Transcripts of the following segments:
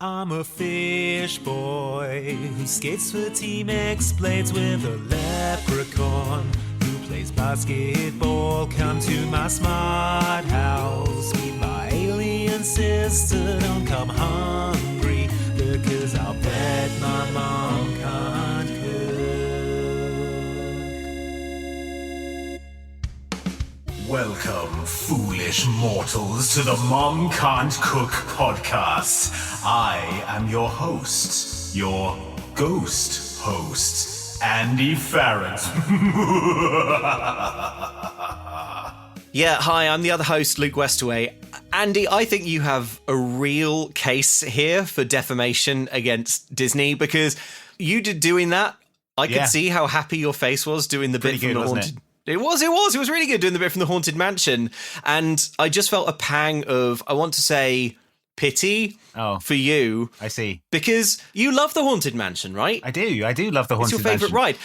I'm a fish boy who skates for Team X, blades with a leprechaun who plays basketball. Come to my smart house, meet my alien sister. Don't come hungry, because I'll bet my mom can't cook. Welcome, foolish mortals, to the Mom Can't Cook podcast. I am your host, your ghost host, Andy Farrant. Yeah, hi, I'm the other host, Luke Westaway. Andy, I think you have a real case here for defamation against Disney, because you did doing that. I could see how happy your face was doing the bit from the Haunted. It was really good doing the bit from the Haunted Mansion. And I just felt a pang of, I want to say, pity for you. I see. Because you love the Haunted Mansion, right? I do love the Haunted Mansion. It's your favourite ride.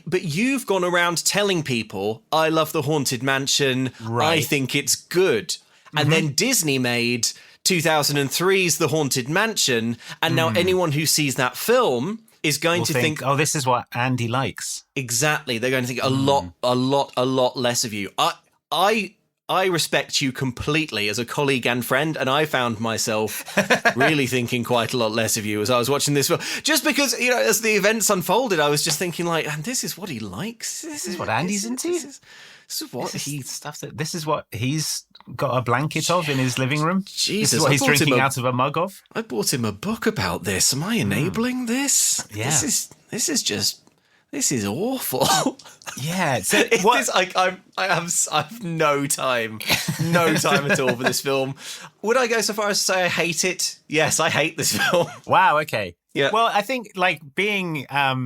But you've gone around telling people, I love the Haunted Mansion, I think it's good. And then Disney made 2003's The Haunted Mansion, and now anyone who sees that film is going to think, oh, this is what Andy likes. Exactly. They're going to think a lot less of you. I respect you completely as a colleague and friend, and I found myself really thinking quite a lot less of you as I was watching this film. Just because, you know, as the events unfolded, I was just thinking, like, and this is what he likes. This is what Andy's into. This is what he's got a blanket of in his living room. Jesus, this is what he's drinking out of a mug of. I bought him a book about this. Am I enabling this? Yeah. This is awful. Yeah. So I have no time at all for this film. Would I go so far as to say I hate it? Yes, I hate this film. Wow. Okay. Yeah. Well, I think like being a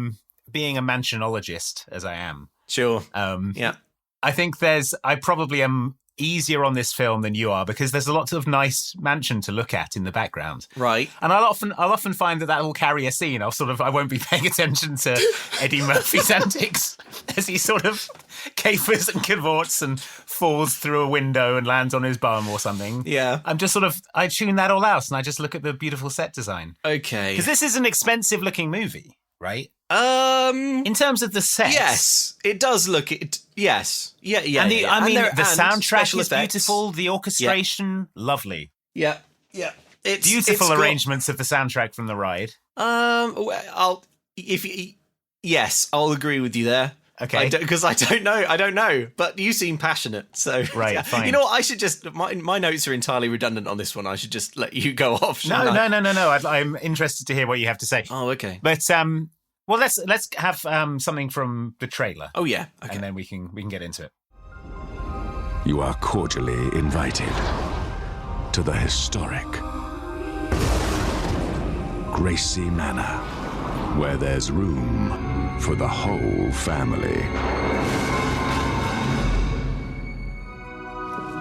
mansionologist as I am. Sure. Yeah. I think I probably am easier on this film than you are, because there's a lot of nice mansion to look at in the background. Right. And I'll often find that will carry a scene. I won't be paying attention to Eddie Murphy's antics as he sort of capers and cavorts and falls through a window and lands on his bum or something. Yeah. I'm just I tune that all out and I just look at the beautiful set design. Okay. Because this is an expensive looking movie, right? In terms of the sets. Yes, it does look it. Yes. Yeah. And the soundtrack is effects. Beautiful, the orchestration, lovely. Yeah. Yeah. It's beautiful arrangements of the soundtrack from the ride. I'll agree with you there. Okay. Because I don't know. But you seem passionate, so right. Yeah. Fine. You know what? I should just my notes are entirely redundant on this one. I should just let you go off. No. I'm interested to hear what you have to say. Oh, okay. But well, let's have something from the trailer. Oh yeah. Okay. And then we can get into it. You are cordially invited to the historic Gracie Manor, where there's room for the whole family.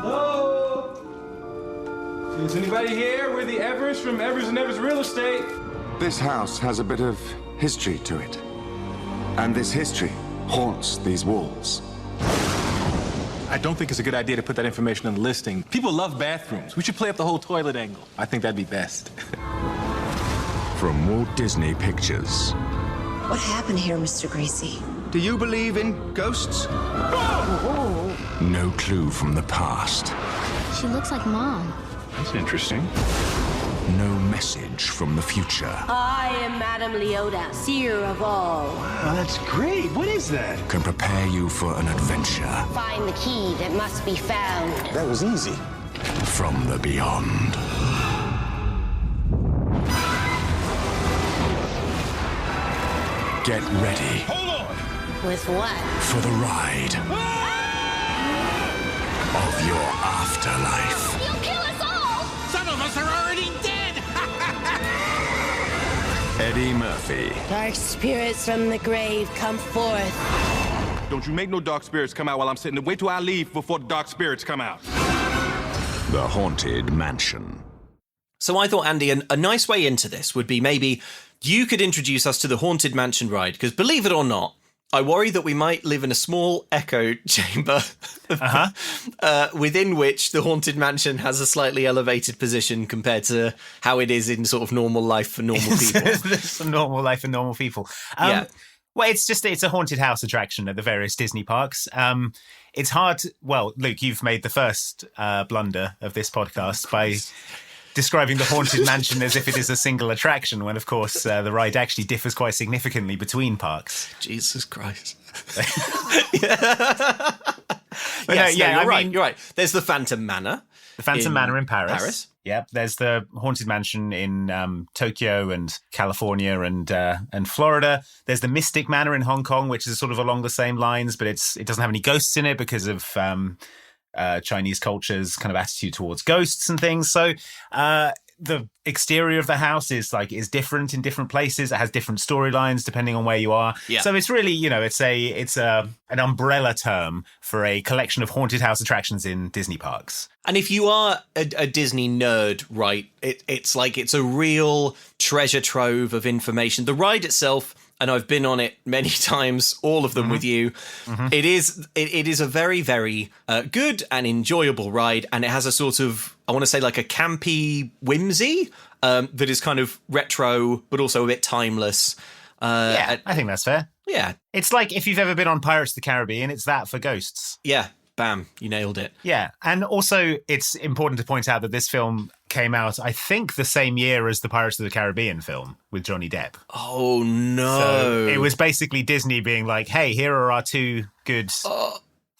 Hello? Is anybody here? We're the Evers from Evers and Evers Real Estate. This house has a bit of history to it. And this history haunts these walls. I don't think it's a good idea to put that information on the listing. People love bathrooms. We should play up the whole toilet angle. I think that'd be best. From Walt Disney Pictures. What happened here, Mr. Gracie? Do you believe in ghosts? No clue from the past. She looks like Mom. That's interesting. No message from the future. I am Madame Leota, seer of all. Wow, that's great. What is that? Can prepare you for an adventure. Find the key that must be found. That was easy. From the beyond. Get ready. Hold on! With what? For the ride of your afterlife. You'll kill us all! Some of us are already dead! Eddie Murphy. Dark spirits from the grave come forth. Don't you make no dark spirits come out while I'm sitting there. Wait till I leave before the dark spirits come out. The Haunted Mansion. So I thought, Andy, a nice way into this would be maybe you could introduce us to the Haunted Mansion ride, because believe it or not, I worry that we might live in a small echo chamber within which the Haunted Mansion has a slightly elevated position compared to how it is in sort of normal life for normal people. Some normal life for normal people. Well, it's a haunted house attraction at the various Disney parks. It's hard. Well, Luke, you've made the first blunder of this podcast by describing the Haunted Mansion as if it is a single attraction, when, of course, the ride actually differs quite significantly between parks. Jesus Christ. You're right. There's the Phantom Manor. The Phantom Manor in Paris. Yep. There's the Haunted Mansion in Tokyo and California and Florida. There's the Mystic Manor in Hong Kong, which is sort of along the same lines, but it doesn't have any ghosts in it because of Chinese culture's kind of attitude towards ghosts and things. So the exterior of the house is different in different places. It has different storylines depending on where you are. Yeah. So it's really, it's an umbrella term for a collection of haunted house attractions in Disney parks. And if you are a Disney nerd, right, it's a real treasure trove of information. The ride itself, and I've been on it many times, all of them with you. Mm-hmm. It is a very, very good and enjoyable ride, and it has a sort of, I want to say, like a campy whimsy that is kind of retro, but also a bit timeless. I think that's fair. Yeah. It's like if you've ever been on Pirates of the Caribbean, it's that for ghosts. Yeah. Bam, you nailed it. Yeah, and also it's important to point out that this film came out, I think, the same year as the Pirates of the Caribbean film with Johnny Depp. Oh, no. So it was basically Disney being like, hey, here are our two good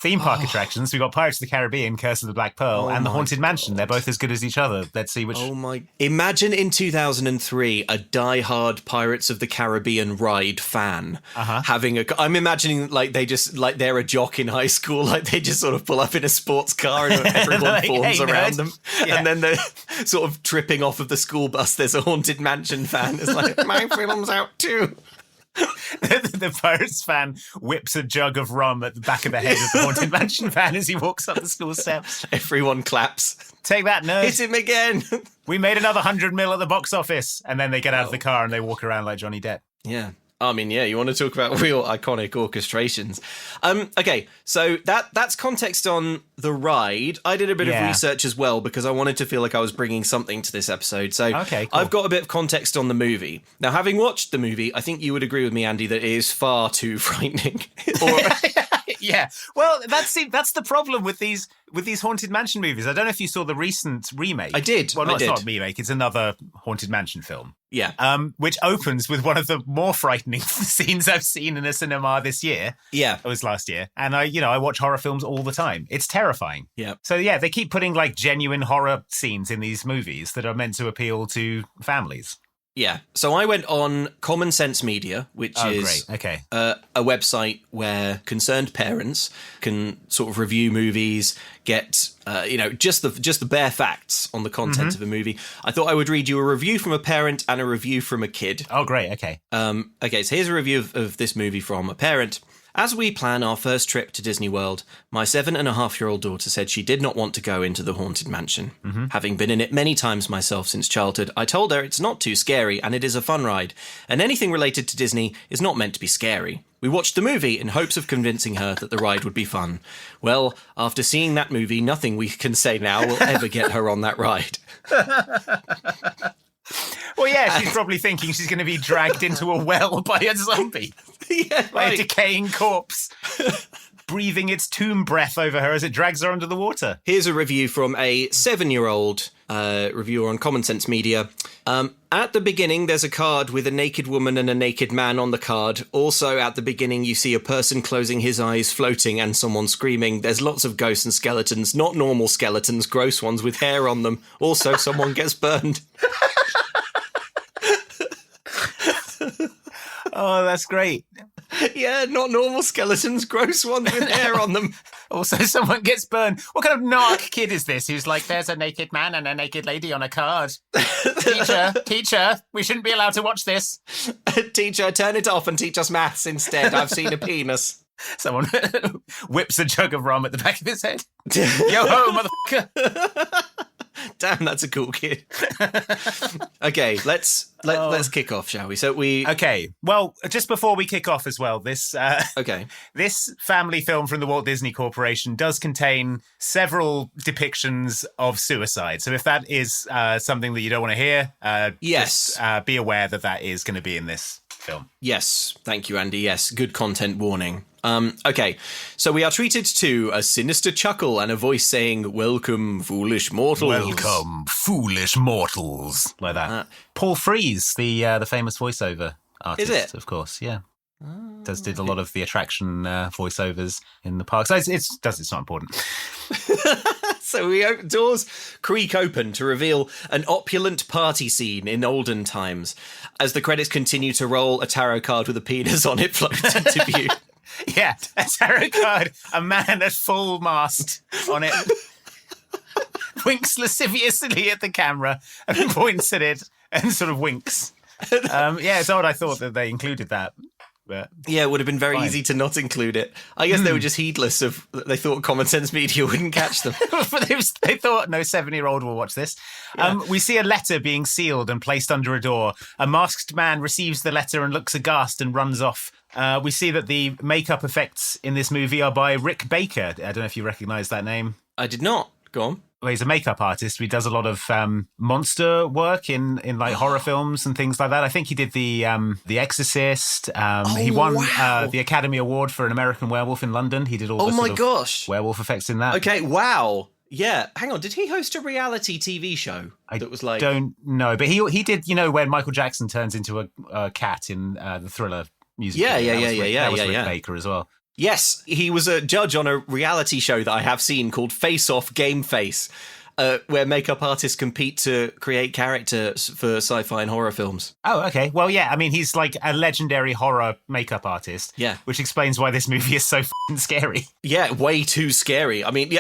theme park attractions. We've got Pirates of the Caribbean, Curse of the Black Pearl, and the Haunted Mansion. They're both as good as each other. Let's see which... Oh, my... Imagine in 2003 a diehard Pirates of the Caribbean ride fan having a... I'm imagining they're a jock in high school, like they just sort of pull up in a sports car and everyone forms around them. Yeah. And then they're sort of tripping off of the school bus. There's a Haunted Mansion fan. It's like, my film's out too. The Pirates fan whips a jug of rum at the back of the head of the Haunted Mansion fan as he walks up the school steps. Everyone claps. Take that, nerd. Hit him again. We made another 100 mil at the box office. And then they get out of the car and they walk around like Johnny Depp. Yeah. I mean, yeah, you want to talk about real iconic orchestrations. Okay, so that's context on the ride. I did a bit of research as well because I wanted to feel like I was bringing something to this episode. So okay, cool. I've got a bit of context on the movie. Now, having watched the movie, I think you would agree with me, Andy, that it is far too frightening. Yeah. Well, that's the problem with these Haunted Mansion movies. I don't know if you saw the recent remake. I did. Well, it's not a remake. It's another Haunted Mansion film. Yeah. Which opens with one of the more frightening scenes I've seen in a cinema this year. Yeah. It was last year. And I watch horror films all the time. It's terrifying. Yeah. So yeah, they keep putting like genuine horror scenes in these movies that are meant to appeal to families. Yeah. So I went on Common Sense Media, which is great. Okay. A website where concerned parents can sort of review movies, get just the bare facts on the content of a movie. I thought I would read you a review from a parent and a review from a kid. Oh, great. Okay. Okay. So here's a review of this movie from a parent. As we plan our first trip to Disney World, my 7.5-year-old daughter said she did not want to go into the Haunted Mansion. Having been in it many times myself since childhood, I told her it's not too scary and it is a fun ride, and anything related to Disney is not meant to be scary. We watched the movie in hopes of convincing her that the ride would be fun. Well, after seeing that movie, nothing we can say now will ever get her on that ride. Well, yeah, she's probably thinking she's going to be dragged into a well by a zombie. Yeah, by a decaying corpse, breathing its tomb breath over her as it drags her under the water. Here's a review from a 7-year-old reviewer on Common Sense Media. At the beginning, there's a card with a naked woman and a naked man on the card. Also, at the beginning, you see a person closing his eyes, floating, and someone screaming. There's lots of ghosts and skeletons, not normal skeletons, gross ones with hair on them. Also, someone gets burned. Oh, that's great. Yeah, not normal skeletons, gross ones with hair on them. Also, someone gets burned. What kind of narc kid is this who's like, there's a naked man and a naked lady on a card? Teacher, we shouldn't be allowed to watch this. Teacher, turn it off and teach us maths instead. I've seen a penis. Someone whips a jug of rum at the back of his head. Yo ho, motherfucker. Damn, that's a cool kid. Okay, let's kick off, shall we? Okay. Well, just before we kick off as well, this family film from the Walt Disney Corporation does contain several depictions of suicide. So if that is something that you don't want to hear, just be aware that is going to be in this film. Yes, thank you, Andy. Yes, good content warning. Okay, so we are treated to a sinister chuckle and a voice saying, "Welcome, foolish mortals." Welcome, foolish mortals. Like that. Paul Frees, the famous voiceover artist. Is it? Of course, yeah. Did a lot of the attraction voiceovers in the parks. It's not important. So doors creak open to reveal an opulent party scene in olden times. As the credits continue to roll, a tarot card with a penis on it floats into view. Yeah, a tarot card, a man at full mast on it, winks lasciviously at the camera and points at it and sort of winks. It's odd I thought that they included that. But yeah, it would have been very easy to not include it. I guess they were just heedless of, they thought Common Sense Media wouldn't catch them. They thought no 7-year-old will watch this. Yeah. We see a letter being sealed and placed under a door. A masked man receives the letter and looks aghast and runs off. We see that the makeup effects in this movie are by Rick Baker. I don't know if you recognise that name. I did not. Go on. Well, he's a makeup artist. He does a lot of monster work in like horror films and things like that. I think he did the Exorcist. He won the Academy Award for An American Werewolf in London. He did all the werewolf effects in that. Okay, wow. Yeah, hang on. Did he host a reality TV show that was like? Don't know, but he did. You know, when Michael Jackson turns into a cat in the Thriller music. Yeah. That was Rick Baker as well. Yes, he was a judge on a reality show that I have seen called Face Off Game Face, where makeup artists compete to create characters for sci-fi and horror films. Oh, okay. Well, yeah, I mean, he's like a legendary horror makeup artist. Yeah. Which explains why this movie is so f***ing scary. Yeah, way too scary. I mean,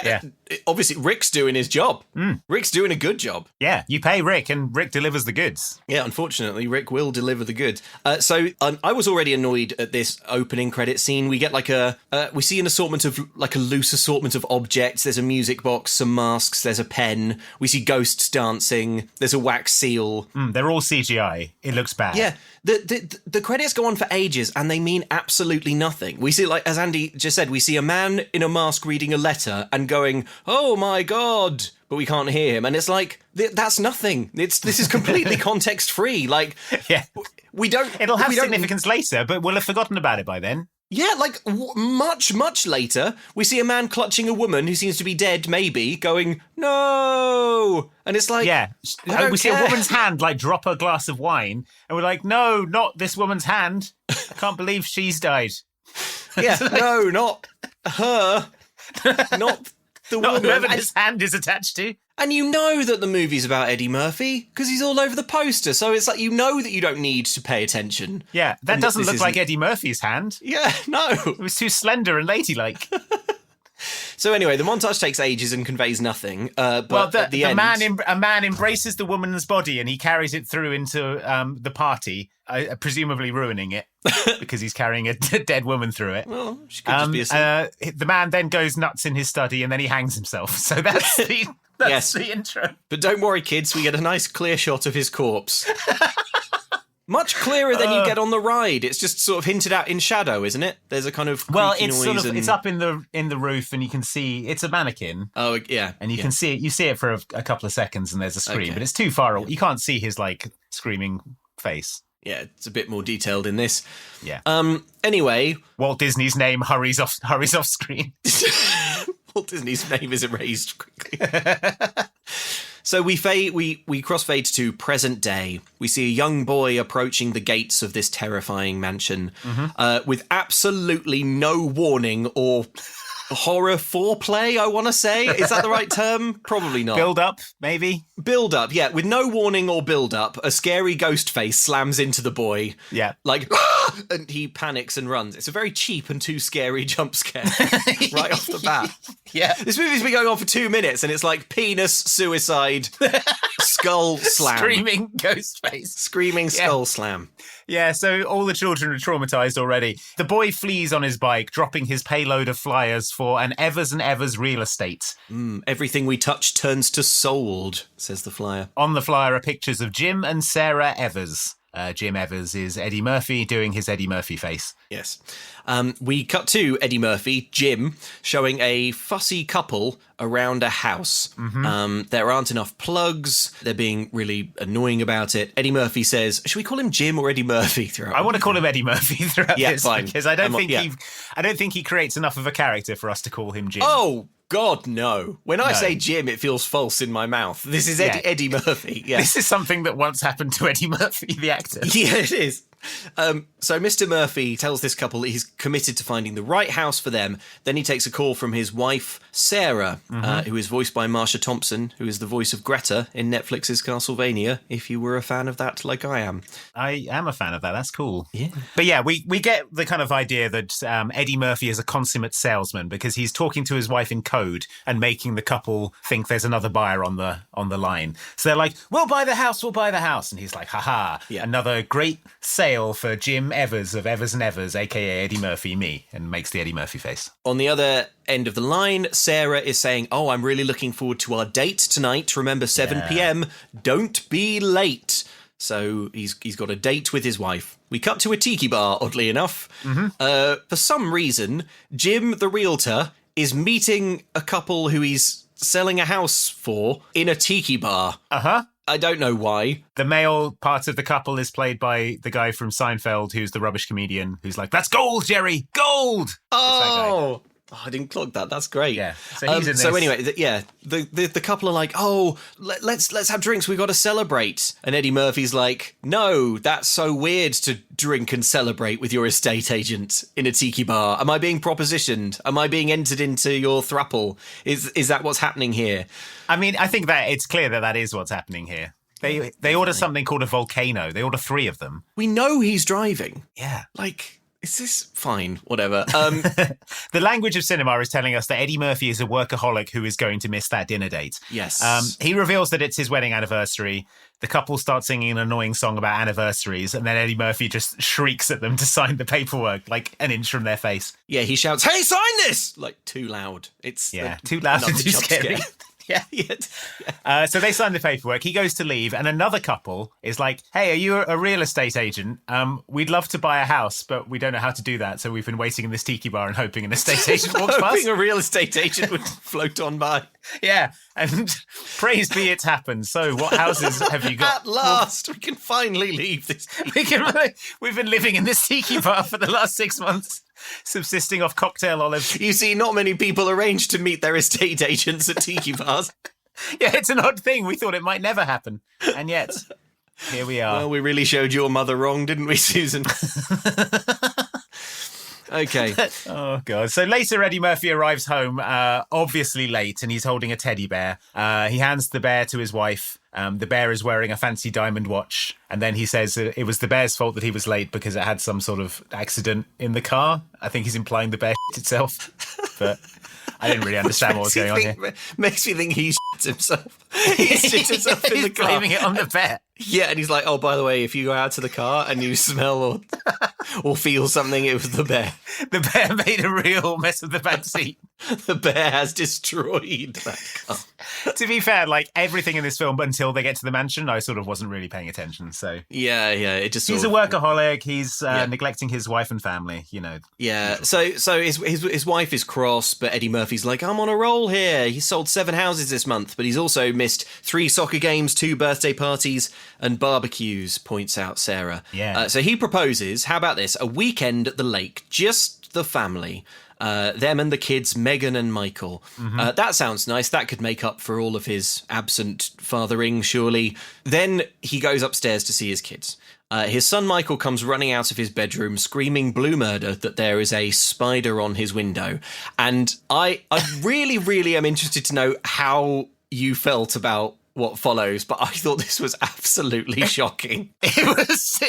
obviously, Rick's doing his job. Rick's doing a good job. Yeah, you pay Rick and Rick delivers the goods. Yeah, unfortunately, Rick will deliver the goods. So I was already annoyed at this opening credit scene. We get like we see an assortment of, like a loose assortment of objects. There's a music box, some masks, there's a pen. We see ghosts dancing. There's a wax seal. They're all CGI. It looks bad. Yeah. The credits go on for ages and they mean absolutely nothing. We see, like, as Andy just said, we see a man in a mask reading a letter and going, "Oh my God," but we can't hear him. And it's like, that's nothing. This is completely context free. Like, we don't. It'll have significance later, but we'll have forgotten about it by then. Yeah, like much later, we see a man clutching a woman who seems to be dead, maybe, going, "No!" And it's like, we see a woman's hand like drop a glass of wine, and we're like, "No, not this woman's hand! I can't believe she's died." Yeah, no, not her, not the woman. Whoever this hand is attached to. And you know that the movie's about Eddie Murphy because he's all over the poster. So it's like, you know that you don't need to pay attention. Yeah, that doesn't look like Eddie Murphy's hand. Yeah, no. It was too slender and ladylike. So anyway, the montage takes ages and conveys nothing. But at the end, a man embraces the woman's body and he carries it through into the party, presumably ruining it because he's carrying a dead woman through it. Well, she could just be the man then goes nuts in his study and then he hangs himself. So that's the... That's the intro. But don't worry, kids, we get a nice clear shot of his corpse. Much clearer than you get on the ride. It's just sort of hinted at in shadow, isn't it? There's a kind of it's up in the roof and you can see it's a mannequin. Oh yeah, and you can see it. You see it for a couple of seconds and there's a scream, but it's too far away. You can't see his like screaming face. Yeah, it's a bit more detailed in this. Yeah. Anyway, Walt Disney's name hurries off screen. Walt Disney's name is erased quickly. So we crossfade to present day. We see a young boy approaching the gates of this terrifying mansion with absolutely no warning or horror foreplay, I want to say. Is that the right term? Probably not. Build up, maybe? Build up, yeah. With no warning or build up, a scary ghost face slams into the boy. Yeah. Like, ah! And he panics and runs. It's a very cheap and too scary jump scare right off the bat. Yeah. This movie's been going on for 2 minutes and it's like penis, suicide, skull slam. Screaming ghost face. Screaming skull slam. Yeah, so all the children are traumatized already. The boy flees on his bike, dropping his payload of flyers for an Evers and Evers real estate. Everything we touch turns to sold, says the flyer. On the flyer are pictures of Jim and Sarah Evers. Jim Evers is Eddie Murphy doing his Eddie Murphy face. Yes. We cut to Eddie Murphy, Jim, showing a fussy couple around a house. There aren't enough plugs. They're being really annoying about it. Eddie Murphy says, should we call him Jim or Eddie Murphy throughout? I want to call him Eddie Murphy throughout this fine. because I don't think he creates enough of a character for us to call him Jim. Oh, God, no. When I say Jim, it feels false in my mouth. This is Eddie Murphy. Yeah. This is something that once happened to Eddie Murphy, the actor. Yeah, it is. So Mr. Murphy tells this couple that he's committed to finding the right house for them. Then he takes a call from his wife, Sarah, who is voiced by Marsha Thompson, who is the voice of Greta in Netflix's Castlevania, if you were a fan of that like I am. I am a fan of that. That's cool. Yeah. But yeah, we get the kind of idea that Eddie Murphy is a consummate salesman because he's talking to his wife in code and making the couple think there's another buyer on the line. So they're like, we'll buy the house. And he's like, haha, another great sale for Jim Evers of Evers and Evers, a.k.a. Eddie Murphy, me, and makes the Eddie Murphy face. On the other end of the line, Sarah is saying, oh, I'm really looking forward to our date tonight. Remember, 7 p.m. Don't be late. So he's got a date with his wife. We cut to a tiki bar, oddly enough. For some reason, Jim, the realtor, is meeting a couple who he's selling a house for in a tiki bar. I don't know why. The male part of the couple is played by the guy from Seinfeld, who's the rubbish comedian, who's like, that's gold, Jerry, gold! Oh, I didn't clock that. That's great. Yeah. So he's in this. So anyway, the couple are like, oh, let's have drinks. We got to celebrate. And Eddie Murphy's like, no, that's so weird to drink and celebrate with your estate agent in a tiki bar. Am I being propositioned? Am I being entered into your throuple? Is that what's happening here? I mean, I think that it's clear that is what's happening here. They order something called a volcano. They order 3 of them. We know he's driving. Yeah. Like, is this fine? Whatever. The language of cinema is telling us that Eddie Murphy is a workaholic who is going to miss that dinner date. Yes. He reveals that it's his wedding anniversary. The couple start singing an annoying song about anniversaries, and then Eddie Murphy just shrieks at them to sign the paperwork, like an inch from their face. Yeah, he shouts, hey, sign this! Like, too loud. It's too loud and too scary. So they sign the paperwork. He goes to leave, and another couple is like, hey, are you a real estate agent? We'd love to buy a house, but we don't know how to do that. So we've been waiting in this tiki bar and hoping an estate agent walks past. Hoping a real estate agent would float on by. Yeah, and praise be it's happened. So what houses have you got? At last, we can finally leave this. We've been living in this tiki bar for the last 6 months. Subsisting off cocktail olives. You see, not many people arrange to meet their estate agents at tiki bars. Yeah, it's an odd thing. We thought it might never happen. And yet, here we are. Well, we really showed your mother wrong, didn't we, Susan? Okay. Oh, God. So later, Eddie Murphy arrives home, obviously late, and he's holding a teddy bear. He hands the bear to his wife. The bear is wearing a fancy diamond watch. And then he says it was the bear's fault that he was late because it had some sort of accident in the car. I think he's implying the bear shit itself. But I didn't really understand what was going on here. Makes me think he shit himself. He shit himself in the car. He's blaming it on the bear. Yeah, and he's like, oh, by the way, if you go out to the car and you smell or feel something, it was the bear. The bear made a real mess of the back seat. The bear has destroyed that car. To be fair, like everything in this film until they get to the mansion, I sort of wasn't really paying attention. So yeah, it just he's a workaholic. He's neglecting his wife and family. You know. Yeah. So his wife is cross, but Eddie Murphy's like, I'm on a roll here. He sold 7 houses this month, but he's also missed 3 soccer games, 2 birthday parties, and barbecues. Points out Sarah. Yeah. So he proposes. How about this? A weekend at the lake, just the family. Them and the kids, Megan and Michael. Mm-hmm. That sounds nice. That could make up for all of his absent fathering, surely. Then he goes upstairs to see his kids. His son Michael comes running out of his bedroom screaming blue murder that there is a spider on his window. And I really, really am interested to know how you felt about what follows, but I thought this was absolutely shocking. It's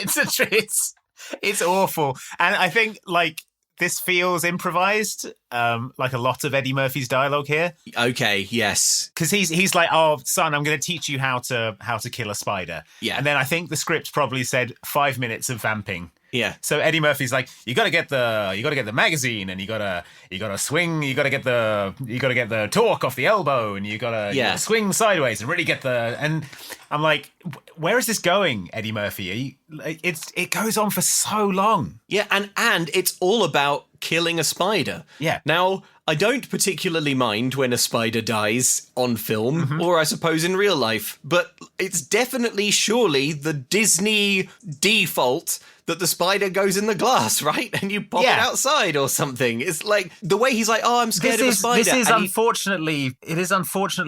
It's awful. And I think, like, this feels improvised, like a lot of Eddie Murphy's dialogue here. Okay, yes. Because he's like, "Oh, son, I'm going to teach you how to kill a spider." Yeah. And then I think the script probably said 5 minutes of vamping. Yeah. So Eddie Murphy's like, you got to get the magazine, and you got to swing, you got to get the torque off the elbow, and you got to swing sideways and really get the. And I'm like, where is this going, Eddie Murphy? It goes on for so long. Yeah, and it's all about killing a spider. Yeah. Now, I don't particularly mind when a spider dies on film, or I suppose in real life, but it's definitely surely the Disney default that the spider goes in the glass, right? And you pop it outside or something. It's like the way he's like, "Oh, I'm scared of a spider." This is unfortunately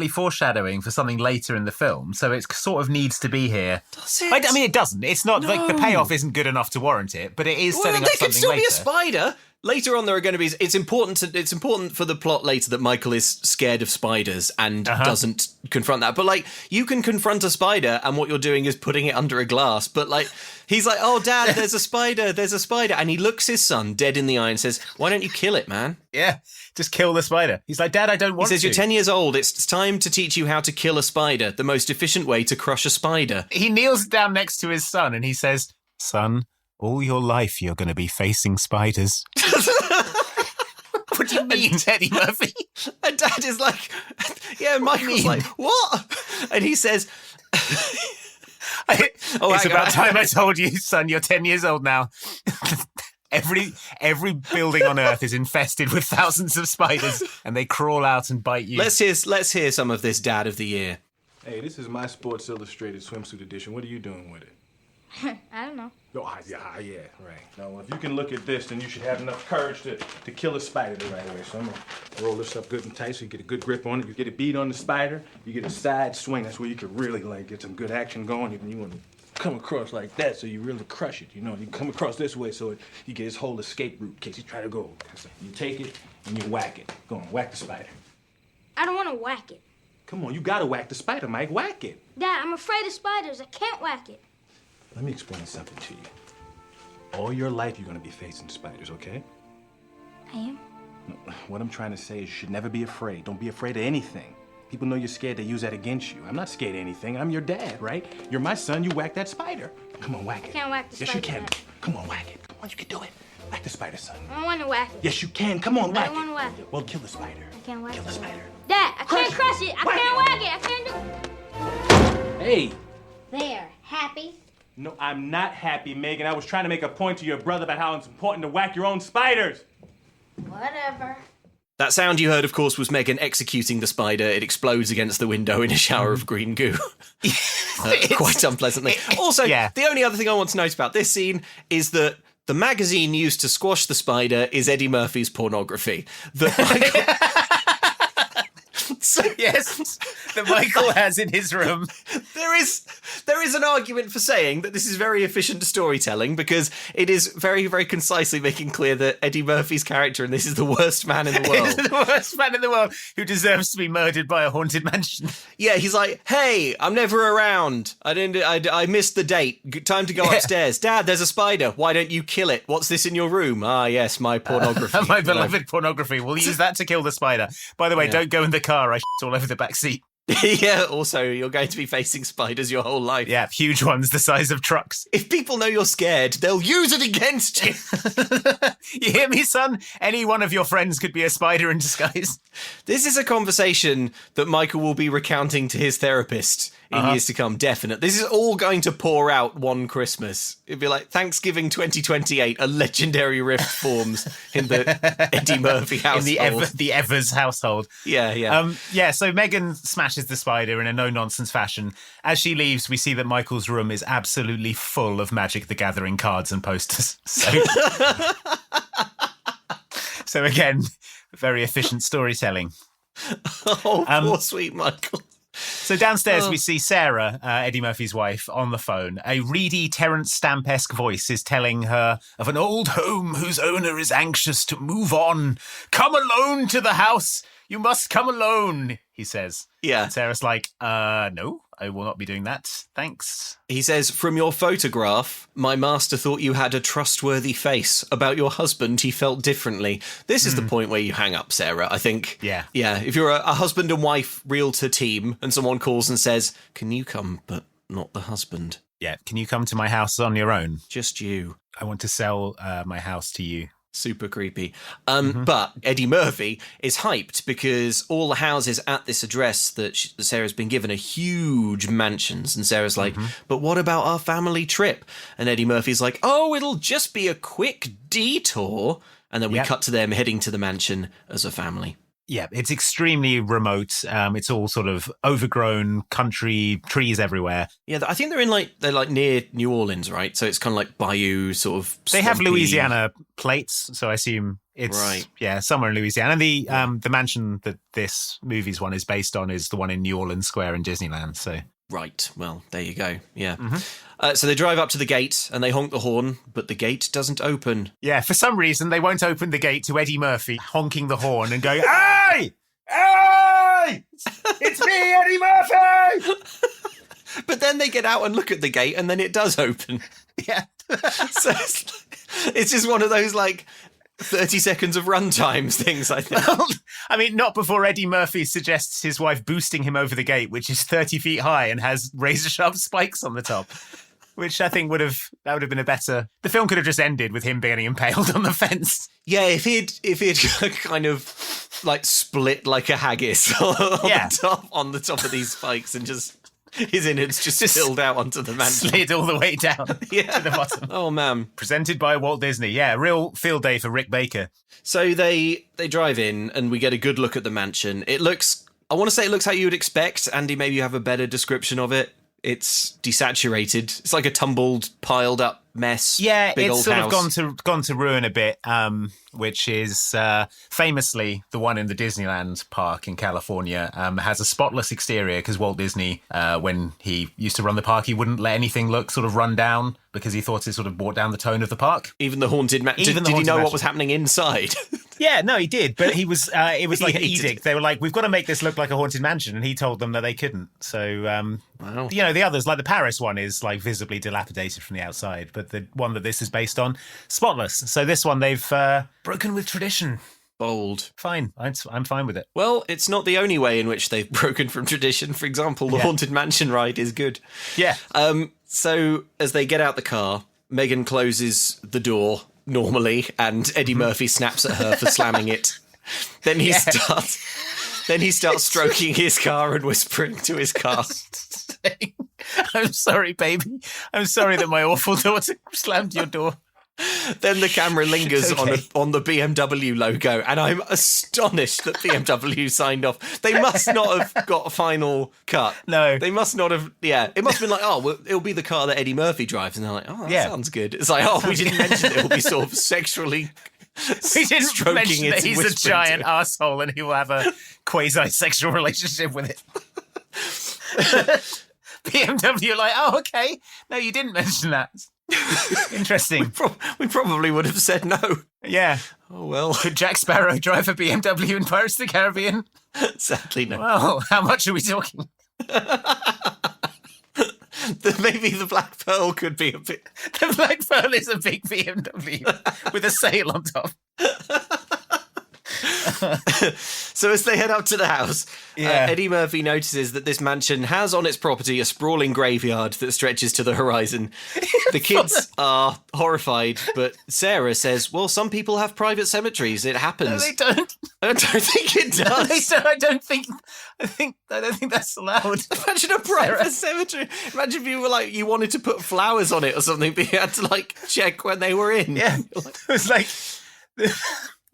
foreshadowing for something later in the film, so it sort of needs to be here. Does it? I mean, it doesn't. It's not like the payoff isn't good enough to warrant it, but it is setting up something later. There could still be a spider. Later on, there are going to be. It's important for the plot later that Michael is scared of spiders and doesn't confront that. But like, you can confront a spider, and what you're doing is putting it under a glass. But like, he's like, "Oh, Dad, there's a spider, and he looks his son dead in the eye and says, "Why don't you kill it, man?" Yeah, just kill the spider. He's like, "Dad, I don't want to." He says, "You're 10 years old. It's time to teach you how to kill a spider. The most efficient way to crush a spider." He kneels down next to his son and he says, "Son, all your life you're going to be facing spiders." What do you mean, Eddie Murphy? And Dad is like, yeah, Michael's like, "What?" And he says, it's about time I told you, son, you're 10 years old now. Every building on Earth is infested with thousands of spiders, and they crawl out and bite you. Let's hear some of this Dad of the Year. Hey, this is my Sports Illustrated swimsuit edition. What are you doing with it? I don't know. Oh, yeah, right. Now, if you can look at this, then you should have enough courage to kill a spider the right way. So I'm going to roll this up good and tight so you get a good grip on it. You get a bead on the spider, you get a side swing. That's where you can really, like, get some good action going. You want to come across like that so you really crush it, you know. You come across this way so you get his whole escape route in case you try to go. So you take it and you whack it. Go on, whack the spider. I don't want to whack it. Come on, you got to whack the spider, Mike. Whack it. Dad, I'm afraid of spiders. I can't whack it. Let me explain something to you. All your life, you're going to be facing spiders, okay? I am? No, what I'm trying to say is you should never be afraid. Don't be afraid of anything. People know you're scared, they use that against you. I'm not scared of anything. I'm your dad, right? You're my son, you whack that spider. Come on, whack it. I can't whack the spider. Yes, you can. Come on, whack it. Come on, you can do it. Whack the spider, son. I don't want to whack it. Yes, you can. Come on, whack it. I don't want to whack it. Well, kill the spider. I can't whack it. Kill the spider. Dad, I can't crush it. I can't whack it. I can't do it. Hey. There, happy? No, I'm not happy, Megan. I was trying to make a point to your brother about how it's important to whack your own spiders. Whatever. That sound you heard, of course, was Megan executing the spider. It explodes against the window in a shower of green goo. Quite unpleasantly. Also, the only other thing I want to note about this scene is that the magazine used to squash the spider is Eddie Murphy's pornography. Yes, that Michael has in his room. There is an argument for saying that this is very efficient storytelling because it is very, very concisely making clear that Eddie Murphy's character in this is the worst man in the world. He's the worst man in the world who deserves to be murdered by a haunted mansion. Yeah, he's like, "Hey, I'm never around. I missed the date. Time to go upstairs. Dad, there's a spider. Why don't you kill it? What's this in your room? Ah, yes, my pornography. My beloved pornography. We'll use that to kill the spider. By the way, don't go in the car. I all over the back seat. Yeah, also, you're going to be facing spiders your whole life. Yeah, huge ones the size of trucks. If people know you're scared, they'll use it against you. You hear me, son? Any one of your friends could be a spider in disguise. This is a conversation that Michael will be recounting to his therapist in years to come, definite. This is all going to pour out one Christmas. It'd be like Thanksgiving 2028, a legendary rift forms in the Eddie Murphy household. In the Evers household. Yeah. So Megan smashes the spider in a no-nonsense fashion. As she leaves, we see that Michael's room is absolutely full of Magic the Gathering cards and posters. So again, very efficient storytelling. Oh, poor sweet Michael. So downstairs, we see Sarah, Eddie Murphy's wife, on the phone. A reedy Terence Stamp-esque voice is telling her of an old home whose owner is anxious to move on. Come alone to the house. You must come alone. he says. Yeah. And Sarah's like, no, I will not be doing that. Thanks. He says, from your photograph, my master thought you had a trustworthy face. About your husband, he felt differently. This is the point where you hang up, Sarah, I think. Yeah. Yeah, if you're a husband and wife realtor team and someone calls and says, can you come, but not the husband? Yeah, can you come to my house on your own? Just you. I want to sell my house to you. Super creepy. But Eddie Murphy is hyped because all the houses at this address that Sarah's been given are huge mansions. And Sarah's like, but what about our family trip? And Eddie Murphy's like, oh, it'll just be a quick detour. And then we cut to them heading to the mansion as a family. Yeah, it's extremely remote. It's all sort of overgrown country, trees everywhere. Yeah, I think they're like near New Orleans, right? So it's kind of like bayou sort of. They have swampy. Louisiana plates, so I assume it's somewhere in Louisiana. And the mansion that this movie's one is based on is the one in New Orleans Square in Disneyland. So right, well, there you go. Yeah. So they drive up to the gate and they honk the horn, but the gate doesn't open. Yeah, for some reason, they won't open the gate to Eddie Murphy honking the horn and going, hey! Hey! It's me, Eddie Murphy! But then they get out and look at the gate and then it does open. Yeah. So it's just one of those, 30 seconds of runtimes things, I think. I mean, not before Eddie Murphy suggests his wife boosting him over the gate, which is 30 feet high and has razor-sharp spikes on the top. Which I think would have been a better. The film could have just ended with him being impaled on the fence. Yeah, if he'd kind of split like a haggis on the top of these spikes and just his innards just spilled out onto the mantle. Slid all the way down to the bottom. Oh man. Presented by Walt Disney. Yeah, real field day for Rick Baker. So they drive in and we get a good look at the mansion. It looks how you would expect. Andy, maybe you have a better description of it. It's desaturated. It's like a tumbled, piled up mess. Yeah, big it's old sort house. of gone to ruin a bit, which is famously the one in the Disneyland park in California, has a spotless exterior because Walt Disney, when he used to run the park, he wouldn't let anything look sort of run down because he thought it sort of brought down the tone of the park. Even the haunted mansion. Did he know what was happening inside? Yeah, no, he did, but it was like an edict. They were like, we've got to make this look like a haunted mansion, and he told them that they couldn't. So, wow. The others, like the Paris one, is visibly dilapidated from the outside, but the one that this is based on, spotless. So this one, they've broken with tradition. Bold. Fine. I'm fine with it. Well, it's not the only way in which they've broken from tradition. For example, the Haunted Mansion ride is good. Yeah. So as they get out the car, Megan closes the door normally, and Eddie Murphy snaps at her for slamming it. Then he starts stroking his car and whispering to his car. I'm sorry, baby. I'm sorry that my awful daughter slammed your door. Then the camera lingers on the BMW logo, and I'm astonished that BMW signed off. They must not have got a final cut. No. They must not have, it must have been like, oh, well, it'll be the car that Eddie Murphy drives. And they're like, oh, that sounds good. It's like, oh, we didn't mention it'll be sort of sexually we didn't stroking mention it. that he's a giant asshole and he will have a quasi-sexual relationship with it. BMW like, oh, okay. No, you didn't mention that. Interesting. We probably would have said no. Yeah. Oh, well. Could Jack Sparrow drive a BMW in Pirates of the Caribbean? Sadly, no. Well, how much are we talking? Maybe the Black Pearl could be a bit... The Black Pearl is a big BMW with a sail on top. So as they head up to the house, Eddie Murphy notices that this mansion has on its property a sprawling graveyard that stretches to the horizon. The kids are horrified, but Sarah says, well, some people have private cemeteries. It happens. No, they don't. I don't think it does. I don't think that's allowed. Imagine a private cemetery. Imagine if you were like, you wanted to put flowers on it or something, but you had to check when they were in. Yeah. It was like...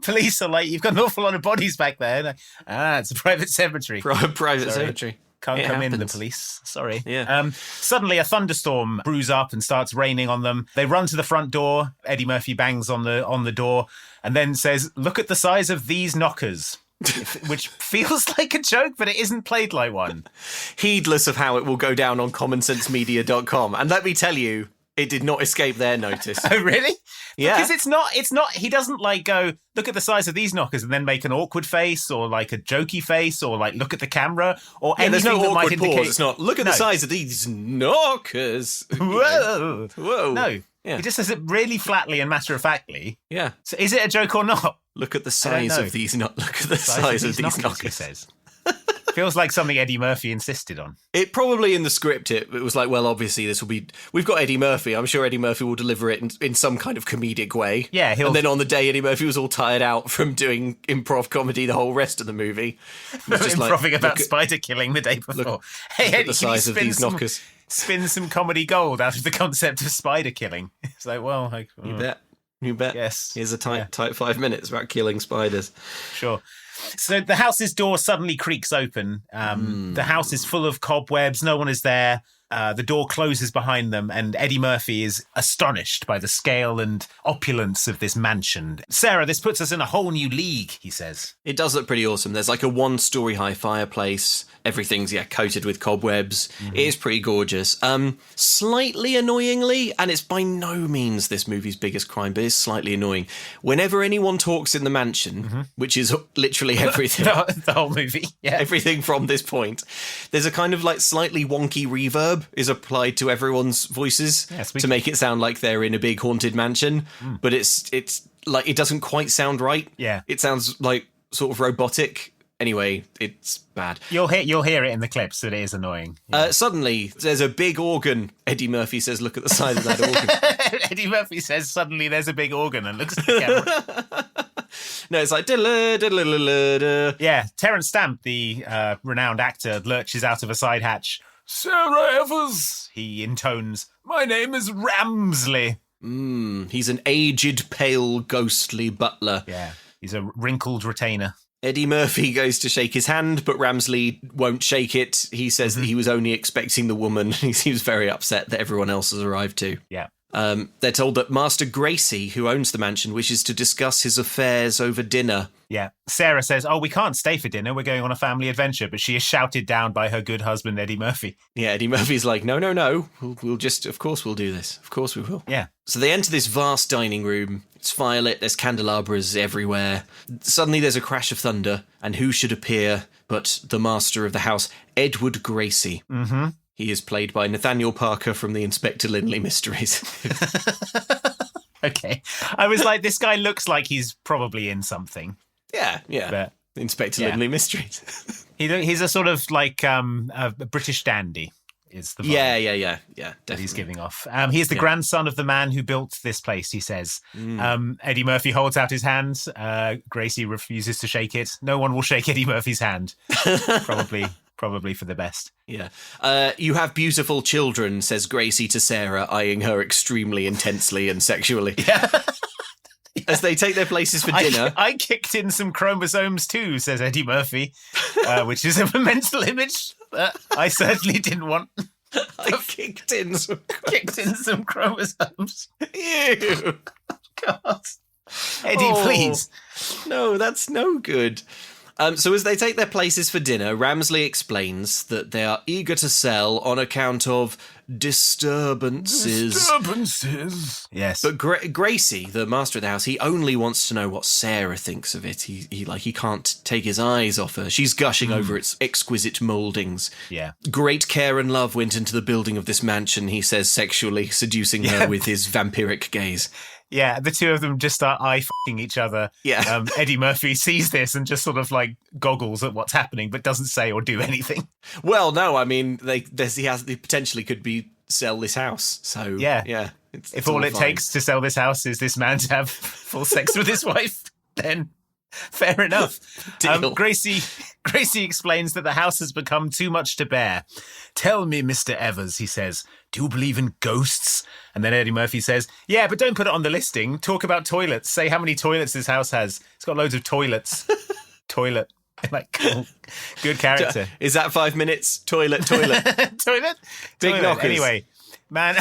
Police are like, you've got an awful lot of bodies back there. It's a private cemetery. Private cemetery. Can't come in, the police. Sorry. Yeah. Suddenly a thunderstorm brews up and starts raining on them. They run to the front door. Eddie Murphy bangs on the door and then says, look at the size of these knockers. Which feels like a joke, but it isn't played like one. Heedless of how it will go down on commonsensemedia.com. And let me tell you, It did not escape their notice. Oh, really? Yeah. Because it's not, he doesn't like go, look at the size of these knockers and then make an awkward face or like a jokey face or like look at the camera or anything there's no that might awkward indicate. pause. It's not, look at the size of these knockers. Whoa. Whoa. No. Yeah. He just says it really flatly and matter-of-factly. Yeah. So is it a joke or not? Look at the size of these Look at the size of these knockers. He says. Feels like something Eddie Murphy insisted on. It probably in the script, it was like, well, obviously this will be... We've got Eddie Murphy. I'm sure Eddie Murphy will deliver it in some kind of comedic way. Yeah, And then on the day, Eddie Murphy was all tired out from doing improv comedy the whole rest of the movie. He was just Improving about spider killing the day before. Hey, look Eddie, at the size of these knockers. Spin some comedy gold out of the concept of spider killing. It's like, well... You bet. Yes. Here's a tight 5 minutes about killing spiders. Sure. So the house's door suddenly creaks open. The house is full of cobwebs. No one is there. The door closes behind them, and Eddie Murphy is astonished by the scale and opulence of this mansion. Sarah, this puts us in a whole new league, he says. It does look pretty awesome. There's like a 1-story high fireplace. Everything's, coated with cobwebs. It is pretty gorgeous. Slightly annoyingly, and it's by no means this movie's biggest crime, but it's slightly annoying. Whenever anyone talks in the mansion, which is literally everything. the whole movie, yeah. Everything from this point, there's a kind of like slightly wonky reverb is applied to everyone's voices to make it sound like they're in a big haunted mansion, but it's like it doesn't quite sound right. Yeah. It sounds like sort of robotic. Anyway, it's bad. You'll hear it in the clips that it is annoying. Yeah. Suddenly, there's a big organ. Eddie Murphy says, look at the size of that organ. Eddie Murphy says, suddenly there's a big organ and looks at the camera. No, it's like... diddle-a-diddle-a-diddle-a-diddle. Yeah, Terence Stamp, the renowned actor, lurches out of a side hatch. Sarah Evers, he intones, my name is Ramsley. He's an aged, pale, ghostly butler. Yeah, he's a wrinkled retainer. Eddie Murphy goes to shake his hand, but Ramsley won't shake it. He says that he was only expecting the woman. He seems very upset that everyone else has arrived too. Yeah. They're told that Master Gracie, who owns the mansion, wishes to discuss his affairs over dinner. Yeah. Sarah says, we can't stay for dinner. We're going on a family adventure. But she is shouted down by her good husband, Eddie Murphy. Yeah, Eddie Murphy's like, no. We'll just, of course we'll do this. Of course we will. Yeah. So they enter this vast dining room. It's firelit. There's candelabras everywhere. Suddenly there's a crash of thunder. And who should appear but the master of the house, Edward Gracie. Mm-hmm. He is played by Nathaniel Parker from the Inspector Lindley Mysteries. Okay. I was like, this guy looks like he's probably in something. Yeah. But, Inspector Lindley Mysteries. He's a sort of like a British dandy. Is the vibe yeah, definitely. that he's giving off. He's the grandson of the man who built this place, he says. Eddie Murphy holds out his hand. Gracie refuses to shake it. No one will shake Eddie Murphy's hand. Probably for the best. Yeah. You have beautiful children, says Gracie to Sarah, eyeing her extremely intensely and sexually. Yeah. As they take their places for dinner. I kicked in some chromosomes too, says Eddie Murphy, which is a mental image that I certainly didn't want. I kicked in some chromosomes. Ew. God. Eddie, please. No, that's no good. So as they take their places for dinner, Ramsley explains that they are eager to sell on account of disturbances. Disturbances. Yes. But Gracie, the master of the house, he only wants to know what Sarah thinks of it. He can't take his eyes off her. She's gushing over its exquisite mouldings. Yeah. Great care and love went into the building of this mansion, he says sexually, seducing her with his vampiric gaze. Yeah, the two of them just start eye-f***ing each other. Yeah. Eddie Murphy sees this and just sort of like goggles at what's happening, but doesn't say or do anything. Well, no, I mean, they potentially could be sell this house. So yeah. If all it takes to sell this house is this man to have full sex with his wife, then fair enough. Gracie explains that the house has become too much to bear. Tell me, Mr. Evers, he says, do you believe in ghosts? And then Eddie Murphy says, yeah, but don't put it on the listing. Talk about toilets. Say how many toilets this house has. It's got loads of toilets. Toilet. Like, cool. Good character. Is that 5 minutes? Toilet. Big knockers. Anyway, man,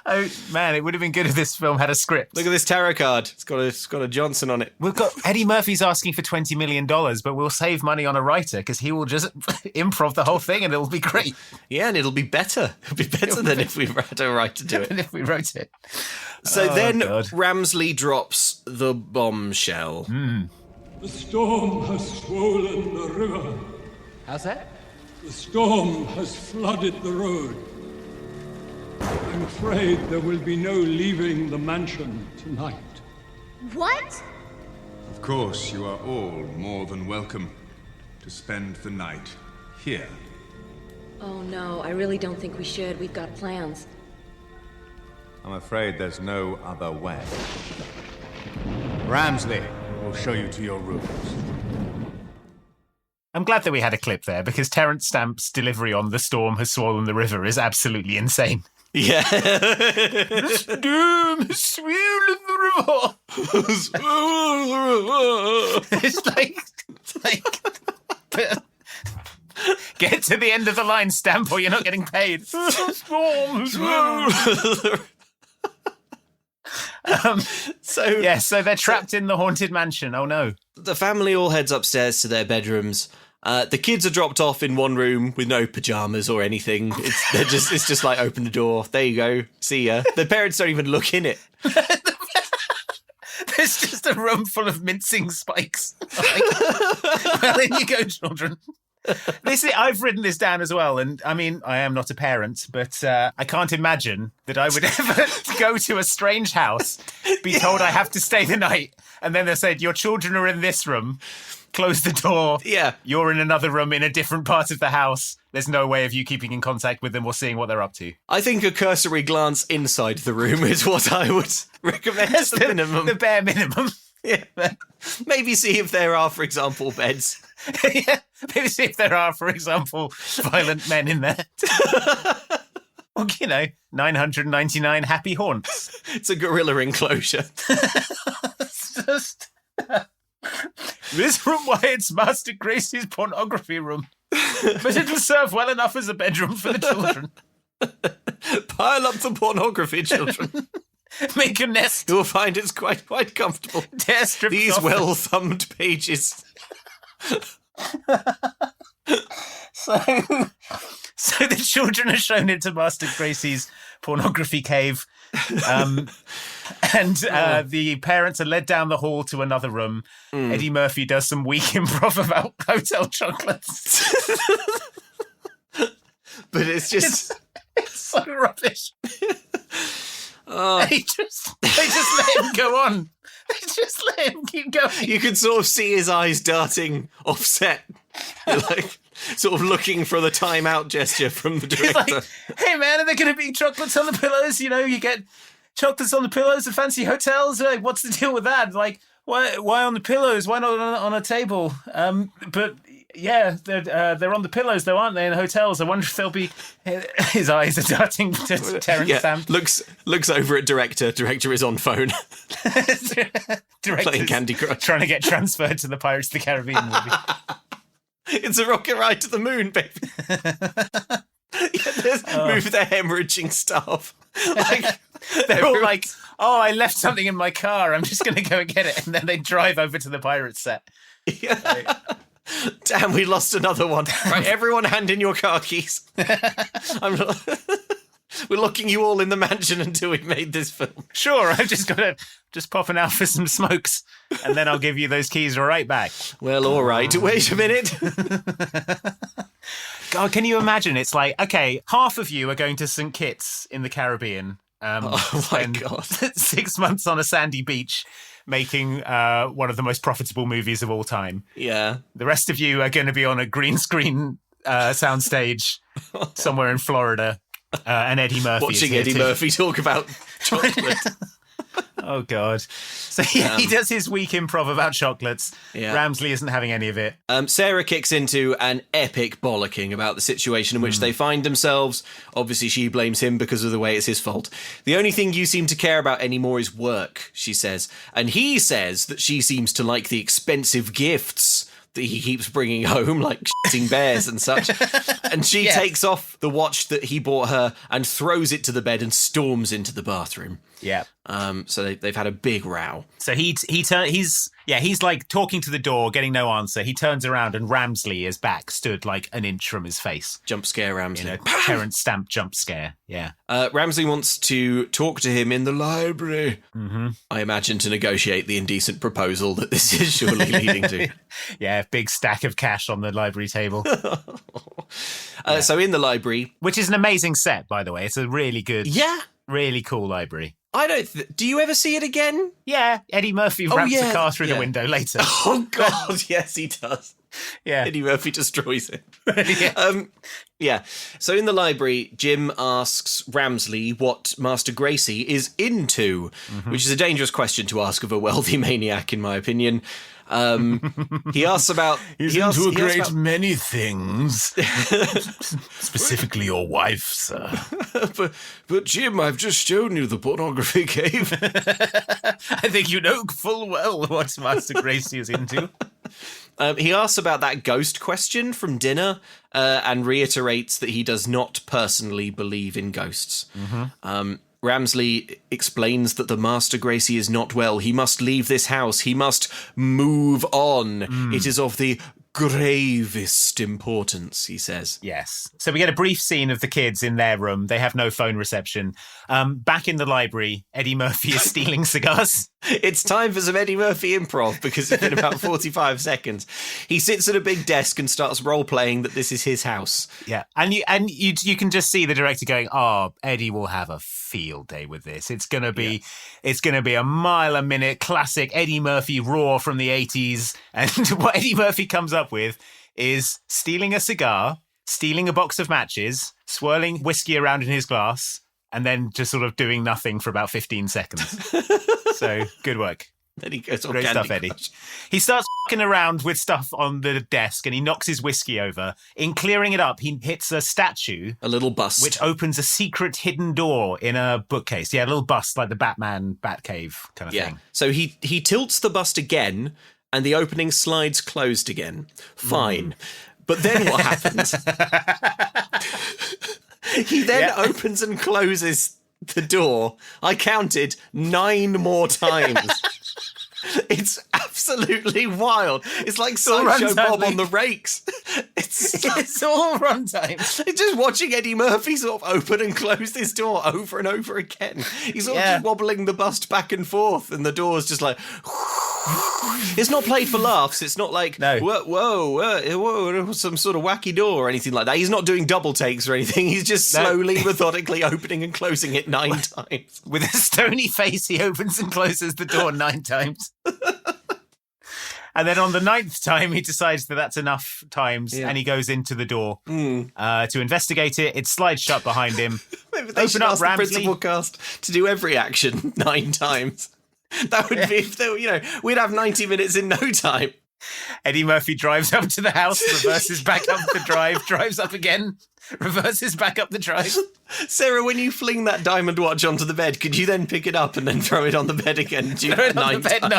Oh man, it would have been good if this film had a script. Look at this tarot card. It's got a Johnson on it. We've got Eddie Murphy's asking for $20 million, but we'll save money on a writer because he will just improv the whole thing and it'll be great. Yeah, and it'll be better. It'll be better than if we had a writer do it. Than if we wrote it. So then God. Ramsley drops the bombshell. The storm has swollen the river. How's that? The storm has flooded the road. I'm afraid there will be no leaving the mansion tonight. What? Of course, you are all more than welcome to spend the night here. Oh no, I really don't think we should. We've got plans. I'm afraid there's no other way. Ramsley will show you to your rooms. I'm glad that we had a clip there because Terence Stamp's delivery on "The storm has swollen the river" is absolutely insane. Yeah. The storm has swollen the river. It's like get to the end of the line, Stamp, or you're not getting paid. The storm has swollen. So they're trapped in the haunted mansion. Oh no. The family all heads upstairs to their bedrooms. The kids are dropped off in one room with no pajamas or anything. It's just like, open the door. There you go. See ya. The parents don't even look in it. There's just a room full of mincing spikes. Well, in you go, children. I've written this down as well, and I mean, I am not a parent, but I can't imagine that I would ever go to a strange house, be told I have to stay the night, and then they said, your children are in this room, close the door, you're in another room in a different part of the house, there's no way of you keeping in contact with them or seeing what they're up to. I think a cursory glance inside the room is what I would recommend as the minimum. The bare minimum. Yeah. Maybe see if there are, for example, beds. Yeah, maybe see if there are, for example, violent men in there. Or, 999 happy haunts. It's a gorilla enclosure. It's just... This room, why it's Master Gracie's pornography room. But it will serve well enough as a bedroom for the children. Pile up the pornography, children. Make a nest. You'll find it's quite comfortable. These well-thumbed pages. So the children are shown into Master Gracie's pornography cave, and the parents are led down the hall to another room. Eddie Murphy does some weak improv about hotel chocolates. But it's just... It's so rubbish. They just let him go on. They just let him keep going. You could sort of see his eyes darting offset. Like, sort of looking for the timeout gesture from the director. He's like, hey man, are there going to be chocolates on the pillows? You get chocolates on the pillows at fancy hotels? Like, what's the deal with that? Like, why on the pillows? Why not on a table? But yeah, they're on the pillows though, aren't they, in hotels? I wonder if they'll be... His eyes are darting to Terence Stamp. Looks over at director. Director is on phone. Playing Candy Crush. Trying to get transferred to the Pirates of the Caribbean movie. It's a rocket ride to the moon, baby. Move the hemorrhaging staff. Like, they're all like, oh, I left something in my car. I'm just going to go and get it. And then they drive over to the Pirates set. Yeah. Like, damn, we lost another one. Right, everyone hand in your car keys. We're locking you all in the mansion until we've made this film. Sure, I've just got to popping out for some smokes, and then I'll give you those keys right back. Well, all right. Wait a minute. God, can you imagine? It's like, okay, half of you are going to St. Kitts in the Caribbean. Oh my God. 6 months on a sandy beach, making one of the most profitable movies of all time. Yeah. The rest of you are going to be on a green screen soundstage somewhere in Florida. And Eddie Murphy watching Eddie Murphy talk about chocolate. Oh God. So he does his weak improv about chocolates. Yeah. Ramsley isn't having any of it. Sarah kicks into an epic bollocking about the situation in which they find themselves. Obviously she blames him because of the way it's his fault. The only thing you seem to care about anymore is work, she says. And he says that she seems to like the expensive gifts that he keeps bringing home, like shitting bears and such. And she takes off the watch that he bought her and throws it to the bed and storms into the bathroom. Yeah. So they've had a big row. So he's like talking to the door, getting no answer. He turns around and Ramsley is back, stood like an inch from his face. Jump scare Ramsley. You know, Terrence Stamp jump scare. Yeah. Ramsley wants to talk to him in the library. Mm-hmm. I imagine to negotiate the indecent proposal that this is surely leading to. Yeah, big stack of cash on the library table. So in the library, which is an amazing set, by the way. It's a really good, really cool library. I don't. Do you ever see it again? Yeah, Eddie Murphy ramps a car through the window later. Oh God, yes, he does. Yeah, Eddie Murphy destroys it. So in the library, Jim asks Ramsley what Master Gracie is into, which is a dangerous question to ask of a wealthy maniac, in my opinion. He asks about... He's into a great many things. Specifically your wife, sir. but Jim, I've just shown you the pornography cave. I think you know full well what Master Gracie is into. He asks about that ghost question from dinner and reiterates that he does not personally believe in ghosts. Ramsley explains that the Master Gracie is not well. He must leave this house. He must move on. It is of the gravest importance, he says. Yes. So we get a brief scene of the kids in their room. They have no phone reception. Back in the library, Eddie Murphy is stealing cigars. It's time for some Eddie Murphy improv because it's been about 45 seconds. He sits at a big desk and starts role-playing that this is his house. Yeah. And you can just see the director going, Eddie will have a field day with this. It's going to be a mile a minute classic Eddie Murphy roar from the 80s. And what Eddie Murphy comes up with is stealing a cigar, stealing a box of matches, swirling whiskey around in his glass, and then just sort of doing nothing for about 15 seconds. So, good work. Then he goes on Great Candy stuff, Eddie. Crush. He starts f***ing around with stuff on the desk and he knocks his whiskey over. In clearing it up, he hits a statue. A little bust. Which opens a secret hidden door in a bookcase. Yeah, a little bust like the Batman Batcave kind of thing. So he tilts the bust again and the opening slides closed again. Fine. But then what happens? He then opens and closes the door. I counted 9 more times. It's absolutely wild. It's like Sideshow Bob on the rakes. It's all runtime. It's just watching Eddie Murphy sort of open and close this door over and over again. He's sort of just wobbling the bust back and forth, and the door's just like... It's not played for laughs. It's not like, whoa, some sort of wacky door or anything like that. He's not doing double takes or anything. He's just slowly, methodically opening and closing it 9 times. With a stony face, he opens and closes the door 9 times. And then on the 9th time, he decides that that's enough times, and he goes into the door to investigate it. It slides shut behind him. Maybe they should ask the principal cast to do every action 9 times. That would be, we'd have 90 minutes in no time. Eddie Murphy drives up to the house, reverses back up the drive, drives up again, reverses back up the drive. Sarah, when you fling that diamond watch onto the bed, could you then pick it up and then throw it on the bed again? Throw it on the bed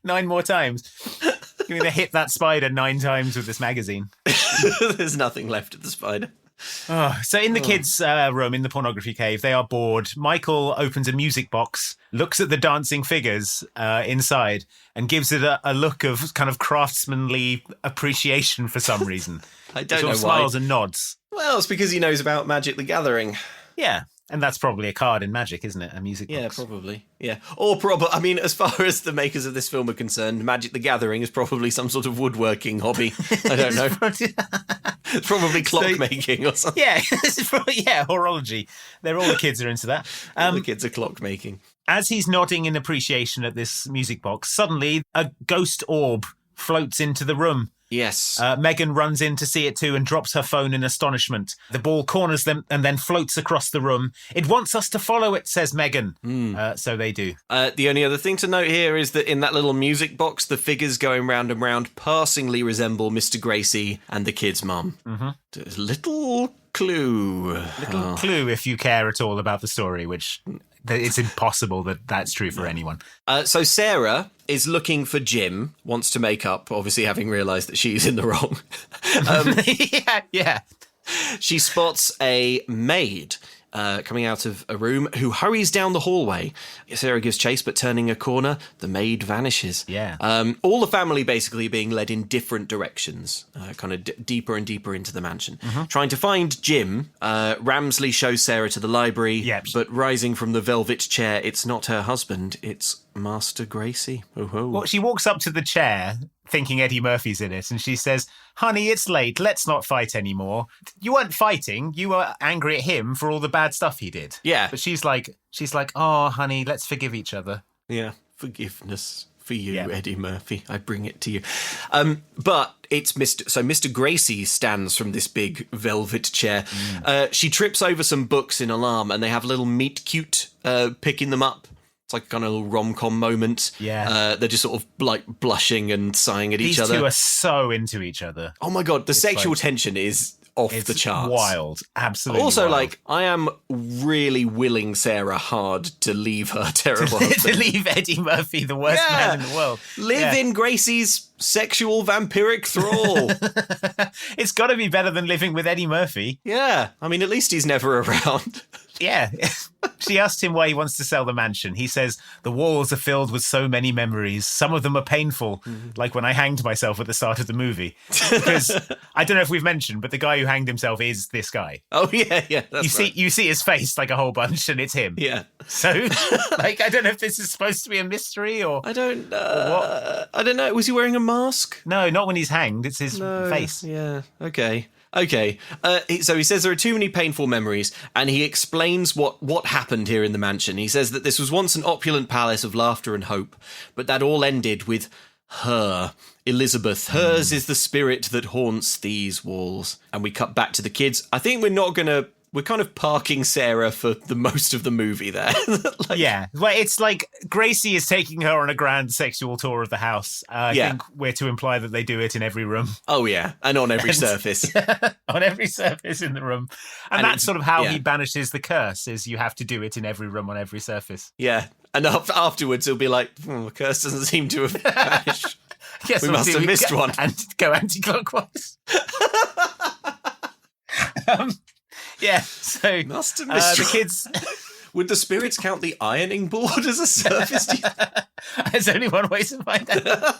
9 more times. You're going to hit that spider 9 times with this magazine. There's nothing left of the spider. So in the kids' room in the pornography cave, they are bored. Michael opens a music box, looks at the dancing figures inside, and gives it a look of kind of craftsmanly appreciation for some reason. I don't know why. Smiles and nods. Well, it's because he knows about Magic the Gathering. Yeah. And that's probably a card in Magic, isn't it? A music box. Yeah, probably. Yeah. Or I mean, as far as the makers of this film are concerned, Magic the Gathering is probably some sort of woodworking hobby. I don't know. It's probably clockmaking or something. Yeah, horology. All the kids are into that. All the kids are clockmaking. As he's nodding in appreciation at this music box, suddenly a ghost orb floats into the room. Yes. Megan runs in to see it too and drops her phone in astonishment. The ball corners them and then floats across the room. It wants us to follow it, says Megan. So they do. The only other thing to note here is that in that little music box, the figures going round and round passingly resemble Mr. Gracie and the kid's mum. Little clue. Clue if you care at all about the story, which It's impossible that that's true for anyone. So Sarah is looking for Jim, wants to make up, obviously having realised that she's in the wrong. Yeah. She spots a maid coming out of a room who hurries down the hallway. Sarah gives chase, but turning a corner, the maid vanishes. Yeah. All the family basically being led in different directions, kind of deeper and deeper into the mansion. Trying to find Jim, Ramsley shows Sarah to the library, but rising from the velvet chair, it's not her husband, it's Master Gracie. Well, she walks up to the chair thinking Eddie Murphy's in it, and she says, "Honey, it's late. Let's not fight anymore." You weren't fighting. You were angry at him for all the bad stuff he did. Yeah. But she's like, "Oh, honey, let's forgive each other." Yeah, forgiveness for you, Eddie Murphy. I bring it to you. But it's Mr. Gracie stands from this big velvet chair. She trips over some books in alarm, and they have a little meet cute picking them up. It's like a kind of little rom-com moment. Yeah. They're just sort of like blushing and sighing at each other. These two are so into each other. Oh my God, the sexual tension is off the charts. Wild. Absolutely Also, wild. I am really willing Sarah hard to leave her terrible husband. To leave Eddie Murphy, the worst man in the world. Live in Gracie's sexual vampiric thrall. It's got to be better than living with Eddie Murphy. Yeah. I mean, at least he's never around. Yeah. She asked him why he wants to sell the mansion. He says, "The walls are filled with so many memories. Some of them are painful, like when I hanged myself at the start of the movie." Because I don't know if we've mentioned, but the guy who hanged himself is this guy. Oh, yeah. You see his face like a whole bunch, and it's him. Yeah. So, I don't know if this is supposed to be a mystery or... I don't what. I don't know. Was he wearing a mask? No, not when he's hanged. It's his face. Yeah. Okay. So he says there are too many painful memories, and he explains what happened here in the mansion. He says that this was once an opulent palace of laughter and hope, but that all ended with her, Elizabeth. Hers is the spirit that haunts these walls. And we cut back to the kids. I think we're kind of parking Sarah for the most of the movie there. Yeah. Well, it's like Gracie is taking her on a grand sexual tour of the house. I think we're to imply that they do it in every room. Oh, yeah. And on every surface. On every surface in the room. And that's sort of how he banishes the curse, is you have to do it in every room on every surface. Yeah. And afterwards he'll be like, the curse doesn't seem to have vanished. Yes, we must have missed one. And go anti-clockwise. Yeah, so must have missed the kids. Would the spirits count the ironing board as a surface? There's only one way to find out.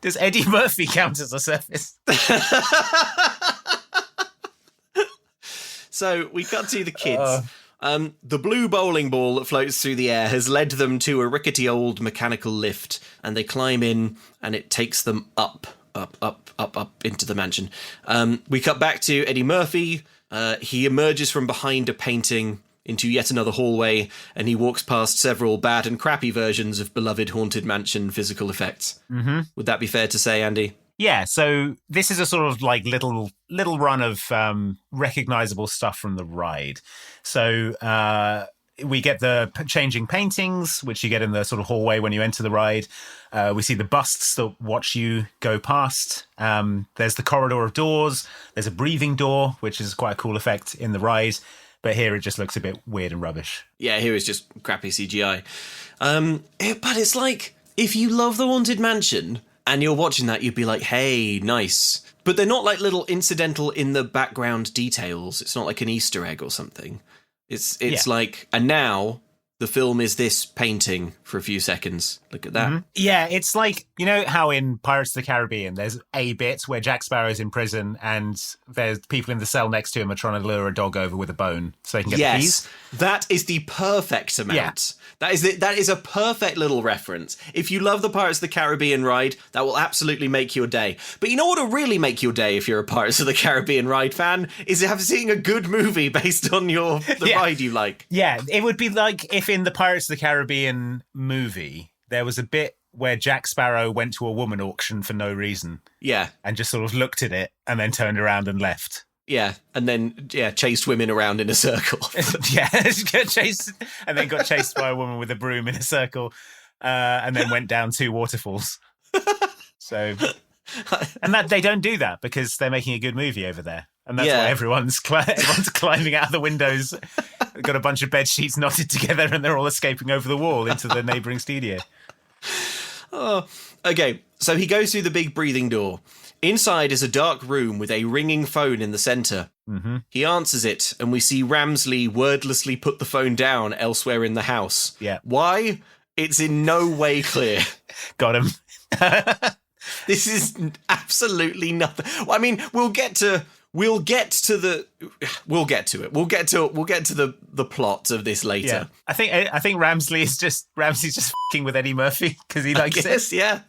Does Eddie Murphy count as a surface? So we cut to the kids. The blue bowling ball that floats through the air has led them to a rickety old mechanical lift, and they climb in, and it takes them up into the mansion. We cut back to Eddie Murphy. He emerges from behind a painting into yet another hallway, and he walks past several bad and crappy versions of beloved Haunted Mansion physical effects. Mm-hmm. Would that be fair to say, Andy? Yeah, so this is a sort of like little run of recognizable stuff from the ride. So we get the changing paintings, which you get in the sort of hallway when you enter the ride. We see the busts that watch you go past. There's the corridor of doors. There's a breathing door, which is quite a cool effect in the ride. But here it just looks a bit weird and rubbish. Yeah, here it's just crappy CGI. But it's like, if you love the Haunted Mansion and you're watching that, you'd be like, hey, nice. But they're not like little incidental in the background details. It's not like an Easter egg or something. It's like, and now the film is this painting for a few seconds. Look at that. Mm-hmm. Yeah, it's like, you know how in Pirates of the Caribbean, there's a bit where Jack Sparrow's in prison and there's people in the cell next to him are trying to lure a dog over with a bone so they can get the keys? That is the perfect amount. Yeah. That is a perfect little reference. If you love the Pirates of the Caribbean ride, that will absolutely make your day. But you know what will really make your day if you're a Pirates of the Caribbean ride fan? Is seeing a good movie based on the ride you like. Yeah, it would be like if in the Pirates of the Caribbean movie, there was a bit where Jack Sparrow went to a woman auction for no reason. Yeah. And just sort of looked at it and then turned around and left. Yeah, and then chased women around in a circle. Chased, and then got chased by a woman with a broom in a circle, and then went down 2 waterfalls. So, and that they don't do that because they're making a good movie over there, and that's why everyone's climbing out of the windows They've got a bunch of bed sheets knotted together and they're all escaping over the wall into the neighbouring studio. Oh, okay. So he goes through the big breathing door. Inside is a dark room with a ringing phone in the centre. Mm-hmm. He answers it, and we see Ramsley wordlessly put the phone down elsewhere in the house. Yeah. Why? It's in no way clear. Got him. This is absolutely nothing. Well, I mean, we'll get to it. We'll get to the plot of this later. Yeah. I think Ramsley's just f***ing with Eddie Murphy because he likes it. Yeah.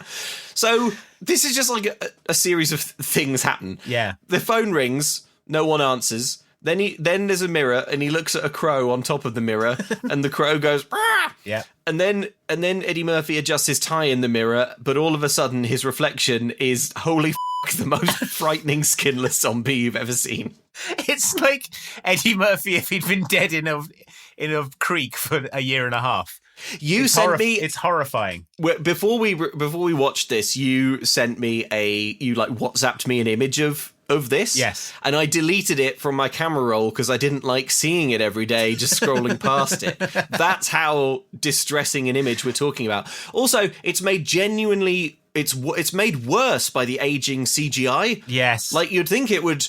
So this is just like a series of things happen. Yeah. The phone rings, no one answers. Then there's a mirror, and he looks at a crow on top of the mirror, and the crow goes, "Rah!" Yeah. And then Eddie Murphy adjusts his tie in the mirror, but all of a sudden his reflection is, holy f***, the most frightening skinless zombie you've ever seen. It's like Eddie Murphy if he'd been dead in a creek for a year and a half. It's horrifying. Before we watched this, you sent me you WhatsApped me an image of this. Yes. And I deleted it from my camera roll because I didn't like seeing it every day, just scrolling past it. That's how distressing an image we're talking about. Also, it's made genuinely, it's made worse by the aging CGI. Yes. Like you'd think it would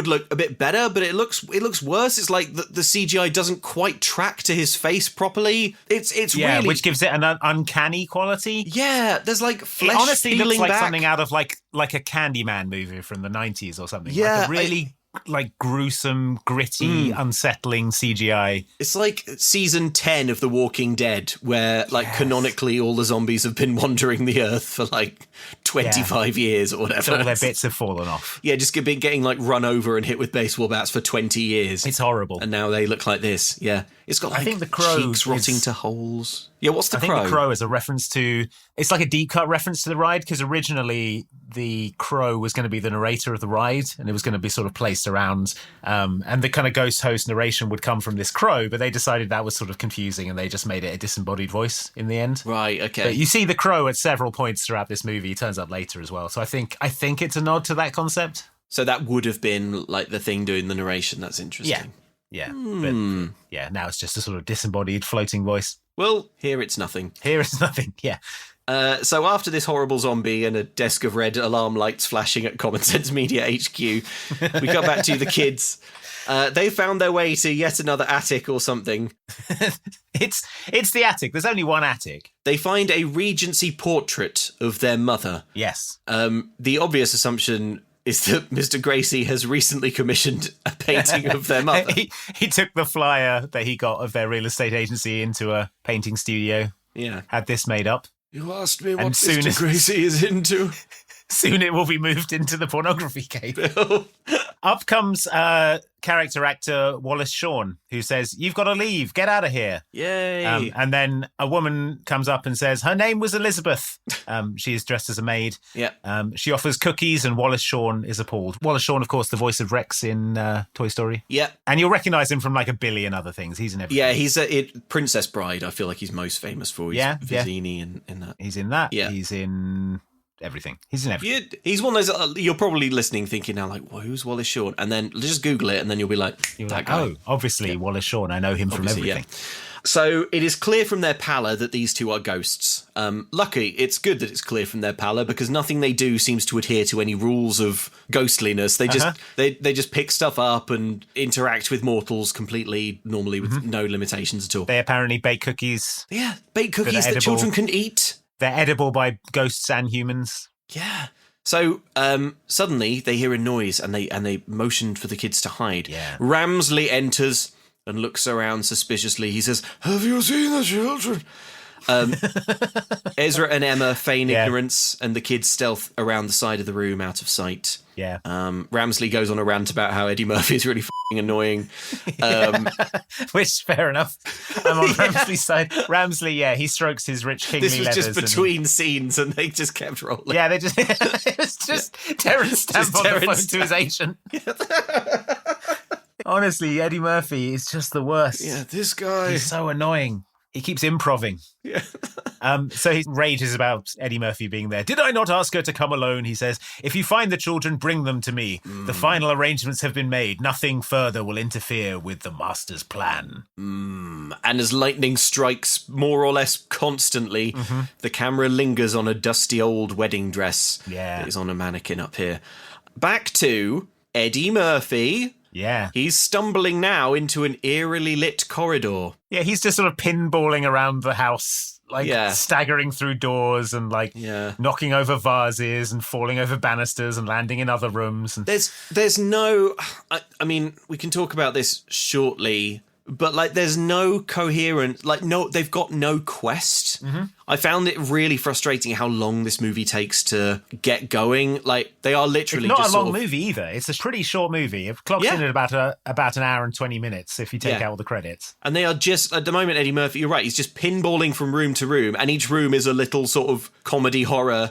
look a bit better, but it looks worse. It's like the CGI doesn't quite track to his face properly. It's really, which gives it an uncanny quality. Yeah, there's like flesh. It honestly looks like back. something out of like a Candyman movie from the 90s or something. Yeah, like a really gruesome, gritty, unsettling CGI. It's like season 10 of The Walking Dead, where canonically all the zombies have been wandering the earth for 25 years or whatever. So all their bits have fallen off. Yeah, just getting run over and hit with baseball bats for 20 years. It's horrible. And now they look like this. Yeah. It's got I think the crow cheeks rotting to holes. Yeah, what's the crow? I think the crow is a reference to... It's like a deep cut reference to the ride, because originally the crow was going to be the narrator of the ride, and it was going to be sort of placed around, and the kind of ghost host narration would come from this crow, but they decided that was sort of confusing, and they just made it a disembodied voice in the end. Right, okay. But you see the crow at several points throughout this movie. He turns up later as well. So I think it's a nod to that concept. So that would have been the thing doing the narration. That's interesting. Yeah. But now it's just a sort of disembodied floating voice. Well, here it's nothing. Yeah. So after this horrible zombie and a desk of red alarm lights flashing at Common Sense Media HQ, we come back to the kids. They found their way to yet another attic or something. It's the attic. There's only one attic. They find a Regency portrait of their mother. Yes. The obvious assumption is that Mr. Gracie has recently commissioned a painting of their mother. He took the flyer that he got of their real estate agency into a painting studio. Yeah. Had this made up. You asked me what Mr. Gracie is into. Soon it will be moved into the pornography cave. Up comes character actor Wallace Shawn, who says, "You've got to leave. Get out of here." Yay. And then a woman comes up and says, her name was Elizabeth. She is dressed as a maid. Yeah. She offers cookies, and Wallace Shawn is appalled. Wallace Shawn, of course, the voice of Rex in Toy Story. Yeah. And you'll recognise him from a billion other things. He's in everything. Yeah, he's Princess Bride. I feel like he's most famous for. He's Vizzini in that. He's in that. Yeah. He's in... everything. He's in everything. He's one of those. You're probably listening, thinking now, who's Wallace Shawn? And then just Google it, and then you'll be like, that guy. Oh, obviously Wallace Shawn. I know him from everything. Yeah. So it is clear from their pallor that these two are ghosts. Luckily, it's good that it's clear from their pallor because nothing they do seems to adhere to any rules of ghostliness. They just they just pick stuff up and interact with mortals completely normally with no limitations at all. They apparently bake cookies. Yeah, bake cookies that children can eat. They're edible by ghosts and humans. Yeah. So suddenly they hear a noise and they motion for the kids to hide. Yeah. Ramsley enters and looks around suspiciously. He says, "Have you seen the children?" Ezra and Emma feign ignorance, and the kids stealth around the side of the room out of sight. Yeah. Ramsley goes on a rant about how Eddie Murphy is really f***ing annoying. Which, fair enough. I'm on Ramsley's side. Ramsley, he strokes his rich kingly leathers. This was just between scenes, and they just kept rolling. Yeah, it was just Terrence Stamp on the phone to his agent. Honestly, Eddie Murphy is just the worst. Yeah, this guy. He's so annoying. He keeps improving. Yeah. So he rages about Eddie Murphy being there. Did I not ask her to come alone? He says, if you find the children, bring them to me. The final arrangements have been made. Nothing further will interfere with the master's plan. And as lightning strikes more or less constantly, the camera lingers on a dusty old wedding dress that is on a mannequin up here. Back to Eddie Murphy. Yeah. He's stumbling now into an eerily lit corridor. Yeah, he's just sort of pinballing around the house, staggering through doors and knocking over vases and falling over banisters and landing in other rooms. And There's no... I mean, we can talk about this shortly, but there's no coherent... they've got no quest. I found it really frustrating how long this movie takes to get going. They are literally it's not just a long movie either. It's a pretty short movie. It clocks in at about an hour and 20 minutes if you take out all the credits. And they are just, at the moment, Eddie Murphy, you're right, he's just pinballing from room to room, and each room is a little sort of comedy horror,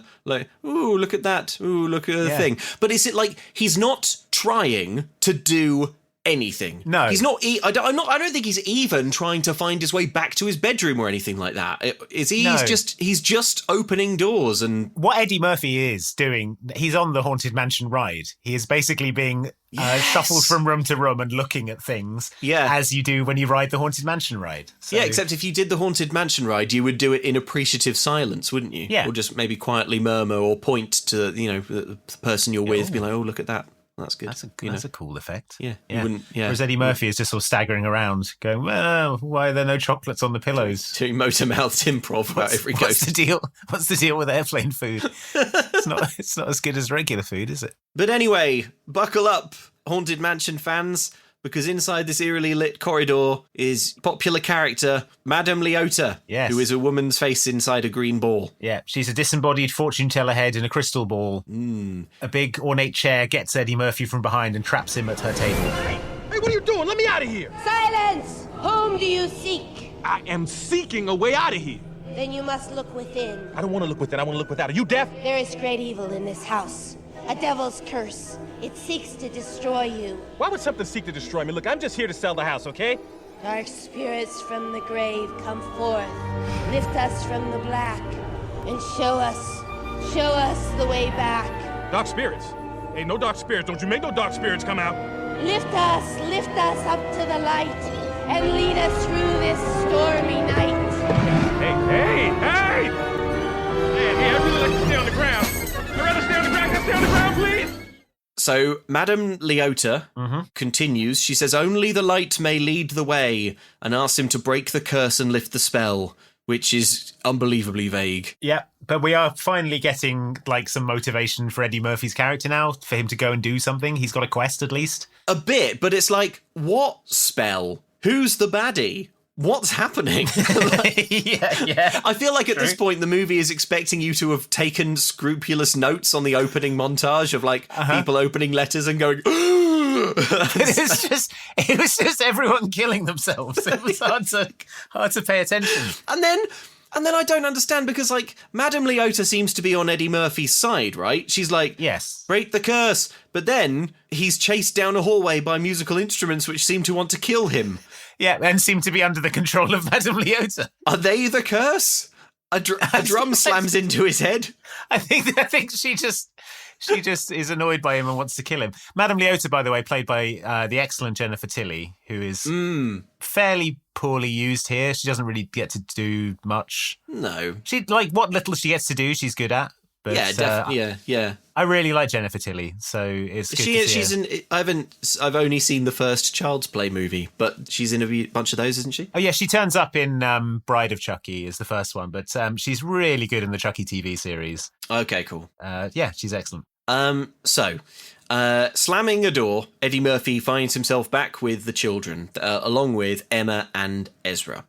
ooh, look at that, ooh, look at the thing. But is it he's not trying to do anything? No, he's not. I don't think he's even trying to find his way back to his bedroom or anything like that. Is he? No. He's just opening doors. And what Eddie Murphy is doing, he's on the Haunted Mansion ride. He is basically being shuffled from room to room and looking at things, as you do when you ride the Haunted Mansion ride. So, except if you did the Haunted Mansion ride, you would do it in appreciative silence, wouldn't you? Yeah, or just maybe quietly murmur or point to the person you're with, be like, "Oh, look at that." That's good. That's a cool effect. Yeah. Whereas Eddie Murphy is just sort of staggering around, going, "Well, why are there no chocolates on the pillows?" Doing motor-mouthed improv about every ghost. What's the deal with airplane food? It's not as good as regular food, is it? But anyway, buckle up, Haunted Mansion fans, because inside this eerily lit corridor is popular character Madame Leota, who is a woman's face inside a green ball. Yeah, she's a disembodied fortune teller head in a crystal ball. A big ornate chair gets Eddie Murphy from behind and traps him at her table. Hey, what are you doing? Let me out of here! Silence! Whom do you seek? I am seeking a way out of here. Then you must look within. I don't want to look within, I want to look without. Are you deaf? There is great evil in this house. A devil's curse. It seeks to destroy you. Why would something seek to destroy me? Look, I'm just here to sell the house, okay? Dark spirits from the grave come forth. Lift us from the black and show us the way back. Dark spirits? Hey, no dark spirits. Don't you make no dark spirits come out. Lift us up to the light and lead us through this stormy night. Hey, I'd really like to stay on the ground. I'd rather stay on the ground. Can I stay on the ground, please? So, Madame Leota continues. She says, only the light may lead the way, and asks him to break the curse and lift the spell, which is unbelievably vague. Yeah, but we are finally getting, some motivation for Eddie Murphy's character now, for him to go and do something. He's got a quest, at least. A bit, but it's what spell? Who's the baddie? What's happening? Yeah. I feel like at this point the movie is expecting you to have taken scrupulous notes on the opening montage of people opening letters and going it was just everyone killing themselves. It was hard to pay attention. And then I don't understand because Madame Leota seems to be on Eddie Murphy's side, right? She's yes, break the curse. But then he's chased down a hallway by musical instruments which seem to want to kill him. Yeah, and seem to be under the control of Madame Leota. Are they the curse? A drum slams into his head. I think she just is annoyed by him and wants to kill him. Madame Leota, by the way, played by the excellent Jennifer Tilly, who is fairly poorly used here. She doesn't really get to do much. No. She what little she gets to do, she's good at. But, yeah. I really like Jennifer Tilly, so it's good to see her. I've only seen the first Child's Play movie, but she's in a bunch of those, isn't she? Oh yeah, she turns up in Bride of Chucky is the first one, but she's really good in the Chucky TV series. Okay, cool. Yeah, she's excellent. Slamming a door, Eddie Murphy finds himself back with the children, along with Emma and Ezra.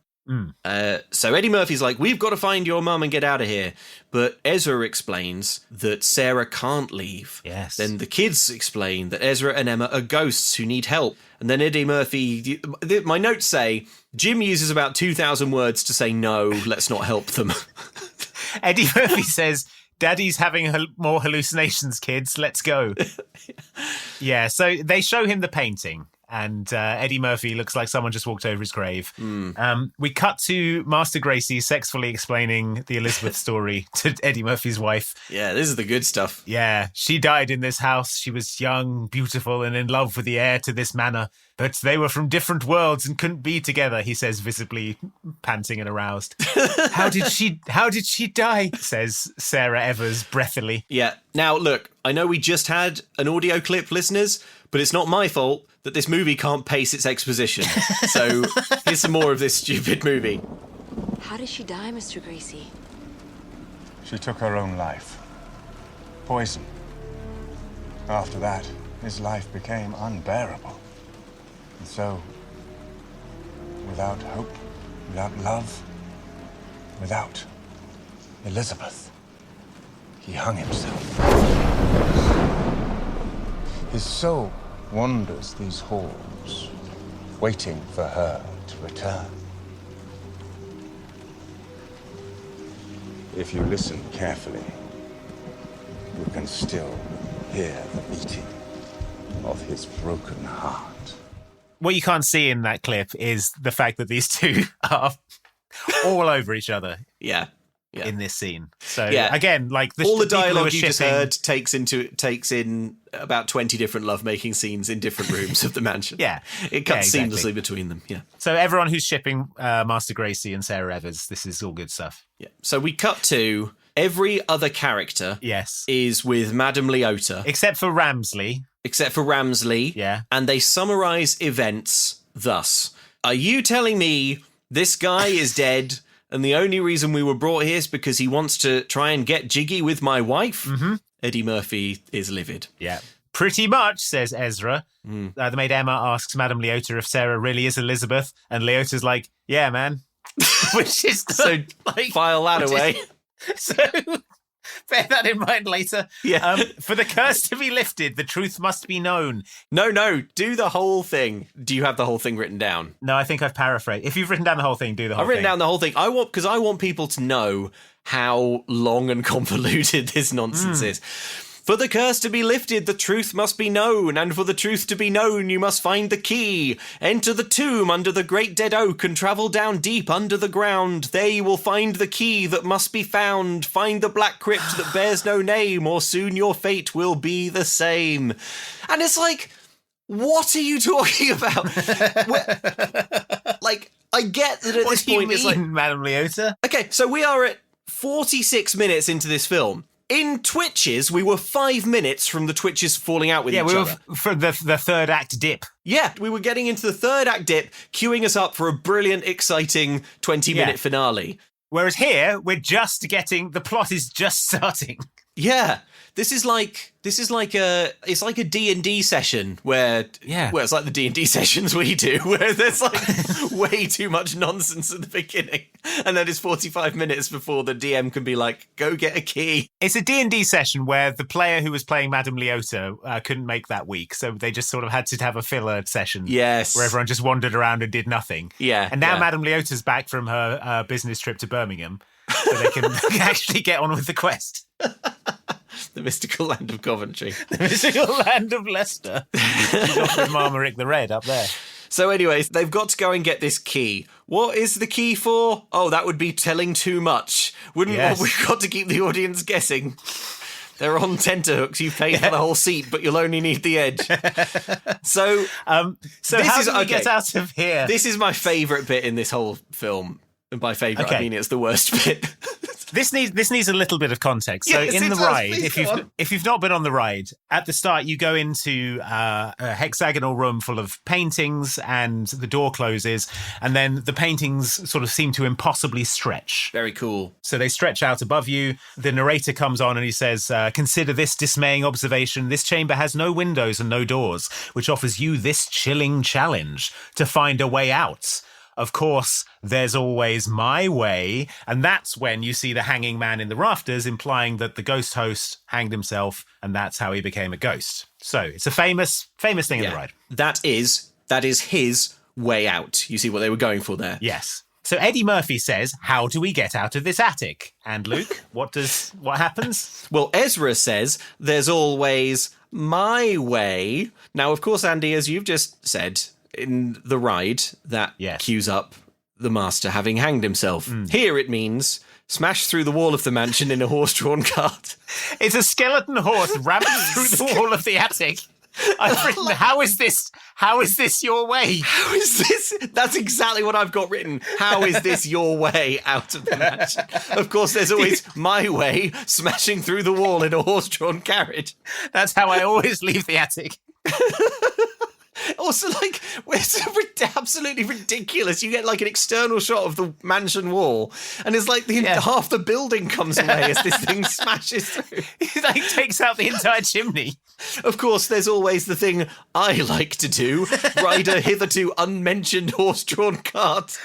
So Eddie Murphy's like, we've got to find your mum and get out of here. But Ezra explains that Sarah can't leave. Yes. Then the kids explain that Ezra and Emma are ghosts who need help. And then Eddie Murphy, my notes say, Jim uses about 2,000 words to say, no, let's not help them. Eddie Murphy says, Daddy's having more hallucinations, kids. Let's go. Yeah, so they show him the painting. And Eddie Murphy looks like someone just walked over his grave. We cut to Master Gracie sexfully explaining the Elizabeth story to Eddie Murphy's wife. Yeah, this is the good stuff. Yeah, she died in this house. She was young, beautiful, and in love with the heir to this manor. But they were from different worlds and couldn't be together, he says, visibly panting and aroused. How did she die? Says Sarah Evers breathily. Yeah. Now, look, I know we just had an audio clip, listeners, but it's not my fault that this movie can't pace its exposition. So here's some more of this stupid movie. How did she die, Mr. Gracie? She took her own life. Poison. After that, his life became unbearable. And so, without hope, without love, without Elizabeth, he hung himself. His soul wanders these halls, waiting for her to return. If you listen carefully, you can still hear the beating of his broken heart. What you can't see in that clip is the fact that these two are all over each other. Yeah. In this scene. So Yeah. again, like all the people who dialogue are you just shipping- heard takes in about 20 different lovemaking scenes in different rooms of the mansion. Yeah. It cuts Yeah, exactly. seamlessly between them. Yeah. So everyone who's shipping Master Gracie and Sarah Evers, this is all good stuff. Yeah. So we cut to every other character Yes. is with Madame Leota. Except for Ramsley. Yeah. And they summarize events thus. Are you telling me this guy is dead and the only reason we were brought here is because he wants to try and get jiggy with my wife? Mm-hmm. Eddie Murphy is livid. Yeah. Pretty much, says Ezra. The maid Emma asks Madame Leota if Sarah really is Elizabeth, and Leota's like, yeah, man. Which is So file that away. So bear that in mind later. Yeah. For the curse to be lifted, the truth must be known. No, do the whole thing. Do you have the whole thing written down? No, I think I've paraphrased. If you've written down the whole thing, do the whole thing. I've written down the whole thing. Because I want people to know how long and convoluted this nonsense is. For the curse to be lifted, the truth must be known, and for the truth to be known, you must find the key. Enter the tomb under the great dead oak and travel down deep under the ground. There you will find the key that must be found. Find the black crypt that bears no name, or soon your fate will be the same. And it's like, what are you talking about? Like, I get that at this point it's like, Madame Leota? okay, so we are at 46 minutes into this film. In Twitches, we were 5 minutes from the Twitches falling out with each we other. were for the third act dip. Yeah, we were getting into the third act dip, queuing us up for a brilliant, exciting 20-minute finale. Whereas here, we're just getting, the plot is just starting. Yeah, it's like a D&D session where it's like the D&D sessions we do, where there's like way too much nonsense at the beginning, and then it's 45 minutes before the DM can be like, go get a key. It's a D&D session where the player who was playing Madame Leota couldn't make that week, so they just sort of had to have a filler session. Yes. Where everyone just wandered around and did nothing. Yeah. And now yeah. Madame Leota's back from her business trip to Birmingham, so they can actually get on with the quest. The mystical land of Coventry. The mystical land of Leicester. She's off with Marmaric the Red up there. So anyways, they've got to go and get this key. What is the key for? Oh, that would be telling too much. Yes. We've got to keep the audience guessing. They're on tenterhooks. You've paid for the whole seat, but you'll only need the edge. So this how do we get out of here? This is my favourite bit in this whole film. And by favourite, I mean it's the worst bit. This needs a little bit of context. So Yes, in it the does. ride, Please if you've not been on the ride, at the start you go into a hexagonal room full of paintings, and the door closes, and then the paintings sort of seem to impossibly stretch. Very cool. So they stretch out above you. The narrator comes on and he says, "Consider this dismaying observation. This chamber has no windows and no doors, which offers you this chilling challenge to find a way out. Of course, there's always my way." And that's when you see the hanging man in the rafters, implying that the ghost host hanged himself, and that's how he became a ghost. So it's a famous thing in the ride. That is his way out. You see what they were going for there? Yes. So Eddie Murphy says, how do we get out of this attic? And Luke, what happens? Well, Ezra says there's always my way. Now, of course, Andy, as you've just said, in the ride, that cues up the master having hanged himself. Here it means smash through the wall of the mansion in a horse-drawn cart. It's a skeleton horse ramming through the wall of the attic. I've written, how is this your way? How is this? That's exactly what I've got written. How is this your way out of the mansion? Of course, there's always my way, smashing through the wall in a horse-drawn carriage. That's how I always leave the attic. Also, like, it's absolutely ridiculous. You get, like, an external shot of the mansion wall, and it's like half the building comes away as this thing smashes through. It, like, takes out the entire chimney. Of course, there's always the thing I like to do, ride a hitherto unmentioned horse-drawn cart.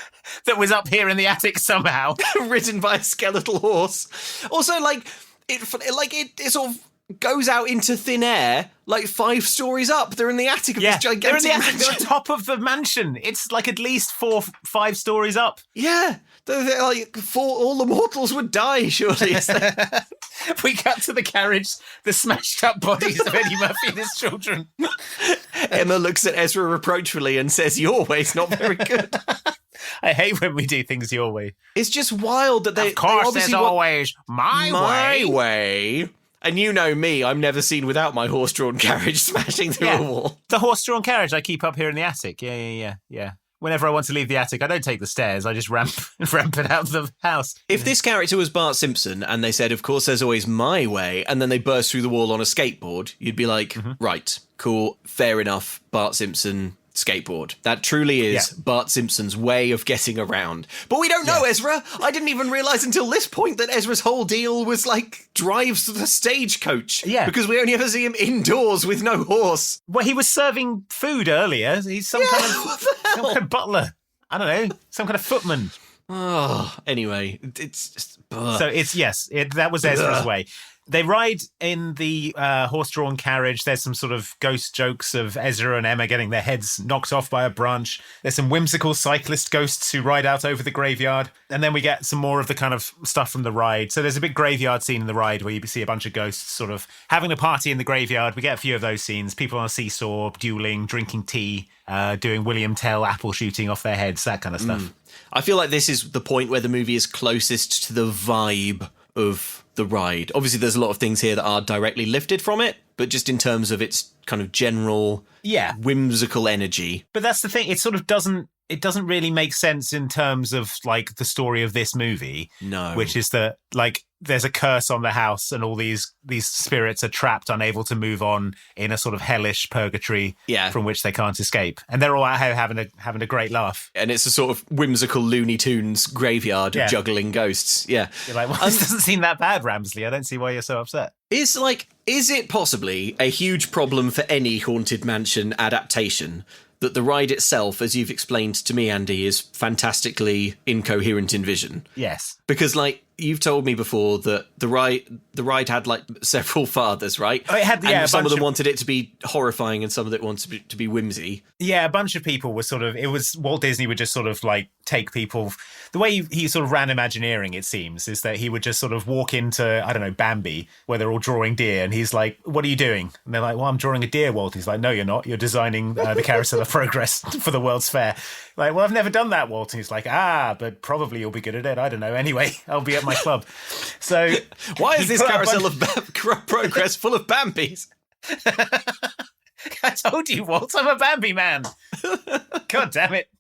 That was up here in the attic somehow. Ridden by a skeletal horse. Also, like, it sort of goes out into thin air, like 5 stories up. They're in the attic of this gigantic they're in the attic. mansion. They're on top of the mansion. It's like at least 4-5 stories up. Yeah. They're like, all the mortals would die, surely. We cut to the carriage, the smashed up bodies of Eddie Murphy and his children. Emma looks at Ezra reproachfully and says, your way's not very good. I hate when we do things your way. It's just wild that they... Of course, they there's always my way. And you know me, I'm never seen without my horse-drawn carriage smashing through a wall. The horse-drawn carriage I keep up here in the attic. Yeah. Whenever I want to leave the attic, I don't take the stairs. I just ramp it out of the house. If this character was Bart Simpson and they said, of course, there's always my way, and then they burst through the wall on a skateboard, you'd be like, right, cool, fair enough, Bart Simpson skateboard. That truly is Bart Simpson's way of getting around. But we don't know, Ezra. I didn't even realise until this point that Ezra's whole deal was like drives the stagecoach. Yeah. Because we only ever see him indoors with no horse. Well, he was serving food earlier. He's some kind of butler. I don't know. Some kind of footman. Oh, anyway, it's just... So that was Ezra's way. They ride in the horse-drawn carriage. There's some sort of ghost jokes of Ezra and Emma getting their heads knocked off by a branch. There's some whimsical cyclist ghosts who ride out over the graveyard. And then we get some more of the kind of stuff from the ride. So there's a big graveyard scene in the ride where you see a bunch of ghosts sort of having a party in the graveyard. We get a few of those scenes. People on a seesaw, dueling, drinking tea, doing William Tell apple shooting off their heads, that kind of stuff. I feel like this is the point where the movie is closest to the vibe of the ride. Obviously, there's a lot of things here that are directly lifted from it, but just in terms of its kind of general whimsical energy. But that's the thing. It sort of doesn't really make sense in terms of like the story of this movie. No. Which is that like there's a curse on the house and all these spirits are trapped, unable to move on in a sort of hellish purgatory from which they can't escape. And they're all out here having a great laugh. And it's a sort of whimsical Looney Tunes graveyard of juggling ghosts. Yeah. You're like, well, this doesn't seem that bad, Ramsley. I don't see why you're so upset. Is it possibly a huge problem for any Haunted Mansion adaptation that the ride itself, as you've explained to me, Andy, is fantastically incoherent in vision? Yes. Because, like, you've told me before that the ride had, like, several fathers, right? Oh, it had, and some of them wanted it to be horrifying and some of it wanted to be whimsy. Yeah, a bunch of people were Walt Disney would just sort of, like, take people... The way he sort of ran Imagineering, it seems, is that he would just sort of walk into, I don't know, Bambi, where they're all drawing deer, and he's like, what are you doing? And they're like, well, I'm drawing a deer, Walt. He's like, no, you're not. You're designing the Carousel of Progress for the World's Fair. Like, well, I've never done that, Walt. And he's like, but probably you'll be good at it. I don't know. Anyway, I'll be at my club. So why is this Carousel of Progress full of Bambis? I told you, Walt, I'm a Bambi man. God damn it.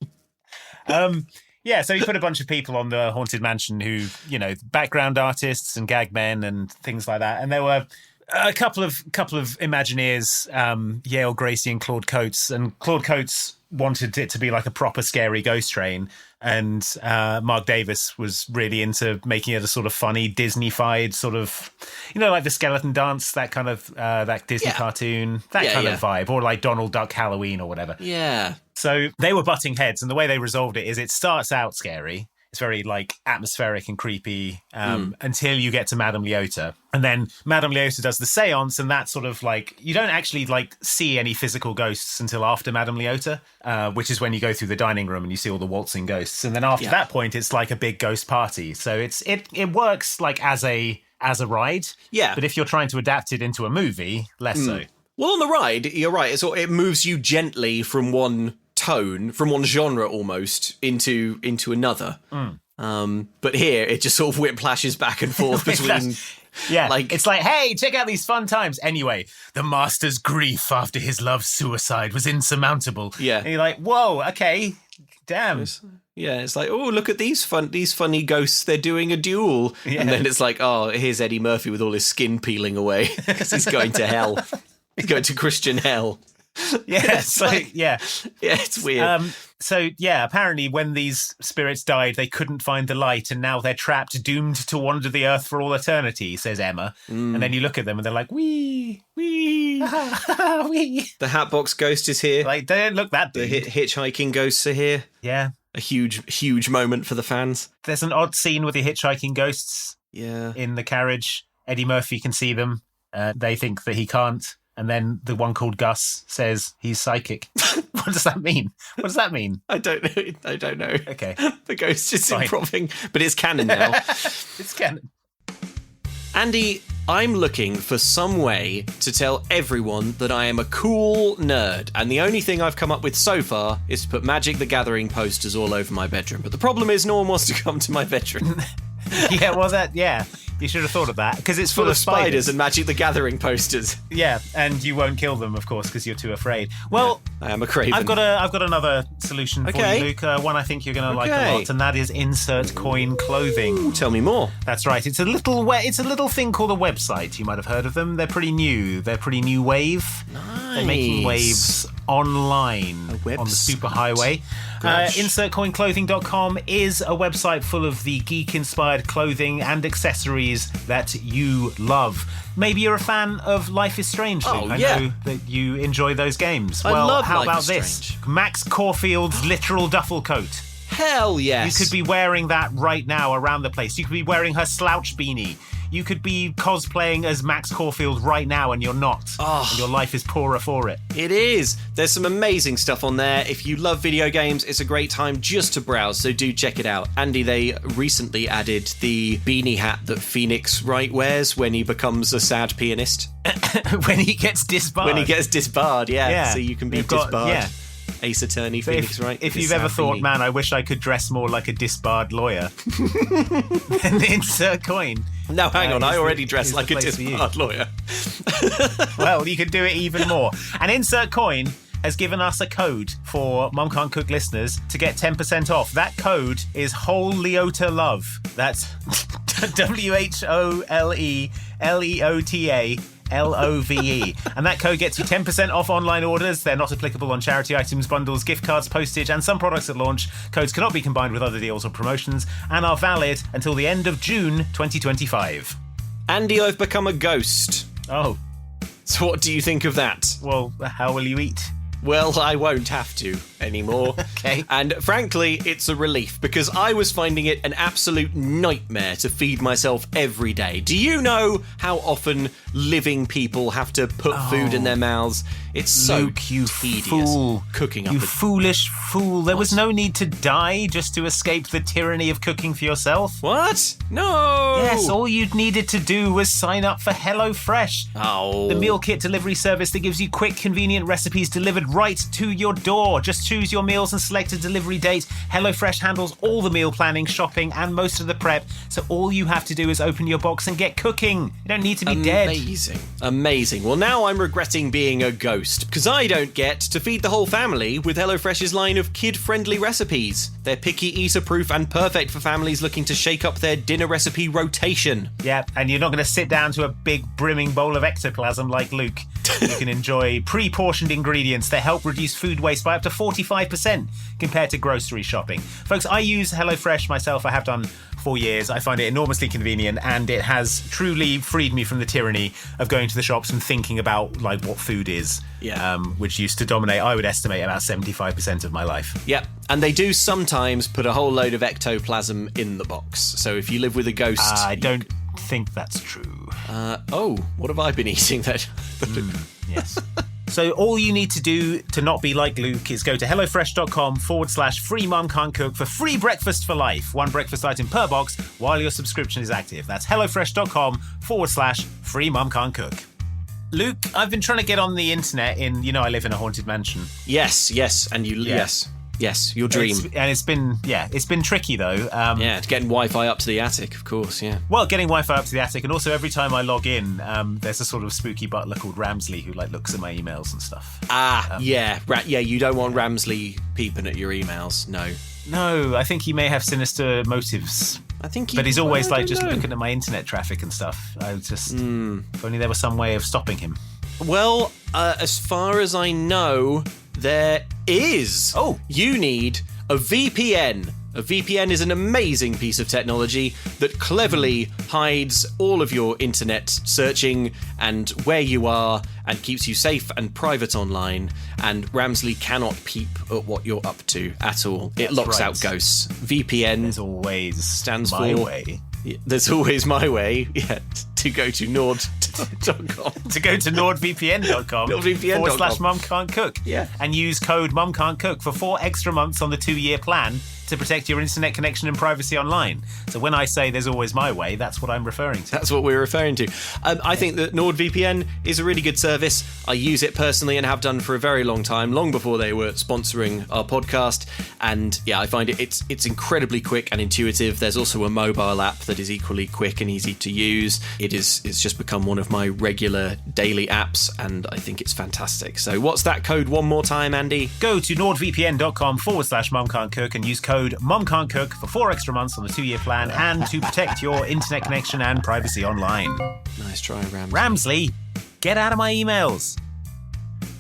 Yeah, so he put a bunch of people on the Haunted Mansion who, you know, background artists and gag men and things like that. And there were a couple of Imagineers, Yale Gracie and Claude Coates. And Claude Coates wanted it to be like a proper scary ghost train. And Mark Davis was really into making it a sort of funny Disney-fied sort of, you know, like the Skeleton Dance, that kind of, that Disney cartoon, that kind of vibe. Or like Donald Duck Halloween or whatever. Yeah. So they were butting heads, and the way they resolved it is it starts out scary, It's very like atmospheric and creepy until you get to Madame Leota. And then Madame Leota does the seance, and that's sort of like, you don't actually like see any physical ghosts until after Madame Leota, which is when you go through the dining room and you see all the waltzing ghosts. And then after that point, it's like a big ghost party. So it works like as a ride. Yeah. But if you're trying to adapt it into a movie, less so. Well, on the ride, you're right. It moves you gently from one tone, from one genre almost, into another. But here, it just sort of whiplashes back and forth between... Yeah, like it's like, hey, check out these fun times. Anyway, the master's grief after his love's suicide was insurmountable. Yeah. And you're like, whoa, okay, damn. Yeah, it's like, oh, look at these funny ghosts. They're doing a duel. Yeah. And then it's like, oh, here's Eddie Murphy with all his skin peeling away because he's going to hell. He's going to Christian hell. Yeah, it's like, yeah, it's weird. So yeah, apparently when these spirits died, they couldn't find the light, and now they're trapped, doomed to wander the earth for all eternity, says Emma. And then you look at them and they're like, wee, wee, wee. The Hatbox Ghost is here. Like, they don't look that big. The hitchhiking ghosts are here. Yeah. A huge moment for the fans. There's an odd scene with the hitchhiking ghosts. Yeah. In the carriage. Eddie Murphy can see them. They think that he can't. And then the one called Gus says he's psychic. What does that mean? What does that mean? I don't know. Okay. The ghost is improving, but it's canon now. It's canon. Andy, I'm looking for some way to tell everyone that I am a cool nerd, and the only thing I've come up with so far is to put Magic the Gathering posters all over my bedroom. But the problem is no one wants to come to my bedroom. Yeah, well, you should have thought of that, because it's full of spiders and Magic the Gathering posters. Yeah, and you won't kill them, of course, because you're too afraid. Well, I am a craven. I've got another solution for you, Luke. One I think you're going to like a lot, and that is insert coin clothing. Ooh, tell me more. That's right. It's a little thing called a website. You might have heard of them. They're pretty new. They're pretty new wave. Nice. They're making waves online on the superhighway. InsertCoinClothing.com is a website full of the geek-inspired clothing and accessories that you love. Maybe you're a fan of Life is Strange, Luke. I know that you enjoy those games. I love how Life about is this? Strange. Max Caulfield's literal duffel coat. Hell yes. You could be wearing that right now around the place. You could be wearing her slouch beanie. You could be cosplaying as Max Caulfield right now, and you're not. And your life is poorer for it. It is. There's some amazing stuff on there. If you love video games, it's a great time just to browse, so do check it out. Andy, they recently added the beanie hat that Phoenix Wright wears when he becomes a sad pianist. When he gets disbarred. When he gets disbarred, yeah. So you can be disbarred. Yeah. Ace Attorney, Phoenix Wright. If you've ever thought, man, I wish I could dress more like a disbarred lawyer, then insert coin. No, hang on, I already dress like a disbarred lawyer. Well, you could do it even more. And Insert Coin has given us a code for Mum Can't Cook listeners to get 10% off. That code is Whole Leota Love. That's WHOLELEOTA LOVE. And that code gets you 10% off online orders. They're not applicable on charity items, bundles, gift cards, postage, and some products at launch. Codes cannot be combined with other deals or promotions and are valid until the end of June 2025. Andy, I've become a ghost. Oh. So what do you think of that? Well, how will you eat? Well, I won't have to anymore. Okay. And frankly, it's a relief because I was finding it an absolute nightmare to feed myself every day. Do you know how often living people have to put food in their mouths? It's so Luke, you tedious fool. cooking up. You foolish fool. There was no need to die just to escape the tyranny of cooking for yourself. What? No! Yes, all you needed to do was sign up for HelloFresh. Oh. The meal kit delivery service that gives you quick, convenient recipes delivered right to your door. Just choose your meals and select a delivery date. HelloFresh handles all the meal planning, shopping, and most of the prep. So all you have to do is open your box and get cooking. You don't need to be dead. Amazing. Well, now I'm regretting being a ghost because I don't get to feed the whole family with HelloFresh's line of kid-friendly recipes. They're picky, eater-proof, and perfect for families looking to shake up their dinner recipe rotation. Yeah, and you're not going to sit down to a big brimming bowl of ectoplasm like Luke. You can enjoy pre-portioned ingredients that help reduce food waste by up to 45% compared to grocery shopping. Folks, I use HelloFresh myself. I have done 4 years. I find it enormously convenient, and it has truly freed me from the tyranny of going to the shops and thinking about like what food is, which used to dominate, I would estimate, about 75% of my life. Yep. And they do sometimes put a whole load of ectoplasm in the box. So if you live with a ghost... I don't think that's true. What have I been eating then? Yes. So all you need to do to not be like Luke is go to hellofresh.com/free mum can't cook for free breakfast for life. 1 breakfast item per box while your subscription is active. That's hellofresh.com/free mum can't cook. Luke, I've been trying to get on the internet I live in a haunted mansion. Yes. And Yes, your dream. It's been tricky though. Getting Wi-Fi up to the attic, of course, yeah. Well, getting Wi-Fi up to the attic, and also every time I log in, there's a sort of spooky butler called Ramsley who looks at my emails and stuff. You don't want Ramsley peeping at your emails, no. No, I think he may have sinister motives. But he's always looking at my internet traffic and stuff. If only there was some way of stopping him. Well, as far as I know, there is. You need a VPN. A VPN is an amazing piece of technology that cleverly hides all of your internet searching and where you are and keeps you safe and private online. And Ramsley cannot peep at what you're up to at all. It locks out ghosts. VPN There's always stands my for... way. There's always my way, to go to nord.com. To go to nordvpn.com /mum can't cook. And use code mum can't cook for 4 extra months on the 2-year plan to protect your internet connection and privacy online. So when I say there's always my way, that's what I'm referring to. That's what we're referring to. I think that NordVPN is a really good service. I use it personally and have done for a very long time, long before they were sponsoring our podcast. And I find it's incredibly quick and intuitive. There's also a mobile app that is equally quick and easy to use. It's just become one of my regular daily apps, and I think it's fantastic. So what's that code one more time, Andy? Go to nordvpn.com /mum can't cook and use code mum can't cook for 4 extra months on the 2-year plan and to protect your internet connection and privacy online. Nice try, Ramsley. Ramsley, get out of my emails.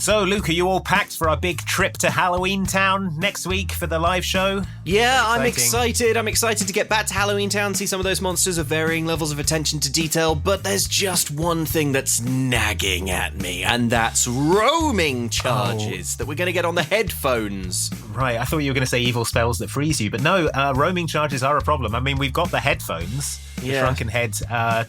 So, Luke, are you all packed for our big trip to Halloween Town next week for the live show? Yeah, I'm excited. I'm excited to get back to Halloween Town, see some of those monsters of varying levels of attention to detail, but there's just one thing that's nagging at me, and that's roaming charges that we're going to get on the headphones. Right, I thought you were going to say evil spells that freeze you, but no, roaming charges are a problem. I mean, we've got the headphones, the Shrunken Head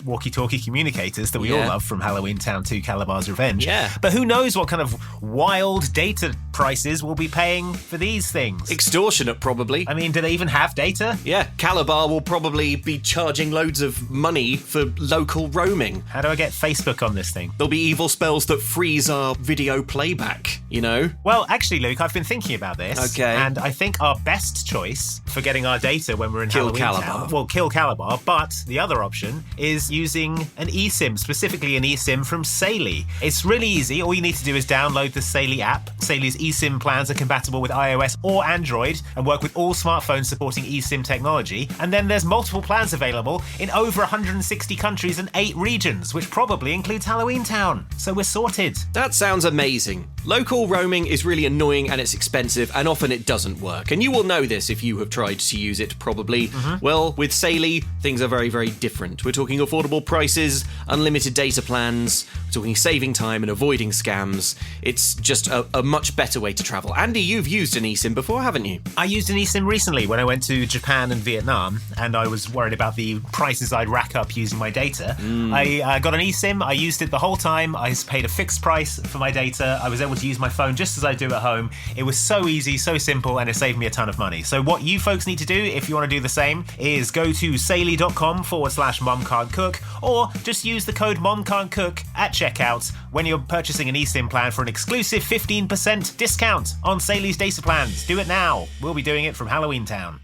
walkie-talkie communicators that we all love from Halloween Town 2 Calabar's Revenge. Yeah. But who knows what kind of wild data prices we'll be paying for these things. Extortionate, probably. I mean, do they even have data? Yeah, Calabar will probably be charging loads of money for local roaming. How do I get Facebook on this thing? There'll be evil spells that freeze our video playback, you know? Well, actually, Luke, I've been thinking about this. Okay. And I think our best choice for getting our data when we're in Kill Halloween Calabar. Town... Well, kill Calabar, but the other option is using an eSIM, specifically an eSIM from Saley. It's really easy. All you need to do is download the Saley app. Saley's eSIM plans are compatible with iOS or Android and work with all smartphones supporting eSIM technology. And then there's multiple plans available in over 160 countries and 8 regions, which probably includes Halloween Town. So we're sorted. That sounds amazing. Local roaming is really annoying and it's expensive, and often it doesn't work. And you will know this if you have tried to use it, probably. Well, with Saley, things are very, very different. We're talking affordable prices, unlimited data plans, we're talking saving time and avoiding scams. It's just a much better way to travel. Andy, you've used an eSIM before, haven't you? I used an eSIM recently when I went to Japan and Vietnam, and I was worried about the prices I'd rack up using my data. I got an eSIM, I used it the whole time, I paid a fixed price for my data, I was able to use my phone just as I do at home. It was so easy, so simple, and it saved me a ton of money. So what you folks need to do, if you want to do the same, is go to saley.com /mum can't cook, or just use the code mum can't cook at checkout when you're purchasing an eSIM plan for an exclusive 15% discount on Saley's data plans. Do it now. We'll be doing it from Halloween Town.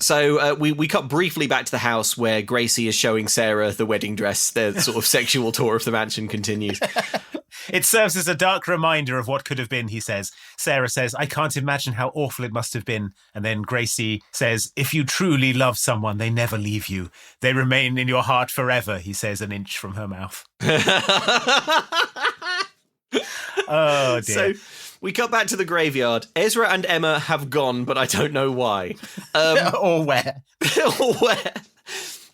So we cut briefly back to the house where Gracie is showing Sarah the wedding dress. Their sort of sexual tour of the mansion continues. It serves as a dark reminder of what could have been, he says. Sarah says, I can't imagine how awful it must have been. And then Gracie says, if you truly love someone, they never leave you. They remain in your heart forever, he says, an inch from her mouth. Oh, dear. So we cut back to the graveyard. Ezra and Emma have gone, but I don't know why. Or where. Or where.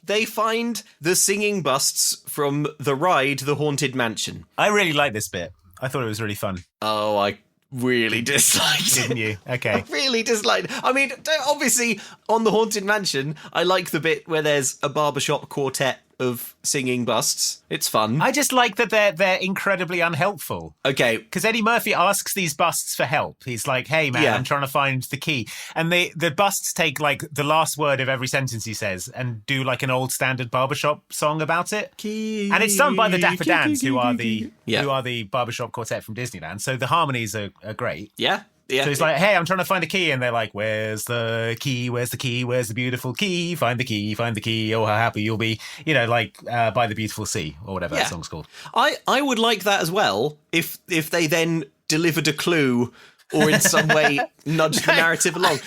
They find the singing busts from the ride, The Haunted Mansion. I really like this bit. I thought it was really fun. Oh, I really disliked it. Didn't you? Okay. I really disliked it. I mean, obviously, on The Haunted Mansion, I like the bit where there's a barbershop quartet of singing busts. It's fun. I just like that they're incredibly unhelpful. Okay. Because Eddie Murphy asks these busts for help. He's like, hey, man, I'm trying to find the key. And the busts take, like, the last word of every sentence he says and do, like, an old standard barbershop song about it. Key, and it's done by the Dapper key, Dans, key, who are key, the barbershop quartet from Disneyland. So the harmonies are great. Yeah. Yeah. So he's like, hey, I'm trying to find a key. And they're like, where's the key? Where's the key? Where's the beautiful key? Find the key. Find the key. Oh, how happy you'll be. You know, like By the Beautiful Sea or whatever that song's called. I would like that as well if they then delivered a clue or in some way nudged the narrative along.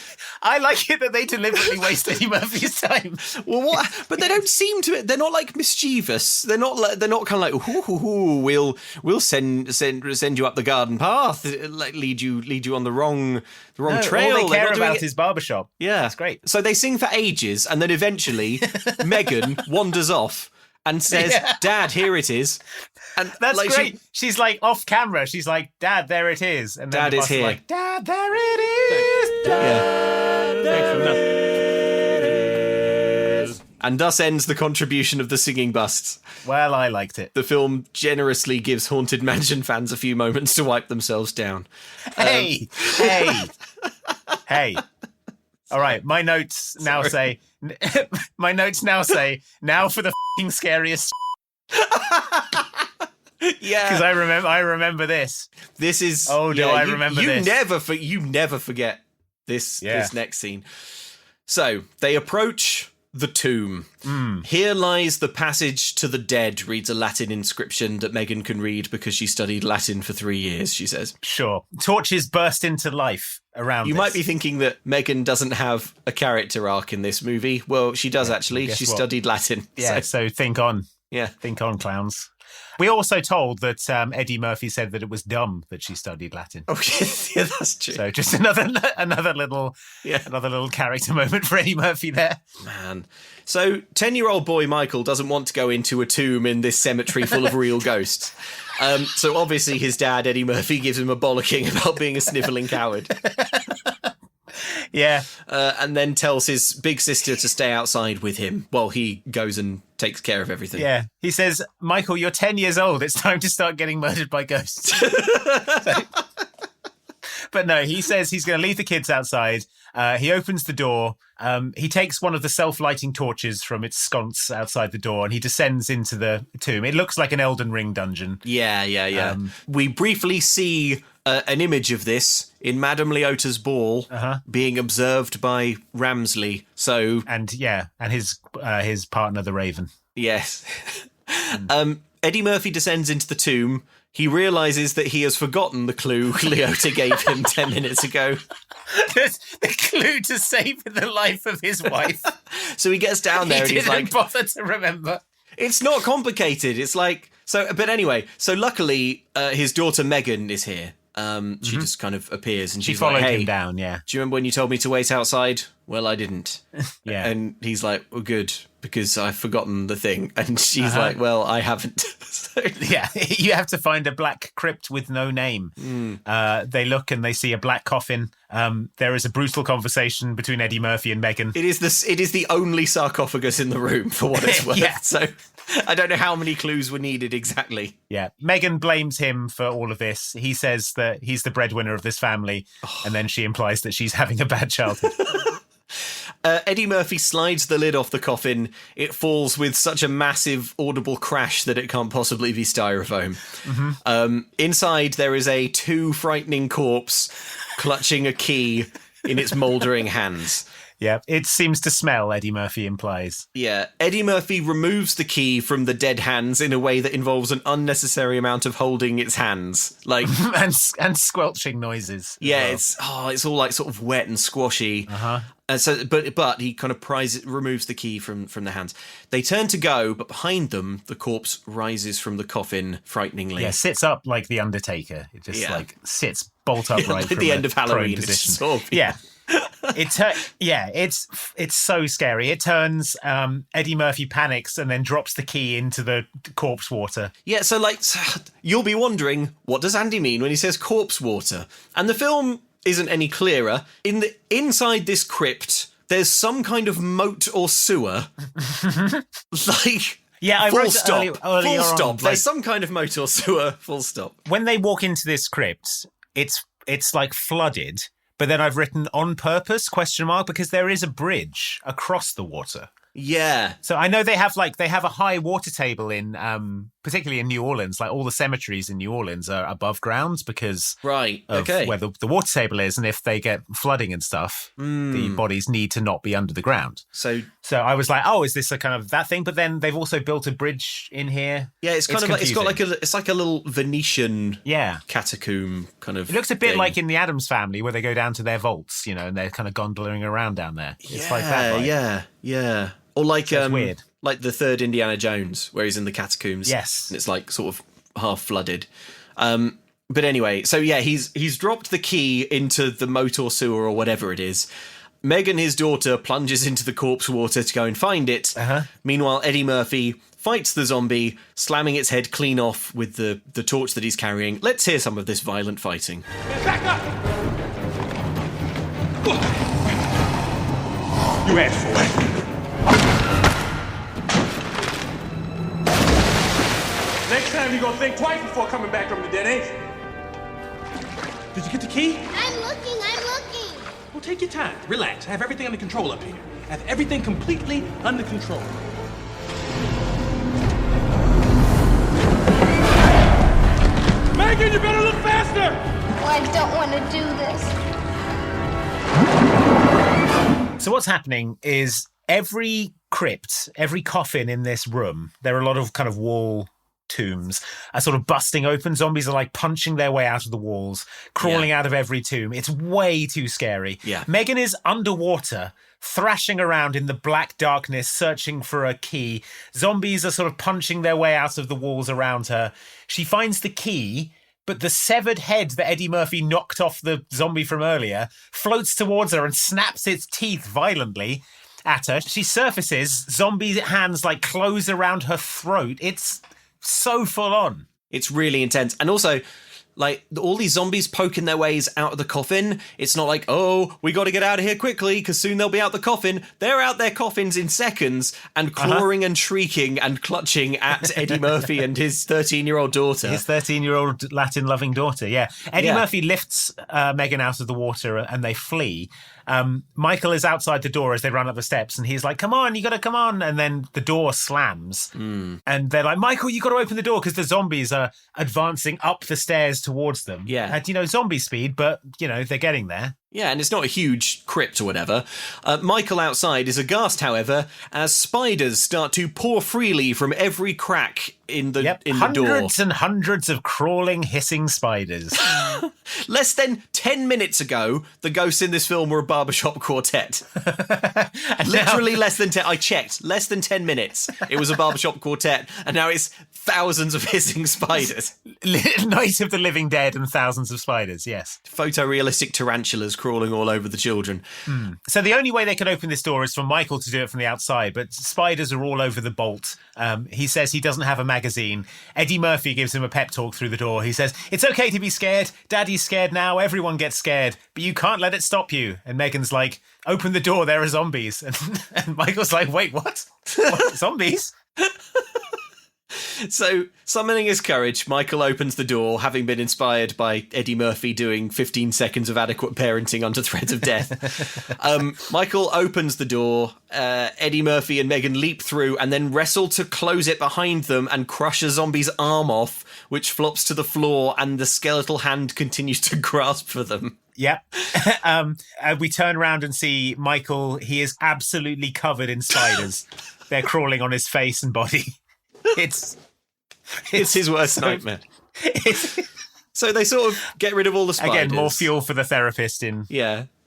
I like it that they deliberately waste Eddie Murphy's time. Well, what? But they don't seem to. They're not like mischievous. They're not kind of like, we'll send you up the garden path, like lead you on the wrong trail. All they care about is barbershop. Yeah, that's great. So they sing for ages, and then eventually Megan wanders off and says, "Dad, here it is." And that's like, great. She's like off camera. She's like, "Dad, there it is." And then Dad is here. Like, Dad, there it is. Dad, there it is. And thus ends the contribution of the singing busts. Well, I liked it. The film generously gives Haunted Mansion fans a few moments to wipe themselves down. Hey. All right, my notes now say, now for the f***ing scariest. Yeah, because I remember this. This is. Oh, do I remember this? You never forget this next scene. So they approach the tomb. Here lies the passage to the dead, reads a Latin inscription that Megan can read because she studied Latin for 3 years, she says. Sure. Torches burst into life around You might be thinking that Megan doesn't have a character arc in this movie. Well, she does actually. She studied Latin. Yeah, so think on. Yeah. Think on, clowns. We're also told that Eddie Murphy said that it was dumb that she studied Latin. Oh, yeah, that's true. So just another little character moment for Eddie Murphy there. Man. So 10-year-old boy Michael doesn't want to go into a tomb in this cemetery full of real ghosts. So obviously his dad, Eddie Murphy, gives him a bollocking about being a snivelling coward. Yeah. And then tells his big sister to stay outside with him while he goes and takes care of everything. Yeah. He says, Michael, you're 10 years old. It's time to start getting murdered by ghosts. But no, he says he's going to leave the kids outside. He opens the door. He takes one of the self-lighting torches from its sconce outside the door and he descends into the tomb. It looks like an Elden Ring dungeon. Yeah. We briefly see an image of this in Madame Leota's ball being observed by Ramsley. And his partner, the Raven. Yes. Eddie Murphy descends into the tomb. He realises that he has forgotten the clue Leota gave him 10 minutes ago. The clue to save the life of his wife. So he gets down there and he's like... He didn't bother to remember. It's not complicated. It's like... But anyway, so luckily his daughter Megan is here. She just kind of appears and she she's followed like, hey, him down, yeah. Do you remember when you told me to wait outside? Well, I didn't. Yeah. And he's like, well, good, because I've forgotten the thing. And she's like, well, I haven't. Yeah, you have to find a black crypt with no name. They look and they see a black coffin. There is a brutal conversation between Eddie Murphy and Megan. It is the only sarcophagus in the room, for what it's worth. Yeah. So I don't know how many clues were needed exactly. Yeah. Megan blames him for all of this. He says that he's the breadwinner of this family. And then she implies that she's having a bad childhood. Eddie Murphy slides the lid off the coffin. It falls with such a massive audible crash that it can't possibly be styrofoam. Inside, there is a too frightening corpse clutching a key in its mouldering hands. Yeah, it seems to smell, Eddie Murphy implies. Yeah, Eddie Murphy removes the key from the dead hands in a way that involves an unnecessary amount of holding its hands, like and squelching noises. Yeah, well. It's all like sort of wet and squashy. But he kind of removes the key from the hands. They turn to go, but behind them, the corpse rises from the coffin frighteningly. Yeah, sits up like the Undertaker. It just like sits bolt upright at the end of Halloween. Position. Sort of, yeah. It's so scary. It turns. Eddie Murphy panics and then drops the key into the corpse water. Yeah, so you'll be wondering, what does Andy mean when he says corpse water? And the film isn't any clearer. Inside this crypt, there's some kind of moat or sewer. I full wrote stop. Earlier full stop. on, There's some kind of moat or sewer. Full stop. When they walk into this crypt, it's like flooded. But then I've written on purpose, ? Because there is a bridge across the water. Yeah. So I know they have a high water table in, particularly in New Orleans. Like all the cemeteries in New Orleans are above ground because of where the water table is. And if they get flooding and stuff, the bodies need to not be under the ground. So I was like, oh, is this a kind of that thing? But then they've also built a bridge in here. Yeah, it's kind of like, it's like a little Venetian catacomb kind of. It looks a bit thing. like in the Addams Family where they go down to their vaults, and they're kind of gondolaring around down there. It's like that, right? Yeah. Or like weird. Like the third Indiana Jones, where he's in the catacombs. Yes. And it's like sort of half flooded. But anyway, so yeah, he's dropped the key into the moat or sewer or whatever it is. Megan, his daughter, plunges into the corpse water to go and find it. Meanwhile, Eddie Murphy fights the zombie, slamming its head clean off with the torch that he's carrying. Let's hear some of this violent fighting. Back up! You asked for it. Next time you're gonna think twice before coming back from the dead, ain't you? Did you get the key? I'm looking. Well, take your time. Relax. I have everything under control up here. I have everything completely under control. Megan, you better look faster! Oh, I don't want to do this. So what's happening is every crypt, every coffin in this room, there are a lot of kind of wall tombs are sort of busting open. Zombies are like punching their way out of the walls, crawling out of every tomb. It's way too scary. Yeah. Megan is underwater, thrashing around in the black darkness, searching for a key. Zombies are sort of punching their way out of the walls around her. She finds the key, but the severed head that Eddie Murphy knocked off the zombie from earlier floats towards her and snaps its teeth violently at her. She surfaces, zombie hands like close around her throat. It's so full on. It's really intense. And also, like, all these zombies poking their ways out of the coffin. It's not like, oh, we got to get out of here quickly because soon they'll be out the coffin. They're out their coffins in seconds and clawing and shrieking and clutching at Eddie Murphy and his 13-year-old daughter. His 13-year-old Latin-loving daughter, yeah. Eddie Murphy lifts Megan out of the water and they flee. Michael is outside the door as they run up the steps and he's like, come on, you got to come on. And then the door slams. And they're like, Michael, you got to open the door because the zombies are advancing up the stairs towards them. Yeah. At, zombie speed, but, they're getting there. Yeah, and it's not a huge crypt or whatever. Michael outside is aghast, however, as spiders start to pour freely from every crack in the door. Hundreds and hundreds of crawling, hissing spiders. Less than 10 minutes ago, the ghosts in this film were a barbershop quartet. Literally less than 10. I checked. Less than 10 minutes. It was a barbershop quartet, and now it's thousands of hissing spiders. Night of the Living Dead and thousands of spiders, yes. Photorealistic tarantulas crawling all over the children. So the only way they can open this door is for Michael to do it from the outside, but spiders are all over the bolt. He says he doesn't have a magazine. Eddie Murphy gives him a pep talk through the door. He says, it's okay to be scared. Daddy's scared now. Everyone gets scared, but you can't let it stop you. And Megan's like, open the door. There are zombies. And Michael's like, wait, what? What? Zombies? So, summoning his courage, Michael opens the door, having been inspired by Eddie Murphy doing 15 seconds of adequate parenting under threat of death. Michael opens the door, Eddie Murphy and Megan leap through and then wrestle to close it behind them and crush a zombie's arm off, which flops to the floor and the skeletal hand continues to grasp for them. Yeah. We turn around and see Michael. He is absolutely covered in spiders. They're crawling on his face and body. It's his worst nightmare. So they sort of get rid of all the spiders. Again, more fuel for the therapist in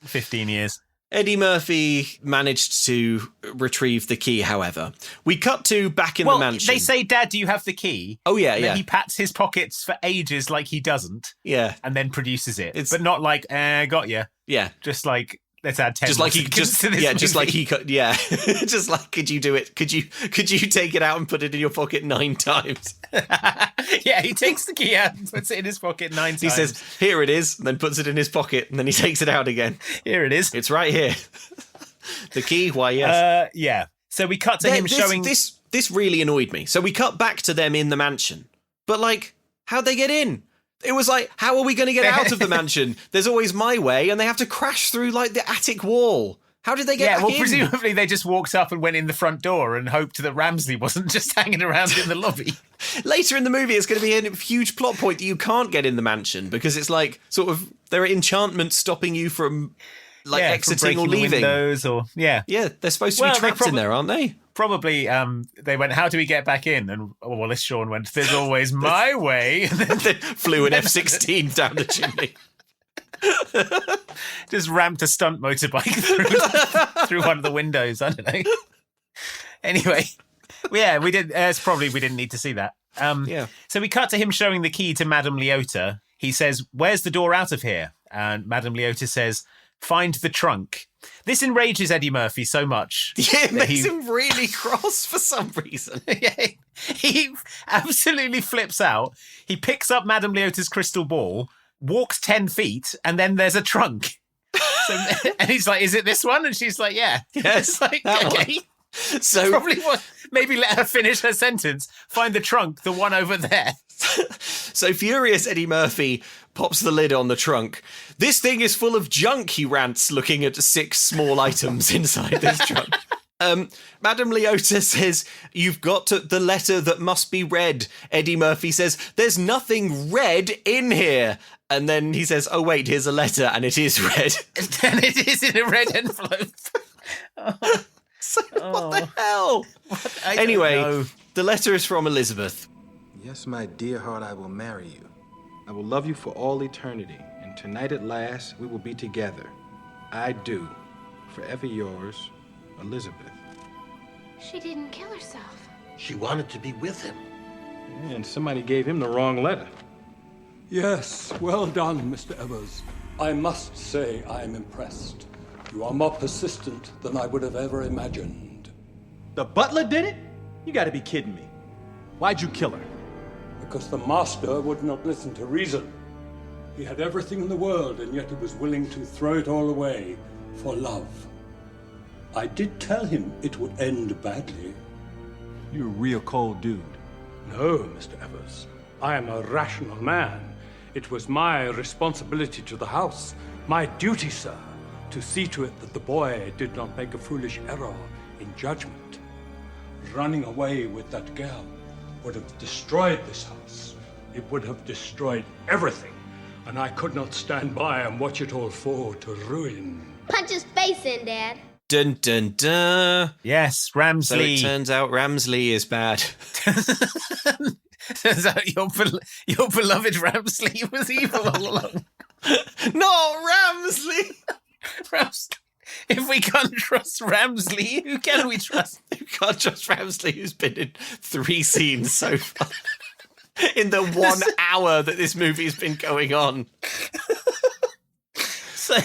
15 years. Eddie Murphy managed to retrieve the key, however. We cut to back in the mansion. They say, Dad, do you have the key? Oh, yeah, and then he pats his pockets for ages like he doesn't. Yeah. And then produces it. But not like, got you. Yeah. Just like, let's add 10 just like he just to this movie. just like he could just like could you do it, could you take it out and put it in your pocket 9 times? Yeah, he takes the key out and puts it in his pocket 9 times. He says, here it is, and then puts it in his pocket, and then he takes it out again. Here it is. It's right here. The key, why yes. Yeah. So we cut to him showing this really annoyed me. So we cut back to them in the mansion, but like, how'd they get in? It was like, how are we going to get out of the mansion? There's always my way, and they have to crash through like the attic wall. How did they get back in? Presumably they just walked up and went in the front door and hoped that Ramsley wasn't just hanging around in the lobby. Later in the movie, it's going to be a huge plot point that you can't get in the mansion because it's like sort of there are enchantments stopping you from like exiting or leaving. Windows or yeah, they're supposed to be trapped in there, aren't they? Probably. They went, how do we get back in? And Wallace Shawn went, there's always my way. And then they flew an F-16 down the chimney. Just ramped a stunt motorbike through one of the windows. I don't know. Anyway, we did. We didn't need to see that. So we cut to him showing the key to Madame Leota. He says, "Where's the door out of here?" And Madame Leota says, "Find the trunk." This enrages Eddie Murphy so much. Yeah, it makes him really cross for some reason. Yeah, he absolutely flips out. He picks up Madame Leota's crystal ball, walks 10 feet, and then there's a trunk. And he's like, is it this one? And she's like, yeah. Yes, like, okay. So probably maybe let her finish her sentence. Find the trunk, the one over there. So furious Eddie Murphy pops the lid on the trunk. This thing is full of junk, he rants, looking at 6 small items inside this trunk. Madame Leota says, you've got the letter that must be read. Eddie Murphy says, there's nothing red in here. And then he says, oh, wait, here's a letter, and it is red. And it is in a red envelope. What the hell? Anyway, the letter is from Elizabeth. Yes, my dear heart, I will marry you. I will love you for all eternity, and tonight at last we will be together. I do. Forever yours, Elizabeth. She didn't kill herself. She wanted to be with him. Yeah, and somebody gave him the wrong letter. Yes, well done, Mr. Evers. I must say I am impressed. You are more persistent than I would have ever imagined. The butler did it? You gotta be kidding me. Why'd you kill her? Because the master would not listen to reason. He had everything in the world, and yet he was willing to throw it all away for love. I did tell him it would end badly. You're a real cold dude. No, Mr. Evers. I am a rational man. It was my responsibility to the house, my duty, sir, to see to it that the boy did not make a foolish error in judgment. Running away with that girl would have destroyed this house. It would have destroyed everything, and I could not stand by and watch it all fall to ruin. Punch his face in, Dad. Dun, dun, dun. Yes, Ramsley. So it turns out Ramsley is bad. Turns out your beloved Ramsley was evil all along. No, Ramsley! If we can't trust Ramsley, who can we trust? You can't trust Ramsley, who's been in 3 scenes so far. In the 1 hour that this movie's been going on. So,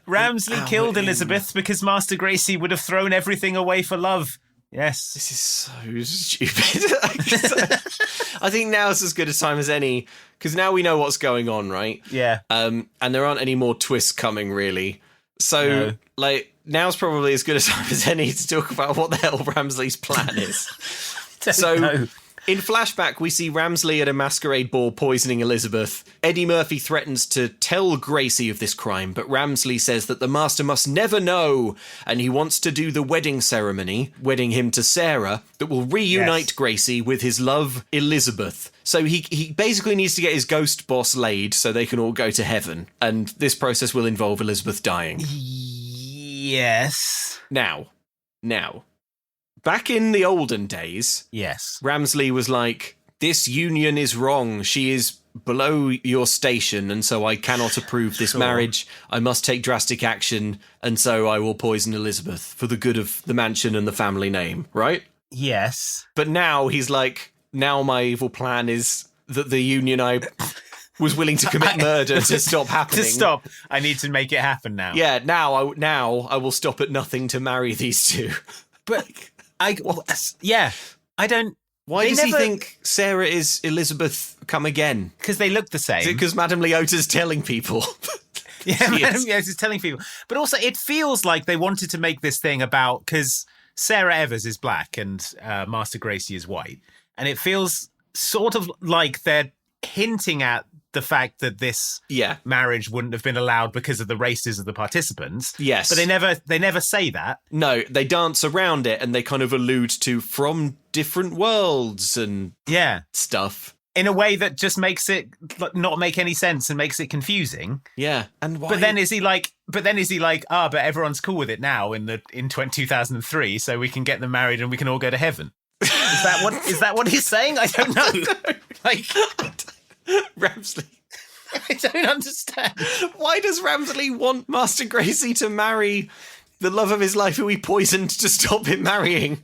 Ramsley killed Elizabeth because Master Gracie would have thrown everything away for love. Yes. This is so stupid. I think now's as good a time as any, because now we know what's going on, right? Yeah. And there aren't any more twists coming, really. So, now's probably as good a time as any to talk about what the hell Ramsley's plan is. So, In flashback, we see Ramsley at a masquerade ball poisoning Elizabeth. Eddie Murphy threatens to tell Gracie of this crime, but Ramsley says that the master must never know, and he wants to do the wedding ceremony, wedding him to Sarah, that will reunite Gracie with his love, Elizabeth. So he basically needs to get his ghost boss laid so they can all go to heaven, and this process will involve Elizabeth dying. Yes. Now, back in the olden days, yes, Ramsley was like, this union is wrong. She is below your station, and so I cannot approve this marriage. I must take drastic action, and so I will poison Elizabeth for the good of the mansion and the family name, right? Yes. But now he's like, now my evil plan is that the union I was willing to commit murder to stop happening. To stop. I need to make it happen now. Yeah, now I will stop at nothing to marry these two. But I don't. Why does he think Sarah is Elizabeth come again? Because they look the same. Is it because Madame Leota's telling people? Yeah, Madame Leota's telling people. But also, it feels like they wanted to make this thing about, because Sarah Evers is black and Master Gracie is white. And it feels sort of like they're hinting at the fact that this marriage wouldn't have been allowed because of the races of the participants. Yes. But they never say that. No, they dance around it and they kind of allude to from different worlds and stuff. In a way that just makes it not make any sense and makes it confusing. Yeah. And why? But then is he like, but everyone's cool with it now in 2003, so we can get them married and we can all go to heaven. Is that what he's saying? I don't know. Ramsley. I don't understand. Why does Ramsley want Master Gracie to marry the love of his life who he poisoned to stop him marrying?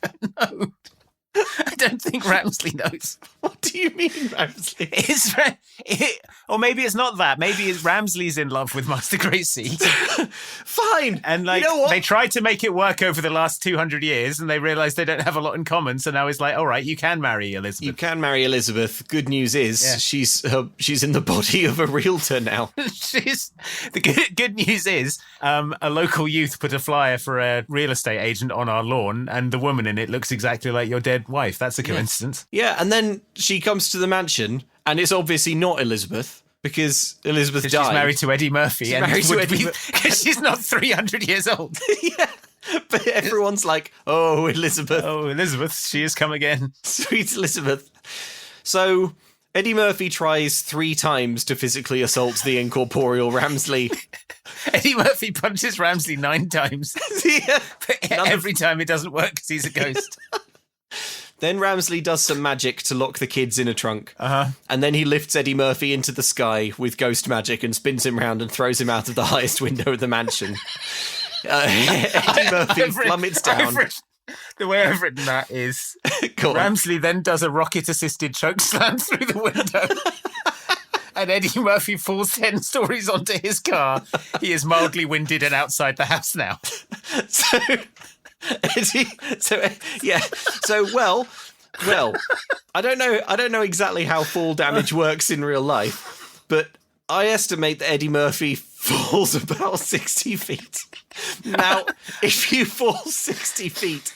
I don't know. I don't think Ramsley knows. What do you mean, Ramsley? Or maybe it's not that. Maybe it's Ramsley's in love with Master Gracie. Fine. And you know what? They tried to make it work over the last 200 years and they realised they don't have a lot in common. So now it's like, all right, you can marry Elizabeth. You can marry Elizabeth. Good news is she's in the body of a realtor now. The good news is a local youth put a flyer for a real estate agent on our lawn and the woman in it looks exactly like your dead wife. That's a coincidence. Yeah, and then she comes to the mansion and it's obviously not Elizabeth because Elizabeth died. She's married to Eddie Murphy. Because she's not 300 years old. Yeah. But everyone's like, oh, Elizabeth. Oh, Elizabeth, she has come again. Sweet Elizabeth. So Eddie Murphy tries 3 times to physically assault the incorporeal Ramsley. Eddie Murphy punches Ramsley 9 times. Yeah. But every time it doesn't work because he's a ghost. Then Ramsley does some magic to lock the kids in a trunk. Uh-huh. And then he lifts Eddie Murphy into the sky with ghost magic and spins him round and throws him out of the highest window of the mansion. Eddie Murphy plummets down. The way I've written that is Ramsley then does a rocket-assisted choke slam through the window. And Eddie Murphy falls 10 stories onto his car. He is mildly winded and outside the house now. Well, I don't know exactly how fall damage works in real life, but I estimate that Eddie Murphy falls about 60 feet. Now, if you fall 60 feet,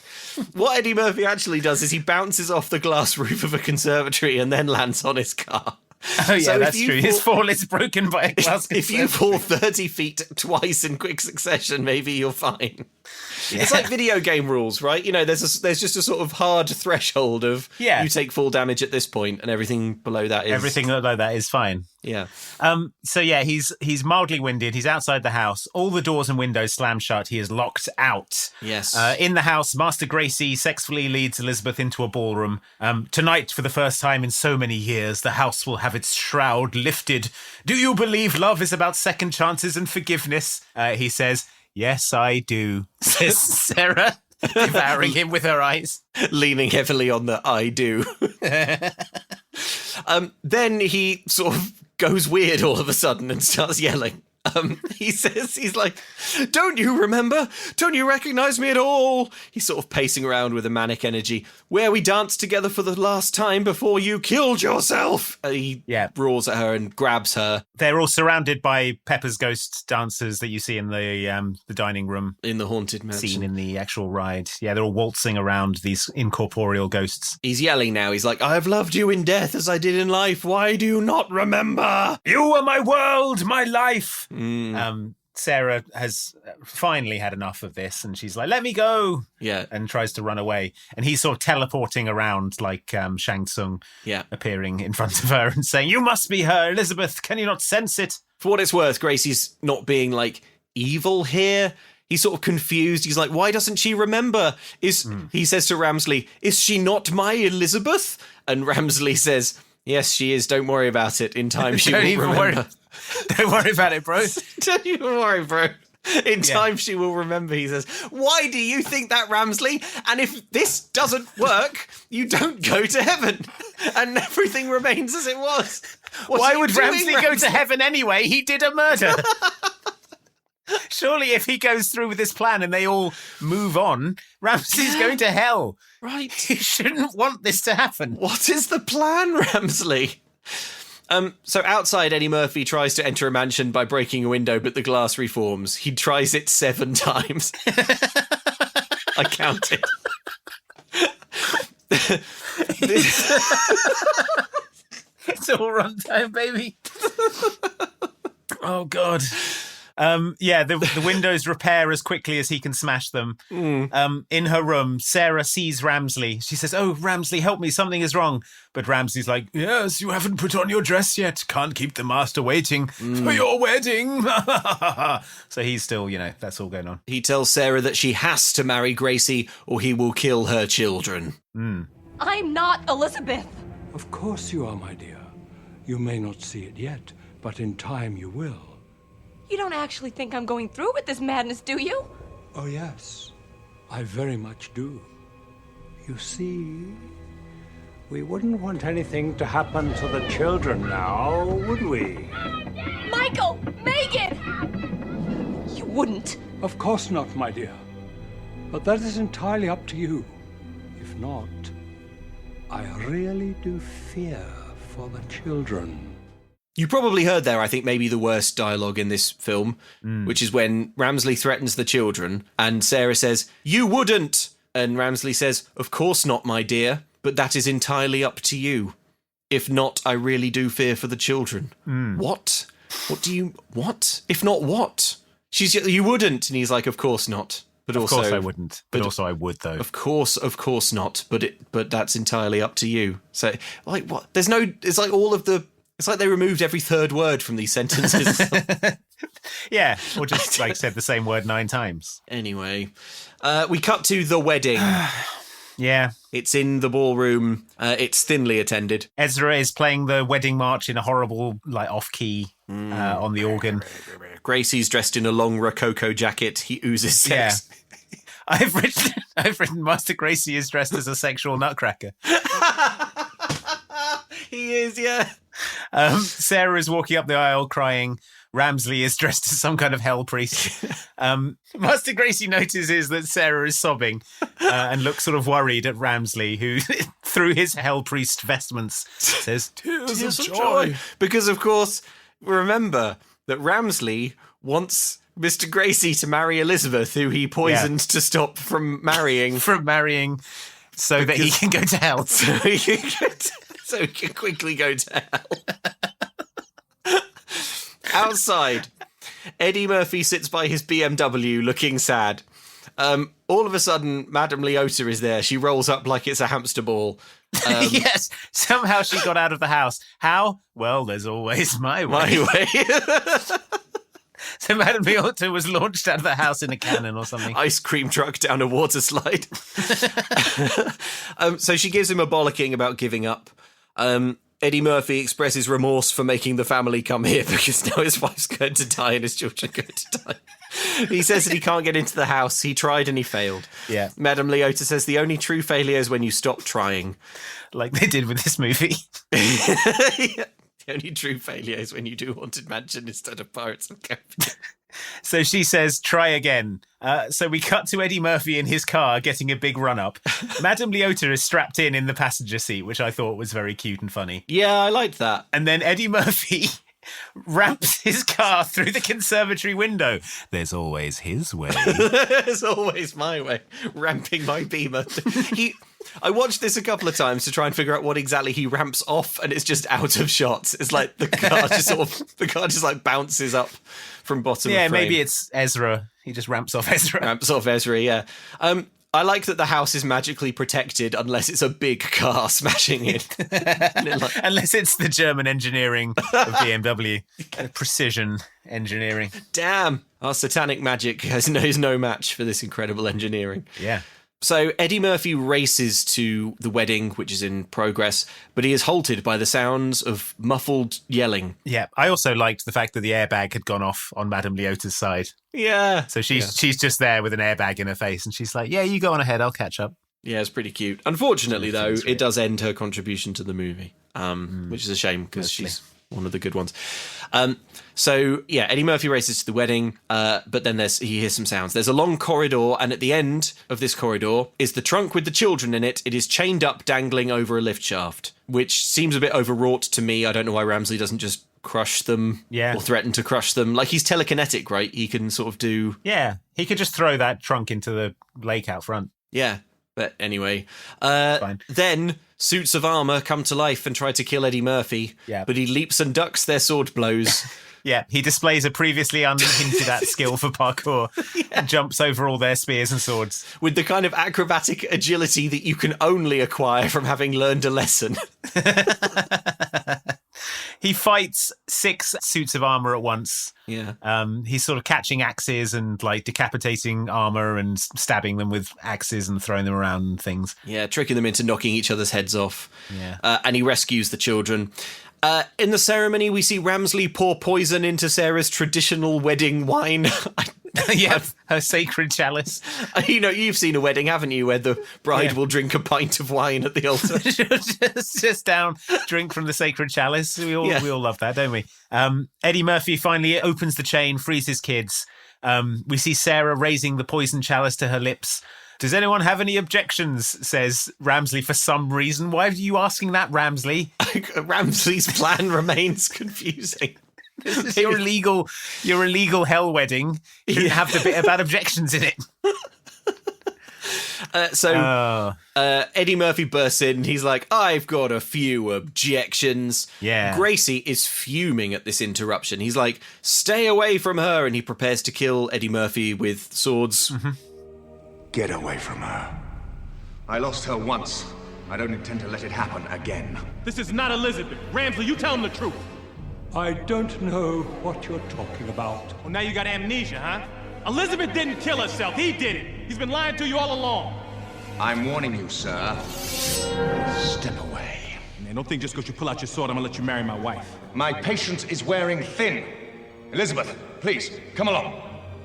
what Eddie Murphy actually does is he bounces off the glass roof of a conservatory and then lands on his car. Oh, yeah, so that's true. His fall is broken by a glass conservatory. If you fall 30 feet twice in quick succession, maybe you're fine. Yeah. It's like video game rules, right? You know, there's just a sort of hard threshold of you take full damage at this point, and everything below that is... Everything below that is fine. Yeah. So, yeah, he's mildly winded. He's outside the house. All the doors and windows slam shut. He is locked out. Yes. In the house, Master Gracie sexually leads Elizabeth into a ballroom. Tonight, for the first time in so many years, the house will have its shroud lifted. Do you believe love is about second chances and forgiveness? He says... Yes, I do, says Sarah, devouring him with her eyes. Leaning heavily on the I do. Then he sort of goes weird all of a sudden and starts yelling. He says, he's like, don't you remember? Don't you recognize me at all? He's sort of pacing around with a manic energy. Where we danced together for the last time before you killed yourself. He roars at her and grabs her. They're all surrounded by Pepper's ghost dancers that you see in the dining room. In the haunted mansion. Scene in the actual ride. Yeah, they're all waltzing around these incorporeal ghosts. He's yelling now. He's like, I have loved you in death as I did in life. Why do you not remember? You were my world, my life. Sarah has finally had enough of this, and she's like, let me go. Yeah. And tries to run away. And he's sort of teleporting around like Shang Tsung appearing in front of her and saying, you must be her, Elizabeth. Can you not sense it? For what it's worth, Gracie's not being like evil here. He's sort of confused. He's like, why doesn't she remember? He says to Ramsley, is she not my Elizabeth? And Ramsley says, yes, she is. Don't worry about it. In time, she will remember. Don't worry about it, bro. Don't even worry, bro. In time, she will remember, he says. Why do you think that, Ramsley? And if this doesn't work, you don't go to heaven. And everything remains as it was. Why would Ramsley go to heaven anyway? He did a murder. Surely if he goes through with this plan and they all move on, Ramsley's going to hell. Right. He shouldn't want this to happen. What is the plan, Ramsley? So outside, Eddie Murphy tries to enter a mansion by breaking a window, but the glass reforms. He tries it 7 times. I counted. It's all runtime, baby. Oh, God. The windows repair as quickly as he can smash them. In her room, Sarah sees Ramsley. She says, oh, Ramsley, help me. Something is wrong. But Ramsley's like, yes, you haven't put on your dress yet. Can't keep the master waiting for your wedding. So he's still, that's all going on. He tells Sarah that she has to marry Gracie or he will kill her children. I'm not Elizabeth. Of course you are, my dear. You may not see it yet, but in time you will. You don't actually think I'm going through with this madness, do you? Oh, yes. I very much do. You see, we wouldn't want anything to happen to the children now, would we? Michael! Megan! You wouldn't. Of course not, my dear. But that is entirely up to you. If not, I really do fear for the children. You probably heard there, I think, maybe the worst dialogue in this film, which is when Ramsley threatens the children and Sarah says, you wouldn't. And Ramsley says, of course not, my dear, but that is entirely up to you. If not, I really do fear for the children. What? What? If not what? You wouldn't. And he's like, of course not. But of course I wouldn't. But also I would, though. Of course not. But that's entirely up to you. So, like, what? It's like all of the... It's like they removed every third word from these sentences. Yeah, or just said the same word 9 times. Anyway, we cut to the wedding. Yeah. It's in the ballroom. It's thinly attended. Ezra is playing the wedding march in a horrible, off-key on the organ. Gracie's dressed in a long Rococo jacket. He oozes sex. Yeah. I've written Master Gracie is dressed as a sexual nutcracker. He is, yeah. Sarah is walking up the aisle crying. Ramsley is dressed as some kind of hell priest. Master Gracie notices that Sarah is sobbing and looks sort of worried at Ramsley, who, through his hell priest vestments, says, tears of joy. Because, of course, remember that Ramsley wants Mr. Gracie to marry Elizabeth, who he poisoned to stop from marrying. So that he can go to hell. So he can quickly go to hell. Outside, Eddie Murphy sits by his BMW looking sad. All of a sudden, Madame Leota is there. She rolls up like it's a hamster ball. Yes, somehow she got out of the house. How? Well, there's always my way. So Madame Leota was launched out of the house in a cannon or something. Ice cream truck down a water slide. So she gives him a bollocking about giving up. Eddie Murphy expresses remorse for making the family come here because now his wife's going to die and his children are going to die. He says that he can't get into the house. He tried and he failed. Yeah. Madame Leota says the only true failure is when you stop trying. Like they did with this movie. The only true failure is when you do Haunted Mansion instead of Pirates of the Caribbean. So she says, try again. So we cut to Eddie Murphy in his car getting a big run-up. Madame Leota is strapped in the passenger seat, which I thought was very cute and funny. Yeah, I liked that. And then Eddie Murphy ramps his car through the conservatory window. There's always his way. There's always my way. Ramping my Beamer. I watched this a couple of times to try and figure out what exactly he ramps off, and it's just out of shots. It's like the car just like bounces up from bottom of frame. Maybe it's Ezra. He just ramps off Ezra. Ramps off Ezra, yeah. I like that the house is magically protected unless it's a big car smashing it. Unless it's the German engineering of BMW. Precision engineering. Damn. Our satanic magic has no match for this incredible engineering. Yeah. So Eddie Murphy races to the wedding, which is in progress, but he is halted by the sounds of muffled yelling. Yeah, I also liked the fact that the airbag had gone off on Madame Leota's side. Yeah. So she's just there with an airbag in her face, and she's like, yeah, you go on ahead, I'll catch up. Yeah, it's pretty cute. Unfortunately, though, it does end her contribution to the movie, which is a shame because she's one of the good ones. So, yeah, Eddie Murphy races to the wedding, but then he hears some sounds. There's a long corridor, and at the end of this corridor is the trunk with the children in it. It is chained up, dangling over a lift shaft, which seems a bit overwrought to me. I don't know why Ramsley doesn't just crush them or threaten to crush them. Like, he's telekinetic, right? He can sort of do... Yeah, he could just throw that trunk into the lake out front. Yeah, but anyway. Then... suits of armour come to life and try to kill Eddie Murphy, but he leaps and ducks their sword blows. Yeah, he displays a previously unhinted at skill for parkour and jumps over all their spears and swords. With the kind of acrobatic agility that you can only acquire from having learned a lesson. He fights 6 suits of armour at once. Yeah. He's sort of catching axes and like decapitating armour and stabbing them with axes and throwing them around and things. Yeah, tricking them into knocking each other's heads off. Yeah. And he rescues the children. In the ceremony, we see Ramsley pour poison into Sarah's traditional wedding wine. Yeah, her sacred chalice. You know, you've seen a wedding, haven't you, where the bride will drink a pint of wine at the altar. just down, drink from the sacred chalice. We all love that, don't we? Eddie Murphy finally opens the chain, frees his kids. We see Sarah raising the poison chalice to her lips. Does anyone have any objections, says Ramsley for some reason. Why are you asking that, Ramsley? Ramsley's plan remains confusing. This is your illegal hell wedding. You shouldn't have the bit about objections in it. Eddie Murphy bursts in. He's like, I've got a few objections. Yeah. Gracie is fuming at this interruption. He's like, stay away from her. And he prepares to kill Eddie Murphy with swords. Mm-hmm. Get away from her. I lost her once. I don't intend to let it happen again. This is not Elizabeth. Ramsley, you tell him the truth. I don't know what you're talking about. Well, now you got amnesia, huh? Elizabeth didn't kill herself. He did it. He's been lying to you all along. I'm warning you, sir. Step away. Man, don't think just because you pull out your sword, I'm gonna let you marry my wife. My patience is wearing thin. Elizabeth, please, come along.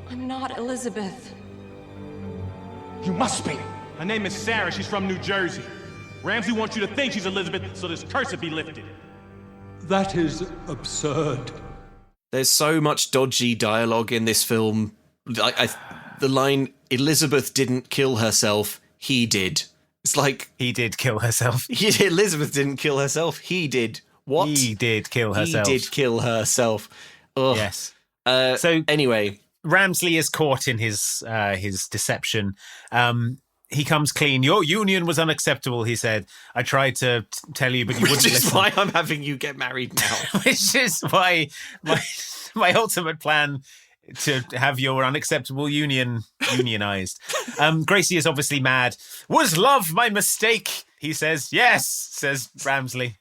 I'm not Elizabeth. You must be. Her name is Sarah. She's from New Jersey. Ramsey wants you to think she's Elizabeth so this curse will be lifted. That is absurd. There's so much dodgy dialogue in this film. The line, Elizabeth didn't kill herself, he did. It's like... He did kill herself. Elizabeth didn't kill herself, he did. What? He did kill herself. He did kill herself. Ugh. Yes. So anyway... Ramsley is caught in his deception. He comes clean. Your union was unacceptable, he said. I tried to tell you, but you wouldn't listen. Which is why I'm having you get married now. Which is why my ultimate plan to have your unacceptable union unionized. Gracie is obviously mad. Was love my mistake? He says. Yes, says Ramsley.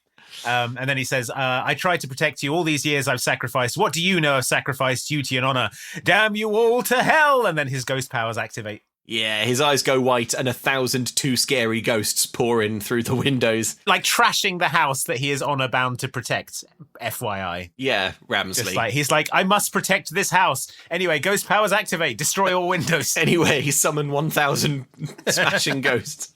And then he says, I tried to protect you all these years I've sacrificed. What do you know of sacrifice, duty, and honor? Damn you all to hell! And then his ghost powers activate. Yeah, his eyes go white and 1,000 too scary ghosts pour in through the windows. Like trashing the house that he is honor bound to protect, FYI. Yeah, Ramsley. He's like, I must protect this house. Anyway, ghost powers activate, destroy all windows. Anyway, he summoned 1,000 smashing ghosts.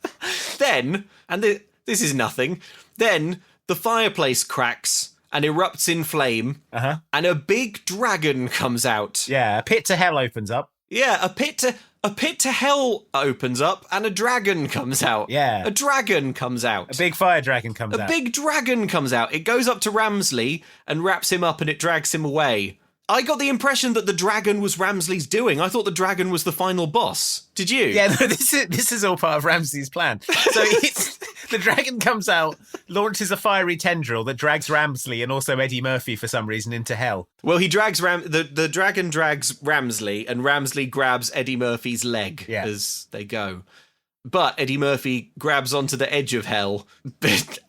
Then, and this is nothing, then... the fireplace cracks and erupts in flame, and a big dragon comes out. Yeah, a pit to hell opens up. Yeah, a pit to hell opens up, and a dragon comes out. Yeah. A dragon comes out. A big fire dragon comes out. A big dragon comes out. It goes up to Ramsley and wraps him up, and it drags him away. I got the impression that the dragon was Ramsley's doing. I thought the dragon was the final boss. Did you? Yeah, no, this is all part of Ramsley's plan. So the dragon comes out, launches a fiery tendril that drags Ramsley and also Eddie Murphy for some reason into hell. Well, he drags the dragon drags Ramsley, and Ramsley grabs Eddie Murphy's leg as they go. But Eddie Murphy grabs onto the edge of hell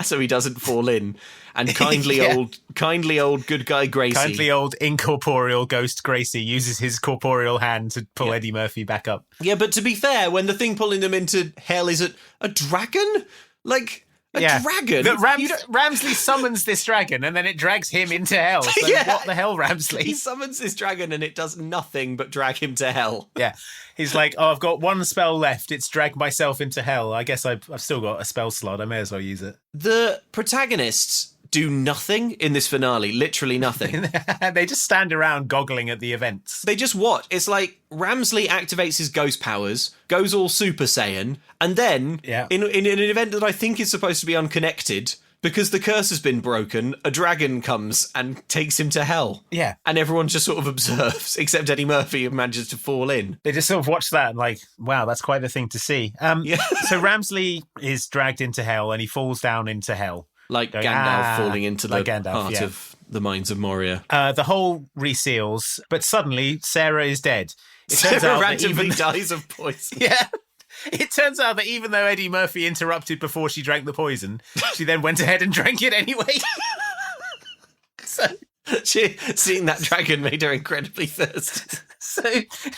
so he doesn't fall in. And kindly old good guy Gracie. Kindly old incorporeal ghost Gracie uses his corporeal hand to pull Eddie Murphy back up. Yeah, but to be fair, when the thing pulling them into hell is a dragon? Like, a dragon? Ramsley summons this dragon and then it drags him into hell. So what the hell, Ramsley? He summons this dragon and it does nothing but drag him to hell. Yeah. He's like, I've got one spell left. It's drag myself into hell. I guess I've still got a spell slot. I may as well use it. The protagonists do nothing in this finale, literally nothing. They just stand around goggling at the events. They just watch. It's like Ramsley activates his ghost powers, goes all Super Saiyan, and then in an event that I think is supposed to be unconnected, because the curse has been broken, a dragon comes and takes him to hell. Yeah. And everyone just sort of observes, except Eddie Murphy, who manages to fall in. They just sort of watch that and like, wow, that's quite the thing to see. So Ramsley is dragged into hell and he falls down into hell. Like Gandalf falling into the heart of the mines of Moria. The hole reseals, but suddenly Sarah is dead. It turns out randomly dies of poison. Yeah. It turns out that even though Eddie Murphy interrupted before she drank the poison, she then went ahead and drank it anyway. So seeing that dragon made her incredibly thirsty. So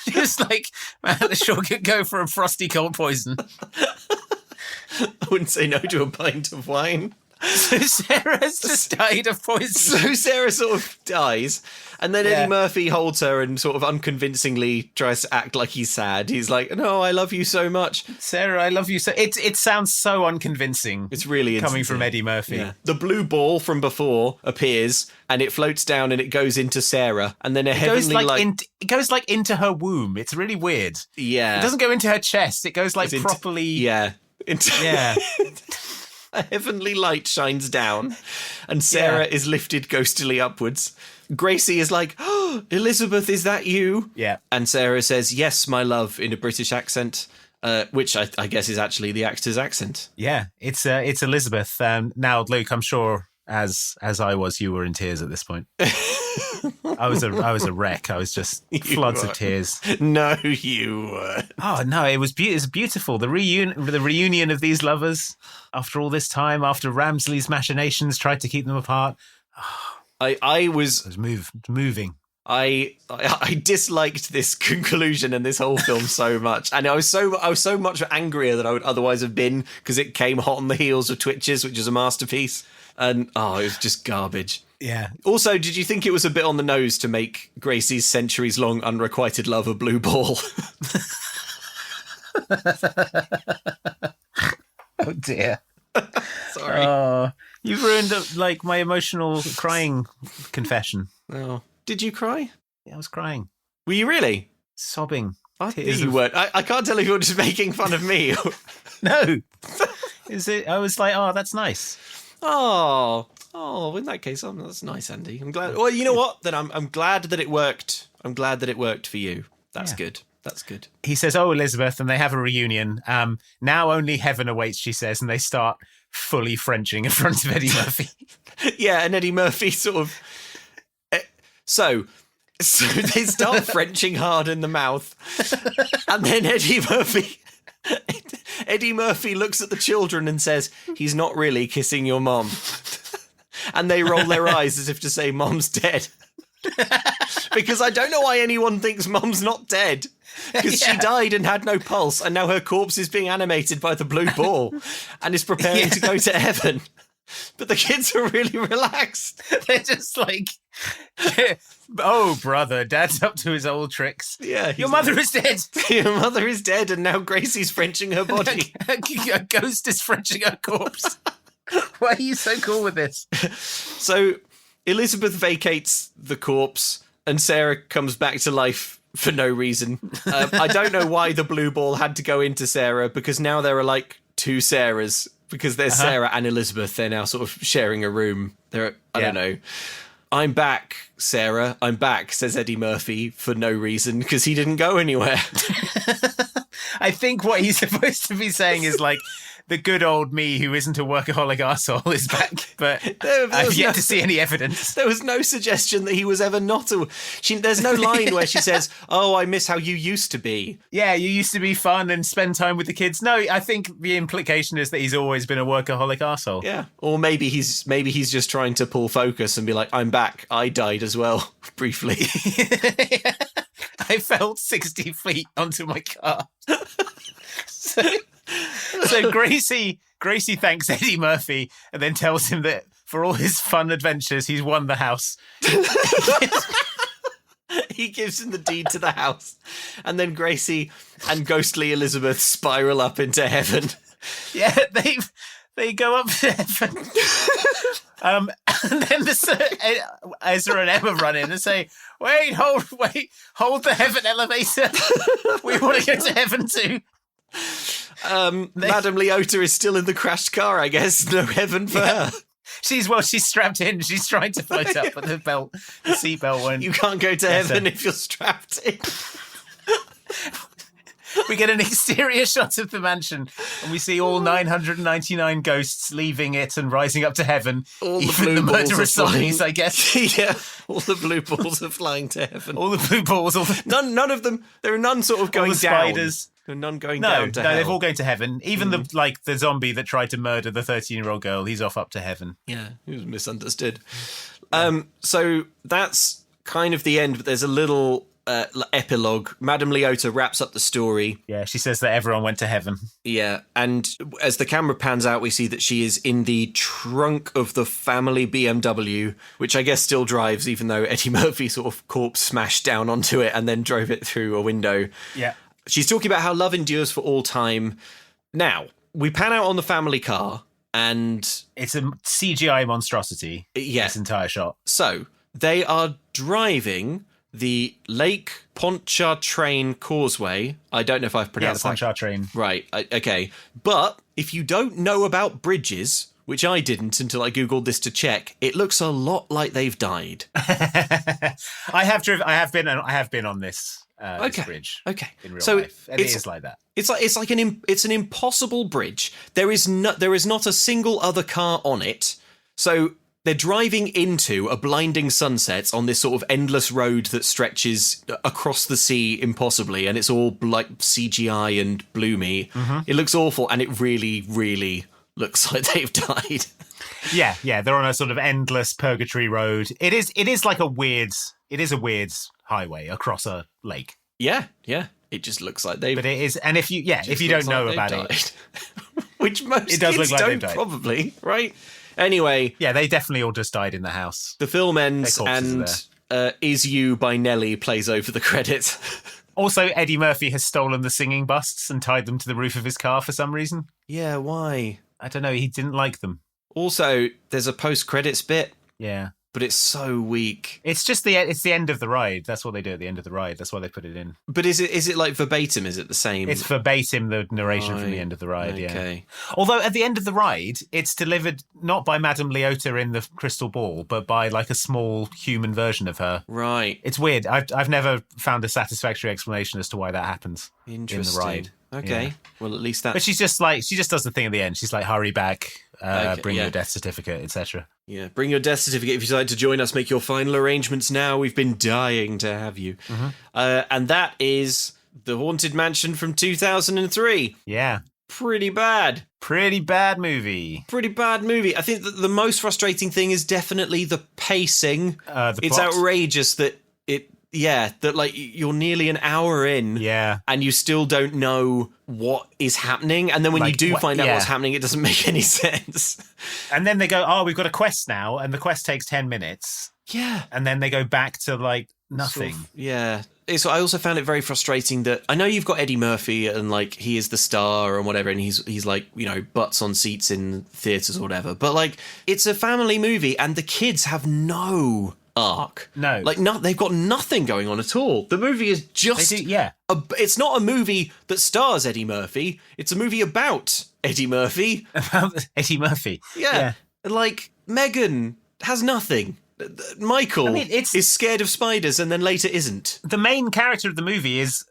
she was like, man, I sure could go for a frosty cold poison. I wouldn't say no to a pint of wine. So Sarah's just died of poison. So Sarah sort of dies, and then Eddie Murphy holds her and sort of unconvincingly tries to act like he's sad. He's like, "No, I love you so much, Sarah. I love you so." It sounds so unconvincing. It's really coming from Eddie Murphy. Yeah. The blue ball from before appears, and it floats down, and it goes into Sarah, and then a heavenly light. It goes like into her womb. It's really weird. Yeah, it doesn't go into her chest. It goes like properly. A heavenly light shines down, and Sarah is lifted ghostily upwards. Gracie is like, "Oh, Elizabeth, is that you?" Yeah. And Sarah says, "Yes, my love," in a British accent, which I guess is actually the actor's accent. Yeah, it's Elizabeth. Now, Luke, I'm sure as I was, you were in tears at this point. I was a wreck. I was just floods of tears. No, you were. Oh no, it was beautiful. The reunion of these lovers after all this time, after Ramsley's machinations tried to keep them apart. I was moving. I disliked this conclusion and this whole film so much, and I was so much angrier than I would otherwise have been because it came hot on the heels of Twitches, which is a masterpiece, and it was just garbage. Yeah. Also, did you think it was a bit on the nose to make Gracie's centuries-long unrequited love a blue ball? Oh dear. Sorry. You've ruined like my emotional crying confession. Oh. Did you cry? Yeah, I was crying. Were you really? Sobbing. I think you weren't. I can't tell if you're just making fun of me. No. I was like, oh, that's nice. Oh, in that case, that's nice, Andy. I'm glad. Well, you know what? Then I'm glad that it worked. I'm glad that it worked for you. That's good. That's good. He says, "Oh, Elizabeth," and they have a reunion. Now only heaven awaits, she says, and they start fully Frenching in front of Eddie Murphy. Yeah, and Eddie Murphy sort of. So they start Frenching hard in the mouth, and then Eddie Murphy looks at the children and says, "He's not really kissing your mom." And they roll their eyes as if to say, "Mom's dead." Because I don't know why anyone thinks Mom's not dead. Because she died and had no pulse, and now her corpse is being animated by the blue ball and is preparing to go to heaven. But the kids are really relaxed. They're just like, "Oh, brother, Dad's up to his old tricks. Yeah, your mother is dead. Your mother is dead, and now Gracie's Frenching her body. A ghost is Frenching her corpse." Why are you so cool with this? So Elizabeth vacates the corpse and Sarah comes back to life for no reason. I don't know why the blue ball had to go into Sarah, because now there are like two Sarahs, because there's Sarah and Elizabeth. They're now sort of sharing a room. I don't know. I'm back, Sarah. I'm back, says Eddie Murphy for no reason, because he didn't go anywhere. I think what he's supposed to be saying is like, the good old me who isn't a workaholic arsehole is back, but I've yet to see any evidence. There was no suggestion that he was ever not there's no line where she says, oh, I miss how you used to be. Yeah, you used to be fun and spend time with the kids. No, I think the implication is that he's always been a workaholic arsehole. Yeah, or maybe he's just trying to pull focus and be like, I'm back. I died as well, briefly. I fell 60 feet onto my car. So Gracie thanks Eddie Murphy and then tells him that for all his fun adventures, he's won the house. He gives him the deed to the house. And then Gracie and ghostly Elizabeth spiral up into heaven. Yeah, they go up to heaven. And then Ezra and Emma run in and say, hold the heaven elevator. We want to go to heaven too. Madame Leota is still in the crashed car, I guess. No heaven for her. She's strapped in. She's trying to float up, but the seatbelt won't. You can't go to heaven if you're strapped in. We get an exterior shot of the mansion, and we see all 999 ghosts leaving it and rising up to heaven. All the even blue the balls murderous zombies, I guess. Yeah, all the blue balls are flying to heaven. All the blue balls. None of them. There are none sort of going all the down. Spiders. There are none going down to hell. No, they've all going to heaven. Even the zombie that tried to murder the 13-year-old girl, he's off up to heaven. Yeah, he was misunderstood. So that's kind of the end, but there's a little epilogue. Madame Leota wraps up the story. Yeah, she says that everyone went to heaven. Yeah, and as the camera pans out, we see that she is in the trunk of the family BMW, which I guess still drives, even though Eddie Murphy sort of corpse smashed down onto it and then drove it through a window. Yeah. She's talking about how love endures for all time. Now, we pan out on the family car, and it's a CGI monstrosity. Yeah. This entire shot. So, they are driving the Lake Pontchartrain Causeway. I don't know if I've pronounced that. Pontchartrain. Right, okay. But if you don't know about bridges, which I didn't until I Googled this to check, it looks a lot like they've died. I have been on this. This bridge. Okay. In real life, and it is like that. It's an impossible bridge. There is not a single other car on it. So they're driving into a blinding sunset on this sort of endless road that stretches across the sea impossibly, and it's all like CGI and bloomy. Mm-hmm. It looks awful, and it really, really looks like they've died. Yeah, they're on a sort of endless purgatory road. It is a weird highway across a lake. Yeah. It just looks like they. But it is, and if you don't know about it, which most it does kids look like don't died. Probably, right? Anyway, yeah, they definitely all just died in the house. The film ends, and "Is You" by Nelly plays over the credits. Also, Eddie Murphy has stolen the singing busts and tied them to the roof of his car for some reason. Yeah, why? I don't know. He didn't like them. Also, there's a post-credits bit. Yeah. But it's so weak. It's just the end of the ride. That's what they do at the end of the ride. That's why they put it in. But is it like verbatim? Is it the same? It's verbatim, the narration from the end of the ride, okay. Yeah. Although at the end of the ride, it's delivered not by Madame Leota in the crystal ball, but by like a small human version of her. Right. It's weird. I've never found a satisfactory explanation as to why that happens in the ride. Okay. Yeah. Well, at least that. But she just does the thing at the end. She's like, hurry back, bring your death certificate, etc. Yeah, bring your death certificate if you decide to join us. Make your final arrangements now. We've been dying to have you. Mm-hmm. And that is The Haunted Mansion from 2003. Yeah. Pretty bad. Pretty bad movie. I think that the most frustrating thing is definitely the pacing. It's plot. outrageous that that like you're nearly an hour in, and you still don't know what is happening, and then when you do find out what's happening, it doesn't make any sense. And then they go, "Oh, we've got a quest now," and the quest takes 10 minutes. Yeah, and then they go back to like nothing. I also found it very frustrating that I know you've got Eddie Murphy and like he is the star and whatever, and he's like, you know, butts on seats in theaters or whatever. But like, it's a family movie, and the kids have no arc. No, like they've got nothing going on at all. The movie is just it's not a movie that stars Eddie Murphy. It's a movie about Eddie Murphy. About Eddie Murphy. Yeah. Like Megan has nothing. Michael is scared of spiders and then later isn't. The main character of the movie is,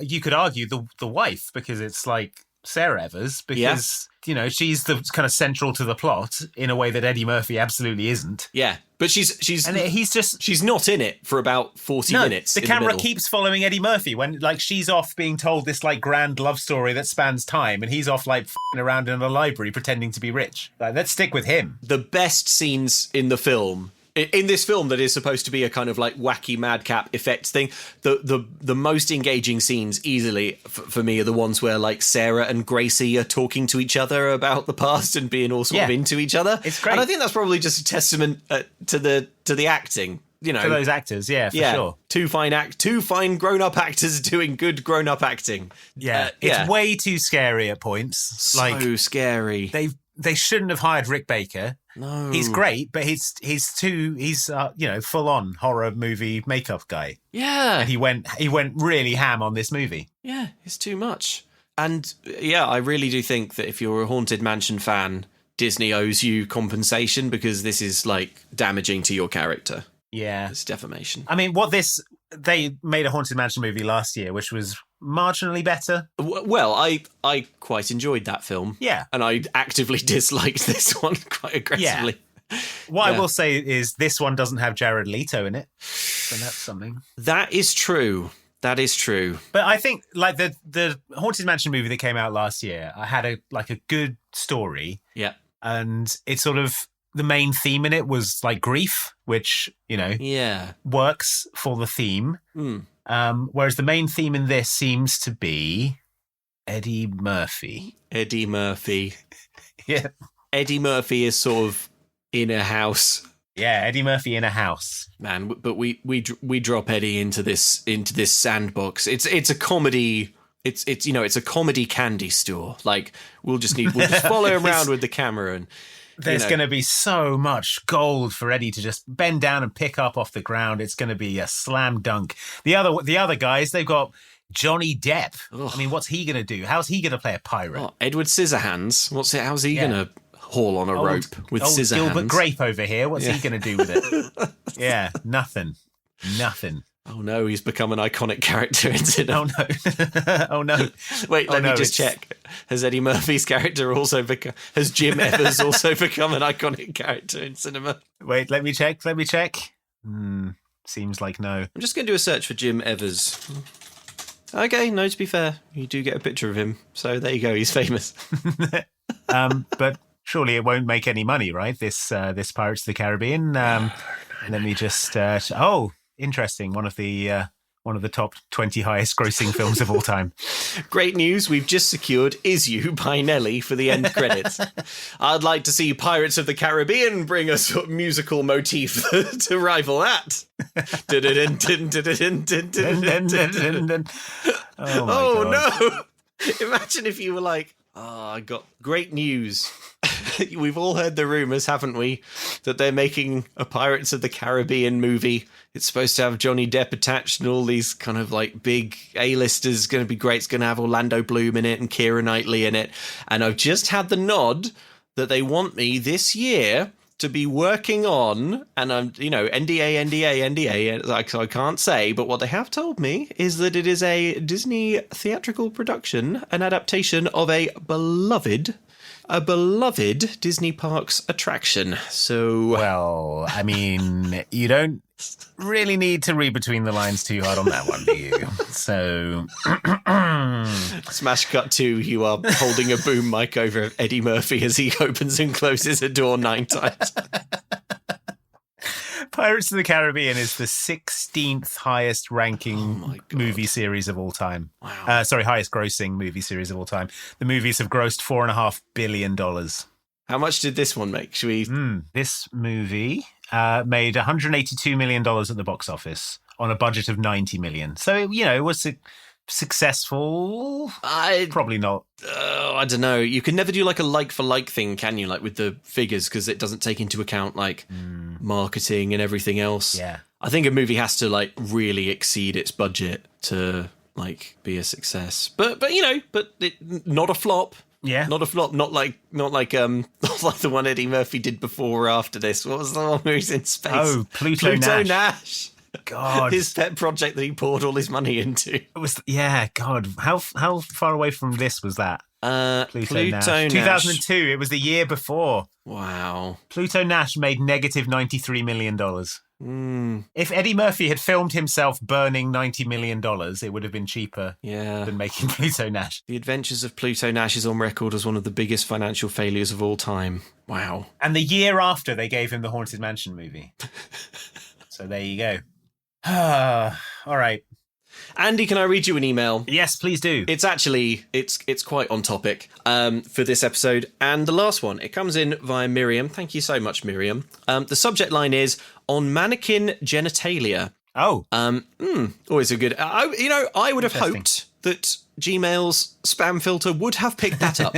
you could argue, the wife, because it's like Sarah Evers, because, you know, she's the kind of central to the plot in a way that Eddie Murphy absolutely isn't. Yeah, but she's she's not in it for about 40 minutes. The camera keeps following Eddie Murphy when, like, she's off being told this, like, grand love story that spans time, and he's off, like, f***ing around in a library pretending to be rich. Like, let's stick with him. The best scenes in the film, in this film that is supposed to be a kind of like wacky madcap effects thing, the most engaging scenes easily for me are the ones where like Sarah and Gracie are talking to each other about the past and being all sort of into each other. It's great. And I think that's probably just a testament to the acting. You know, to those actors, for sure. Two fine grown-up actors doing good grown-up acting. It's way too scary at points. So scary. They shouldn't have hired Rick Baker. No, he's great, but he's full on horror movie makeup guy. Yeah, and he went really ham on this movie. Yeah, it's too much. And yeah, I really do think that if you're a Haunted Mansion fan, Disney owes you compensation, because this is like damaging to your character. Yeah, it's defamation. I mean, they made a Haunted Mansion movie last year, which was marginally better. Well, I quite enjoyed that film. Yeah. And I actively disliked this one quite aggressively. Yeah. What I will say is this one doesn't have Jared Leto in it. So that's something. That is true. That is true. But I think like the Haunted Mansion movie that came out last year, I had a good story. Yeah. And it's sort of the main theme in it was like grief, which, you know, works for the theme. Whereas the main theme in this seems to be Eddie Murphy. Eddie Murphy. Yeah. Eddie Murphy is sort of in a house. Yeah, Eddie Murphy in a house. Man, but we drop Eddie into this sandbox. It's a comedy. It's a comedy candy store. Like we'll just follow him around with the camera and there's going to be so much gold for Eddie to just bend down and pick up off the ground. It's going to be a slam dunk. The other guys, they've got Johnny Depp. Ugh. I mean, what's he going to do? How's he going to play a pirate? Oh, Edward Scissorhands. How's he going to haul on a rope with scissor hands? Gilbert Grape over here. What's he going to do with it? Yeah, nothing. Oh no, he's become an iconic character in cinema. Oh no. Wait, let me just check. Has Eddie Murphy's character has Jim Evers also become an iconic character in cinema? Wait, let me check. Seems like no. I'm just going to do a search for Jim Evers. Okay, no, to be fair, you do get a picture of him. So there you go, he's famous. But surely it won't make any money, right? This Pirates of the Caribbean. Let me just interesting. One of the top 20 highest grossing films of all time. Great news. We've just secured Is You by Nelly for the end credits. I'd like to see Pirates of the Caribbean bring a sort of musical motif to rival that. Oh no. Imagine if you were like, I got great news. We've all heard the rumours, haven't we, that they're making a Pirates of the Caribbean movie. It's supposed to have Johnny Depp attached and all these kind of like big A-listers. Going to be great. It's going to have Orlando Bloom in it and Keira Knightley in it. And I've just had the nod that they want me this year to be working on, and I'm, NDA, so I can't say, but what they have told me is that it is a Disney theatrical production, an adaptation of a beloved Disney Parks attraction. So, well, I mean, you don't really need to read between the lines too hard on that one, do you? So, smash cut 2, you are holding a boom mic over Eddie Murphy as he opens and closes a door 9 times. Pirates of the Caribbean is the 16th highest ranking movie series of all time. Wow. Highest grossing movie series of all time. The movies have grossed $4.5 billion. How much did this one make? Should we? This movie made $182 million at the box office on a budget of 90 million. So, it was successful. Probably not. I don't know. You can never do like a like-for-like thing, can you? Like with the figures, because it doesn't take into account like marketing and everything else. Yeah. I think a movie has to like really exceed its budget to like be a success. But not a flop. Yeah. Not a flop. Not like the one Eddie Murphy did before or after this. What was the one where he's in space? Oh, Pluto Nash. God, his pet project that he poured all his money into. It was God. How far away from this was that? Pluto Nash. 2002. It was the year before. Wow. Pluto Nash made negative $93 million. If Eddie Murphy had filmed himself burning $90 million, it would have been cheaper than making Pluto Nash. The Adventures of Pluto Nash is on record as one of the biggest financial failures of all time. Wow. And the year after, they gave him the Haunted Mansion movie. So there you go. All right. Andy, can I read you an email? Yes, please do. It's actually, it's quite on topic for this episode. And the last one, it comes in via Miriam. Thank you so much, Miriam. The subject line is, on mannequin genitalia. Oh. Always a good... I would have hoped that Gmail's spam filter would have picked that up.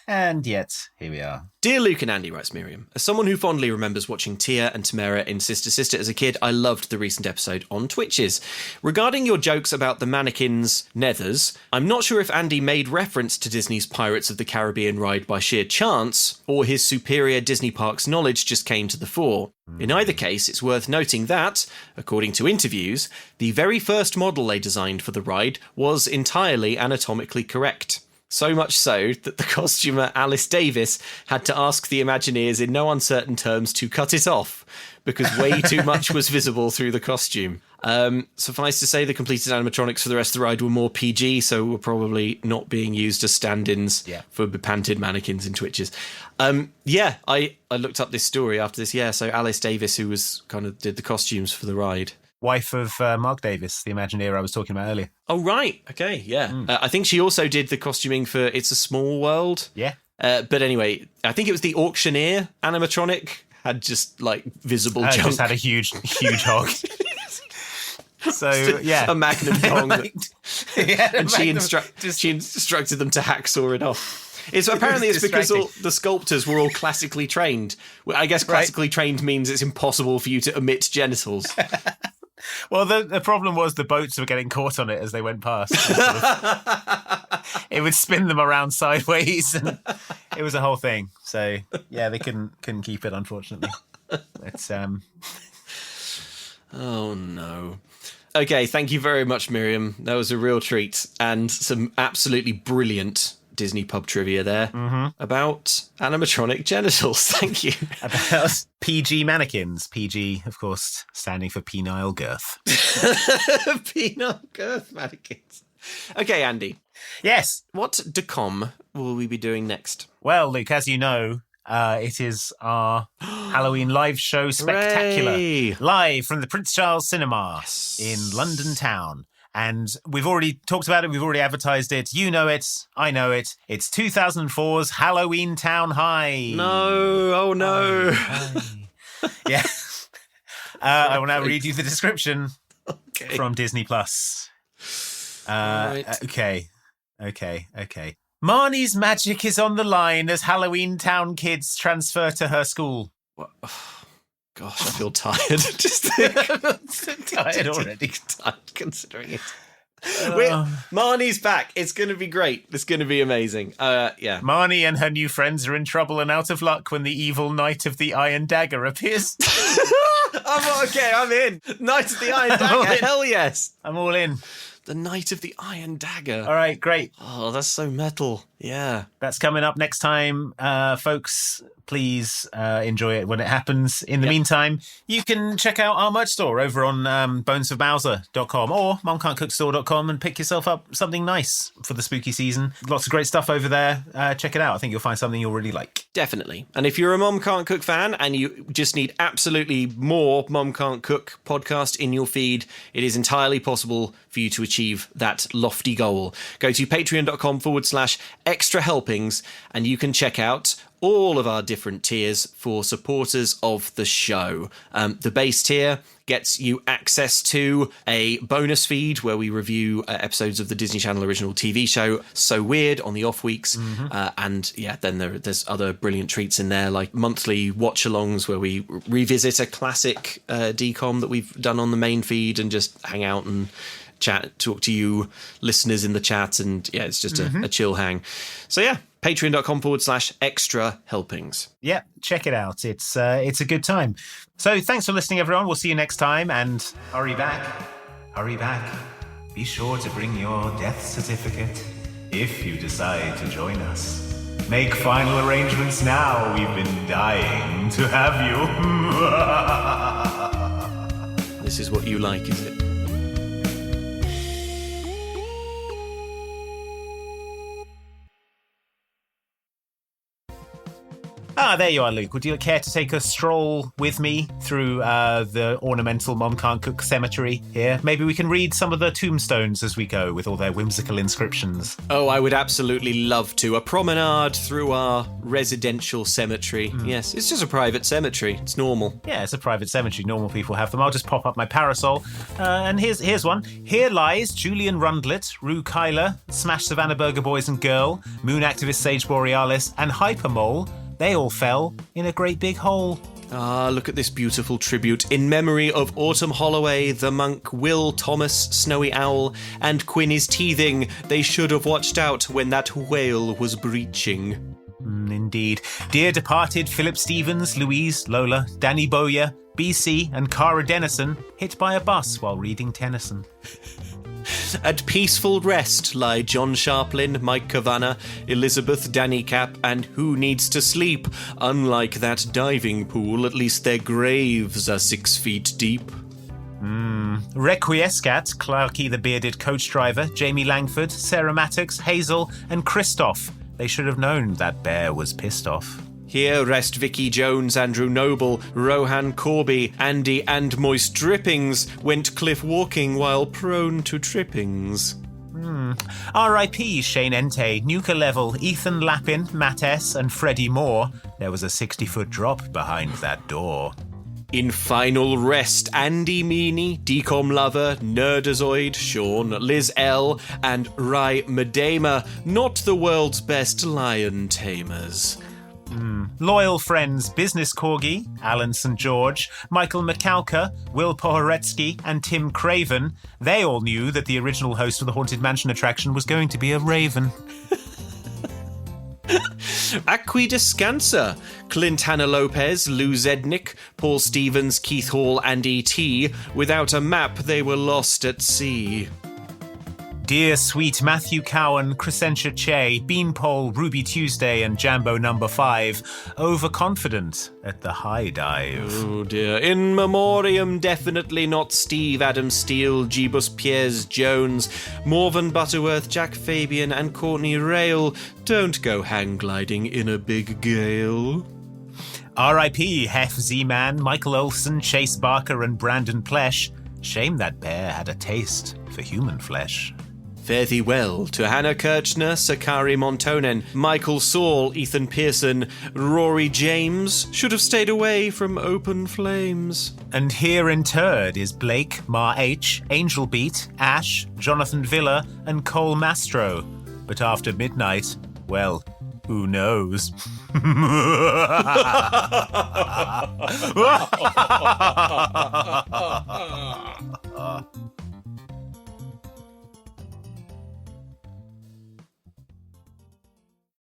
And yet, here we are. Dear Luke and Andy, writes Miriam, as someone who fondly remembers watching Tia and Tamara in Sister Sister as a kid, I loved the recent episode on Twitches. Regarding your jokes about the mannequin's nethers, I'm not sure if Andy made reference to Disney's Pirates of the Caribbean ride by sheer chance, or his superior Disney parks knowledge just came to the fore. In either case, it's worth noting that, according to interviews, the very first model they designed for the ride was entirely anatomically correct. So much so that the costumer Alice Davis had to ask the Imagineers in no uncertain terms to cut it off because way too much was visible through the costume. Suffice to say, the completed animatronics for the rest of the ride were more PG, so were probably not being used as stand-ins for bepanted mannequins in Twitches. I looked up this story after this. Yeah, so Alice Davis, who did the costumes for the ride. Wife of Mark Davis, the Imagineer I was talking about earlier. Oh, right. Okay, yeah. I think she also did the costuming for It's a Small World. Yeah. But anyway, I think it was the Auctioneer animatronic had just, like, visible junk. Just had a huge hog. So, yeah. A magnum dong. And she instructed them to hacksaw it off. It's because all the sculptors were all classically trained. I guess classically trained means it's impossible for you to omit genitals. Well, the problem was the boats were getting caught on it as they went past. It would spin them around sideways, and it was a whole thing. So yeah, they couldn't keep it, unfortunately. It's Oh no. Okay, thank you very much, Miriam. That was a real treat, and some absolutely brilliant Disney pub trivia there about animatronic genitals. Thank you. About PG mannequins. PG, of course, standing for penile girth. Penile girth mannequins. Okay, Andy. Yes. What decom will we be doing next? Well, Luke, as you know, it is our Halloween live show spectacular. Hooray! Live from the Prince Charles Cinema in London town. And we've already talked about it. We've already advertised it. You know it. I know it. It's 2004's Halloween Town High. No. Oh, no. Yeah. I will now read you the description from Disney+. Right. Okay. Marnie's magic is on the line as Halloween Town kids transfer to her school. What? Gosh, I feel tired. Just tired already. Tired considering it. Marnie's back. It's going to be great. It's going to be amazing. Yeah. Marnie and her new friends are in trouble and out of luck when the evil Knight of the Iron Dagger appears. I'm in. Knight of the Iron Dagger. Hell yes. I'm all in. The Knight of the Iron Dagger. All right, great. Oh, that's so metal. Yeah. That's coming up next time, folks. Please enjoy it when it happens. In the meantime, you can check out our merch store over on bonesofbowser.com or momcan'tcookstore.com and pick yourself up something nice for the spooky season. Lots of great stuff over there. Check it out. I think you'll find something you'll really like. Definitely. And if you're a Mom Can't Cook fan and you just need absolutely more Mom Can't Cook podcast in your feed, it is entirely possible for you to achieve that lofty goal. Go to patreon.com/ extra helpings, and you can check out all of our different tiers for supporters of the show. The base tier gets you access to a bonus feed where we review episodes of the Disney Channel original TV show So Weird on the off weeks. And yeah, then there's other brilliant treats in there, like monthly watch-alongs where we revisit a classic DCOM that we've done on the main feed and just hang out and chat, talk to you listeners in the chat. And yeah, it's just a chill hang. So yeah, patreon.com/extra helpings. Yeah, check it out. It's a good time. So thanks for listening, everyone. We'll see you next time. And hurry back. Hurry back. Be sure to bring your death certificate if you decide to join us. Make final arrangements now. We've been dying to have you. This is what you like, is it? There you are, Luke. Would you care to take a stroll with me through the ornamental Mom Can't Cook cemetery here? Maybe we can read some of the tombstones as we go with all their whimsical inscriptions. Oh, I would absolutely love to. A promenade through our residential cemetery. Yes, it's just a private cemetery. It's normal. Yeah, it's a private cemetery. Normal people have them. I'll just pop up my parasol. And here's one. Here lies Julian Rundlet, Rue Kyler, Smash Savannah Burger Boys and Girl, Moon activist Sage Borealis, and Hypermole. They all fell in a great big hole. Ah, look at this beautiful tribute in memory of Autumn Holloway, the monk, Will Thomas, Snowy Owl, and Quinn is teething. They should have watched out when that whale was breaching. Indeed. Dear departed Philip Stevens, Louise, Lola, Danny Bowyer, BC, and Cara Dennison, hit by a bus while reading Tennyson. At peaceful rest lie John Sharplin, Mike Kavanagh, Elizabeth, Danny Cap, and Who Needs to Sleep. Unlike that diving pool, at least their graves are 6 feet deep. Requiescat, Clarky the bearded coach driver, Jamie Langford, Sarah Maddox, Hazel, and Christoph. They should have known that bear was pissed off. Here rest Vicky Jones, Andrew Noble, Rohan Corby, Andy and Moist Drippings went cliff walking while prone to trippings. R.I.P. Shane Entee, Nuka Level, Ethan Lappin, Matt S. and Freddie Moore. There was a 60-foot drop behind that door. In final rest, Andy Meany, Decom Lover, Nerdazoid, Sean, Liz L, and Rai Medema, not the world's best lion tamers. Loyal friends Business Corgi, Alan St. George, Michael McCalker, Will Pohoretsky, and Tim Craven, they all knew that the original host of the Haunted Mansion attraction was going to be a raven. Aqui Descansa, Clint Hannah Lopez, Lou Zednick, Paul Stevens, Keith Hall, and E.T. Without a map, they were lost at sea. Dear sweet Matthew Cowan, Crescentia Che, Beanpole, Ruby Tuesday, and Jambo Number 5, overconfident at the high dive. Oh dear. In memoriam, definitely not Steve, Adam Steele, Jeebus Piers Jones, Morven Butterworth, Jack Fabian, and Courtney Rail. Don't go hang gliding in a big gale. R.I.P. Hef Z-Man, Michael Olsen, Chase Barker, and Brandon Plesh. Shame that bear had a taste for human flesh. Fare thee well to Hannah Kirchner, Sakari Montonen, Michael Saul, Ethan Pearson, Rory James should have stayed away from open flames. And here interred is Blake, Ma H, Angel Beat, Ash, Jonathan Villa, and Cole Mastro. But after midnight, well, who knows?